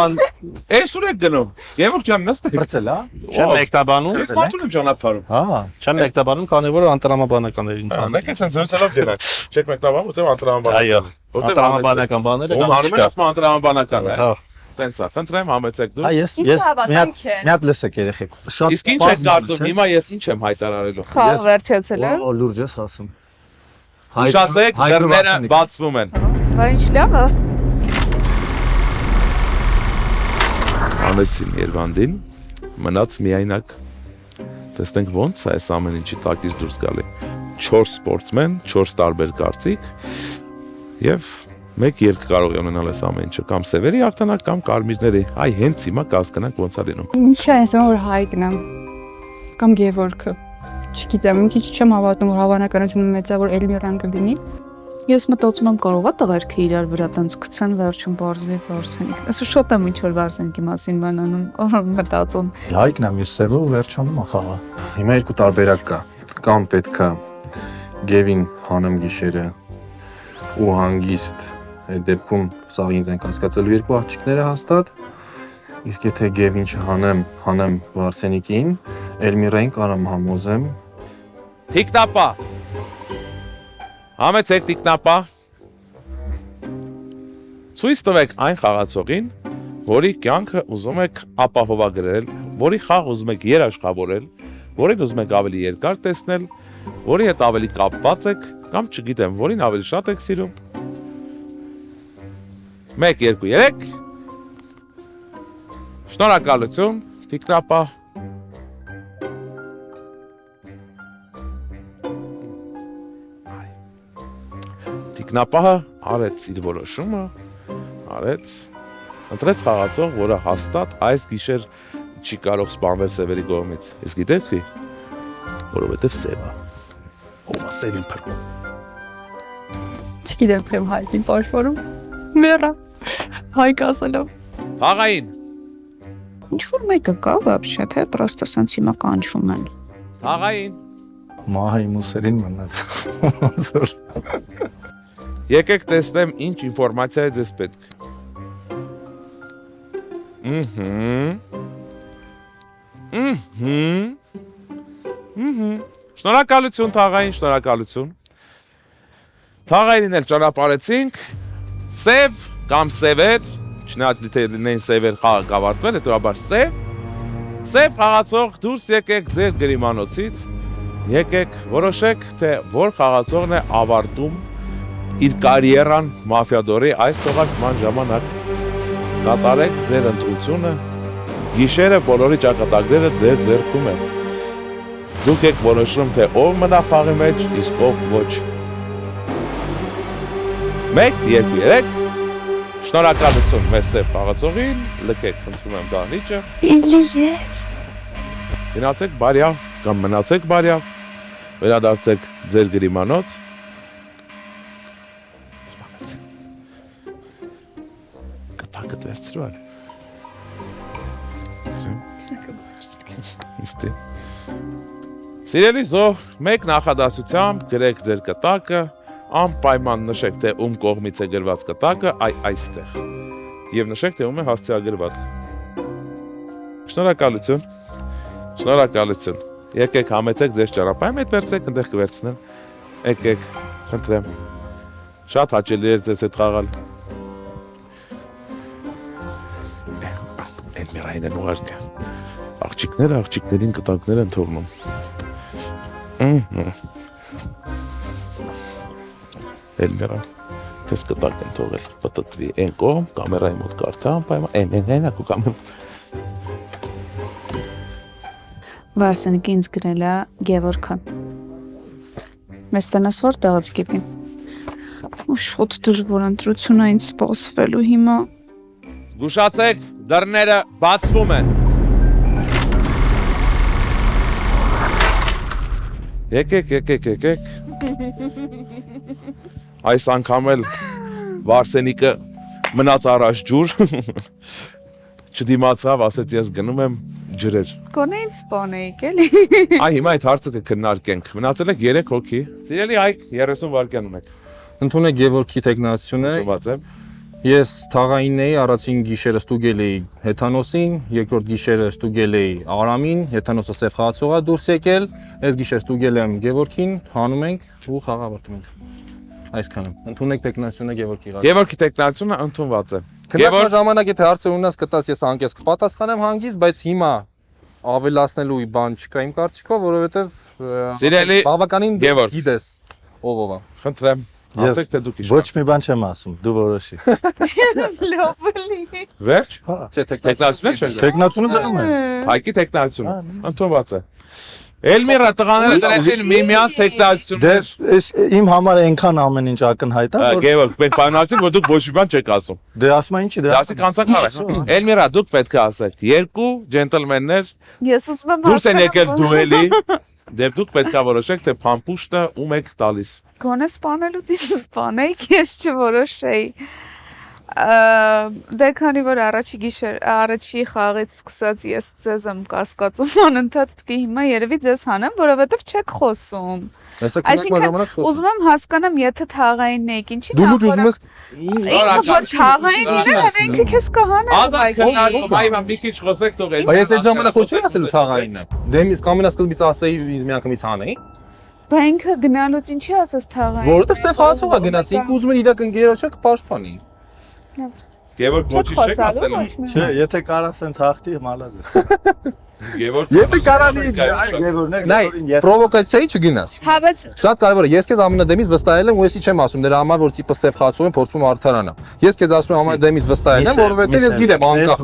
Էս ուր եք գնում։ Գևորգ ջան, նստեք։ Բրցել, հա։ Չեմ մեկտաբանում։ Ես մարդուն եմ ճանապարհում։ Հա, Չեմ մեկտաբանում, քանի որ անտրամաբանականներին ցան։ Մեկ է ցենց զրուցելով գնանք։ Չեք մեկտաբանում, ուզեմ անտրամաբանական։ Այո։ Անտրամաբանական բաները Ում հանում են ասում անտրամաբանական է։ Հա։ Տենց է, խնդրեմ համեցեք դուք։ Հա, ես մի հատ լսեք երեխեք։ Շատ Իսկ ինչ եք կարծում, հիմա ես ինչ եմ հայտարարելու։ Խաղ վերջացել է։ Օ լուրջ ես ասում։ Ուշացեք, դռները բացվում են։ Բա ինչ լավ է։ Անեցին Երվանդին, մնաց միայնակ։ Տեսնենք ոնց է այս ամեն ինչի տակից դուրս գալի։ 4 սպորտսմեն, 4 տարբեր կարծիք եւ մեկ ելք կարող է ունենալ այս ամեն ինչը կամ սևերի հաղթանակ կամ կարմիրների։ Այ հենց հիմա կհասկանանք ոնց է լինում։ Ինչ է ասում որ Հայկն է կամ Գևորգը։ Չգիտեմ, մի քիչ չեմ հավատում որ հավանականությունը մեծ է որ Էլմիրան կլինի։ Ես մտածում եմ կարողա տղերքը իրար վրա տենց գցեն վերջում բարձվի Վարսենիկ։ Այսօր շատ եմ ինչ որ Վարսենիկի մասին բանանում մտածում։ Հայկն է մյուս սևը ու վերջանում է խաղը։ Հիմա երկու տարբերակ կա։ Կամ պետքա Գևին հանեմ գիշերը ու հանգիստ այդ դեպքում սա ինձ են կասկածելու երկու աղջիկները հաստատ։ Իսկ եթե Գևին չհանեմ, հանեմ Վարսենիկին, Էլմիրային կարամ համոզեմ։ Տիկնապա։ Համեցեք տիկնապա։ Ցույց տվեք այն խաղացողին, որի կյանքը ուզում եք ապահովագրել, որի խաղ ուզում եք երաշխավորել, որին ուզում եք ավելի երկար տեսնել, որի հետ ավելի կապված եք, կամ չգիտեմ, որին ավելի շատ եք սիրում։ 1, 2, 3 Շնորհակալություն, տիկնապա։ Տիկնապահը արեց իր որոշումը, ընտրեց խաղացող, որը հաստատ այս գիշեր չի կարող սպանվել սևերի կողմից։ Իսկ գիտեք ի՞, որովհետև սև է։ Ով է սևին փրկում։ Չգիտեմ քեմ Հայկին պարփորում։ Մերա Հայկ ասելով։ Թաղային։ Ինչ որ մեկը կա вообще, թե պրոստը սենց հիմա կանչում են։ Թաղային։ Մահի մուսերին մնաց։ Ոնց որ Եկեք տեսնեմ ինչ ինֆորմացիա է ձեզ պետք։ Շնորհակալություն Թաղային, շնորհակալություն։ Թաղայինին էլ ճանապարհեցինք։ Սև կամ սևեր, չնայած թե լինեն սևեր խաղը կավարտվել, հետո սև խաղացող դուրս եկեք ձեր գրիմանոցից, եկեք որոշեք, թե որ խաղացողն է ավարտում իր կարիերան մաֆիադորի այս թողարկման ժամանակ։ Կատարեք ձեր ընտրությունը, գիշերը բոլորի ճակատագրերը ձեր ձեռքում են։ Դուք եք որոշում, թե ով մնա խաղի մեջ, իսկ ով ոչ։ 1, 2, 3 Շնորհակալություն մեր սև խաղացողին, լքեք, խնդրում եմ դահլիճը։ Էլի ես։ Գնացեք բարյավ կամ մնացեք բարյավ, վերադարձեք ձեր գրիմանոց։ Կտակը վերցրու ալ։ Իստի։ Սիրելի զոհ, մեկ նախադասությամբ գրեք ձեր կտակը, անպայման նշեք, թե ում կողմից է գրված կտակը, այստեղ։ Եվ նշեք, թե ում է հասցեագրված։ Շնորհակալություն։ Շնորհակալություն։ Եկեք համեցեք ձեր ճանապարհը, մեծ վերցեք, այնտեղ կվերցնեմ։ Եկեք, խնդրեմ։ Շատ հաճելի էր ձեզ հետ խաղալ։ Էլմիրային են ուղարկը։ Աղջիկները աղջիկներին կտակներ են թողնում։ Էլմիրա, քեզ կտակ են թողել, պատտվի այն կողմ, կամերայի մոտ կարդամ, պայման, այն, ակու կամեր։ Վարսենիկի ինձ գրել է Գևորգը։ Մեզ տնես որտեղից գիտի։ Ու շոտ դժվար ընտրություն է ինձ սպասվելու հիմա։ Զգուշացեք, դռները բացվում են։ Եկեք։ Այս անգամ էլ Վարսենիկը մնաց առաջ ջուր։ Չդիմացավ, ասեց ես գնում եմ ջրեր։ Գոնե ինձ սպանեիք էլի։ Այ հիմա այդ հարցը կքննարկենք։ Մնացել եք 3 հոգի։ Սիրելի Հայկ, 30 վայրկյան ունեք։ Ընդունեք Գևորգի տեխնացիությունը։ Ողջունված եմ։ Ես թաղային էի, առաջին գիշերը ստուգել էի հեթանոսին, երկրորդ գիշերը ստուգել էի Արամին, հեթանոսը սև խաղացողա դուրս եկել, այս գիշեր ստուգել եմ Գևորգին, հանում ենք ու խաղավորում ենք։ Այսքանը։ Ընդունեք տեխնացիությունը Գևորգի գա։ Գևորգի տեխնացիությունը ընդունված է։ Գևորգ ժամանակ եթե հարցը ունես կտաս ես անկես կպատասխանեմ հանգիստ, բայց հիմա ավելացնելու բան չկա իմ կարծիքով, որովհետև Սիրելի բավականին Գևորգ գիտես ով է։ Խնդրեմ։ Ես Ասեք թե դուք ոչ մի բան չեմ ասում, դու որոշի։ Լավ էլի։ Վերջ։ Չէ, Տեխնացիոն չէ։ Տեխնացիությունը դնում են։ Հայկի տեխնացիությունը ընդունված է։ Էլմիրա տղաները դրեցին միմյանց տեխնացիոններ։ Դե այս իմ համար այնքան ամեն ինչ ակնհայտ է, որ Գևորգ, մենք պայմանացին, որ դուք ոչ մի բան չեք ասում։ դե ասում են ինչի դե։ Դասի կանցակալ է։ Էլմիրա, դուք պետք է ասեք։ Երկու ջենտլմեններ Ես ուզում եմ դուրս են եկել դուելի։ Դե դուք պետք է որոշեք, թե փամփուշտը ում եք տալիս։ Գոնե սպանելուց ինձ սպանեիք, ես չորոշեի։ Դե քանի որ առաջի խաղից սկսած ես ձեզ եմ կասկածում, անընդհատ պետք է հիմա երևի ձեզ հանեմ, որովհետև չեք խոսում։ Այսինքն ուզում եմ հասկանամ, եթե թաղային եք, ինչի Դու ուզում ես որ թաղային իրեն, հետո ինքը քեզ կհանա։ Ազատ քննարկում, այ մի քիչ խոսեք թող Բայց ես այդ ժամանակ ոչ եմ ասել թաղայինը։ Դե իսկ ամենասկզբից ասեի ինձ միանգամից հանեի։ Բա ինքը գնալուց ինչի ասես թաղային։ Որովհետև սև խաղացողա գնաց, ինքը ուզում էր իր ընկերոջը կպաշտպանի։ Գևորգ ոչինչ չեք ասել։ Չէ, եթե կարա սենց հաղթի մալադես։ Գևորգ Եթե կարանի Գևորգներ, Նայ, պրովոկացիայի չգնաս։ Հա, բայց Շատ կարևոր է, ես քեզ ամենադեմից վստահել եմ ու եսի չեմ ասում, դրա համար որ տիպը սև խաղացող են փորձում արդարանամ։ Ես քեզ ասում եմ ամենադեմից վստահել եմ, որովհետև ես գիտեմ անկախ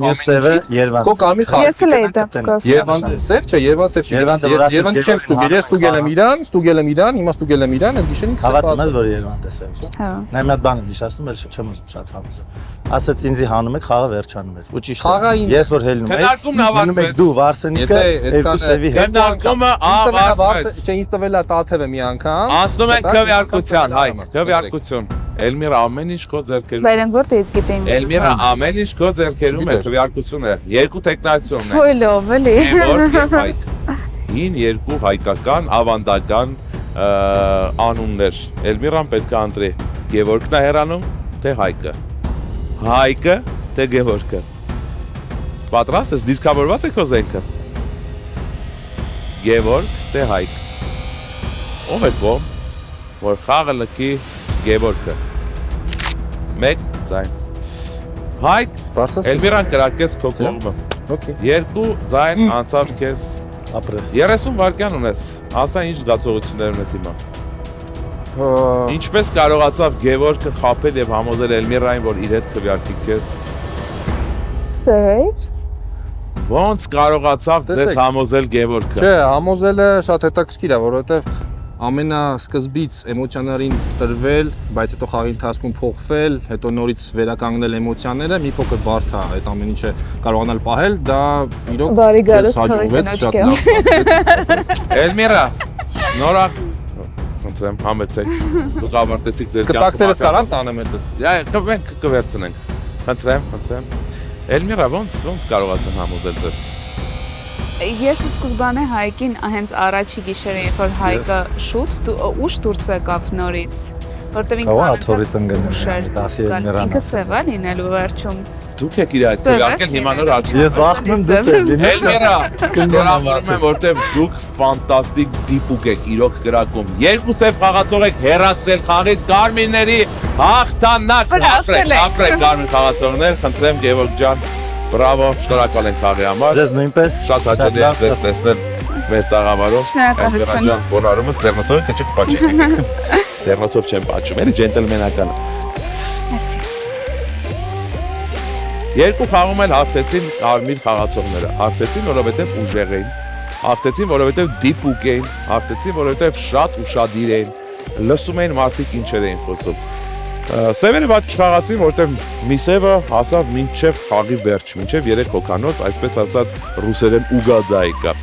Երևան։ Քո կամի խաղ։ ես էլ էի դա սկսել։ Երևան սև չէ, Երևան սև չի։ Երևան չեմ ստուգել, ես ստուգել եմ իրան, հիմա ստուգել եմ իրան, այս գիշերին քսը Հավատում ես որ Երևան տեսել չէ։ Հա։ Նա մի հատ բան եմ հիշացնում, էլ չեմ ուզում շատ համոզել։ Ասեց ինձի հանում եք, խաղը վերջանում էր։ Ու ճիշտ է։ Ես որ հելնում եմ։ Քննարկումն ավարտվեց։ Դու Վարսենիկը երկու սևի հետ։ Քննարկումը ավարտվեց։ Չէ, ինձ տվել է Տաթևը մի անգամ։ Անցնում ենք քվեարկության, հայ, քվեարկություն։ Էլմիրա ամեն ինչ քո ձեռքերում։ Բայց որտեղից գիտեին։ Էլմիրա ամեն ինչ քո ձեռքերում է քվեարկությունը։ Երկու տեխնացիոնն է։ Ոյ լավ էլի։ Գևորգ եւ Հայկ։ Հին երկու հայկական ավանդական անուններ։ Էլմիրան պետք է ընտրի Գևորգն է հեռանում, թե Հայկը։ Հայկը, թե Գևորգը։ Պատրաստ ես, դիսկավորված է քո զենքը։ Գևորգ, թե Հայկ։ Ով է կողմ, որ խաղը լքի Գևորգը։ 1 ձայն։ Հայկ, Էլմիրան կրակեց քո կողմը։ Okay. 2 ձայն անցավ քեզ։ ապրես։ 30 վայրկյան ունես։ Ասա ինչ զգացողություններ ունես հիմա։ Ինչպես կարողացավ Գևորգը խաբել եւ համոզել Էլմիրային, որ իր հետ քվեարկի քեզ։ Սեր։ Ոնց կարողացավ ձեզ համոզել Գևորգը։ Չէ, համոզելը շատ հետաքրքիր է, որովհետև ամենասկզբից էմոցիաներին տրվել, բայց հետո խաղի ընթացքում փոխվել, հետո նորից վերականգնել էմոցիաները, մի փոքր բարդ է այդ ամեն ինչը կարողանալ պահել, դա իրոք Բարի գալիս հաջողվեց, քաղաքի շատ լավ ստացվեց։ Էլմիրա, շնորհակ։ Խնդրեմ, համեցեք։ Դուք ավարտեցիք ձեր Կտակներս կարան տանեմ այդպես։ Մենք կվերցնենք։ Խնդրեմ։ Էլմիրա, ոնց կարողացան համոզել ձեզ։ Ես սկզբանե Հայկին հենց առաջի գիշերը, երբ որ Հայկը շուտ ուշ դուրս եկավ նորից, որտեղ ինքը սև է լինելու վերջում։ Դուք եք իր այդ քվեարկել հիմա նոր արդյոք։ Ես վախնում եմ դες եմ։ Էլմիրա, շնորհավորում եմ, որտեղ դուք ֆանտաստիկ դիպուկ եք իրոք գրակում։ Երկու սև խաղացող եք հեռացրել խաղից Կարմիրների հաղթանակ։ Ապրեք Կարմիր խաղացողներ, խնդրեմ Գևորգ ջան, բրավո, շնորհակալ ենք խաղի համար։ Ձեզ նույնպես Շատ հաճելի է ձեզ տեսնել մեր տաղավարով։ Շնորհակալություն։ Ջան, բոլորումս ձեռնոցով թե չեք պատճի։ Ձեռնոցով չեմ պատճում, էլի ջենտլմենական։ Մերսի։ Երկու խաղում էլ հաղթեցին կարմիր խաղացողները։ Հաղթեցին, որովհետև ուժեղ էին։ Հաղթեցին, որովհետև դիպուկ էին։ Հաղթեցին, որովհետև շատ ուշադիր էին։ Լսում էին մարդիկ ինչեր էին խոսում։ Սևերը բաց չխաղացին, որովհետև Միսևը հասավ մինչև խաղի վերջ, մինչև 3 հոգանոց, այսպես ասած ռուսերեն ուգադայկա։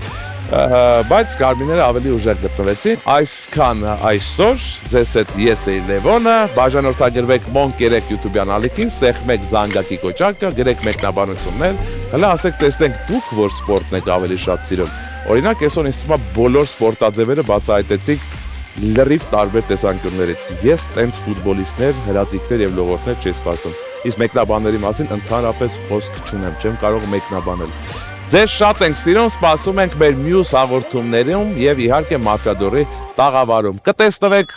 Բայց կարմիրները ավելի ուժեղ գտնվեցին։ Այսքան այսօր ձեզ հետ ես էի Լևոնը, բաժանորդագրվեք Monk 3 YouTube-յան ալիքին, սեղմեք զանգակի կոճակը, գրեք մեկնաբանություններ, հլա ասեք տեսնենք դուք որ սպորտն եք ավելի շատ սիրում։ Օրինակ այսօր ինձ թվում է բոլոր սպորտաձևերը բացահայտեցիք լրիվ տարբեր տեսանկյուններից։ Ես տենց ֆուտբոլիստներ, հրաձիգներ եւ լողորդներ չես սպասում։ Իսկ մեկնաբանների մասին ընդհանրապես խոսք չունեմ, չեմ կարող մեկնաբանել։ Ձեզ շատ ենք սիրում, սպասում ենք մեր մյուս հաղորդումներում եւ իհարկե Մաֆիադորի տաղավարում։ Կտեսնվեք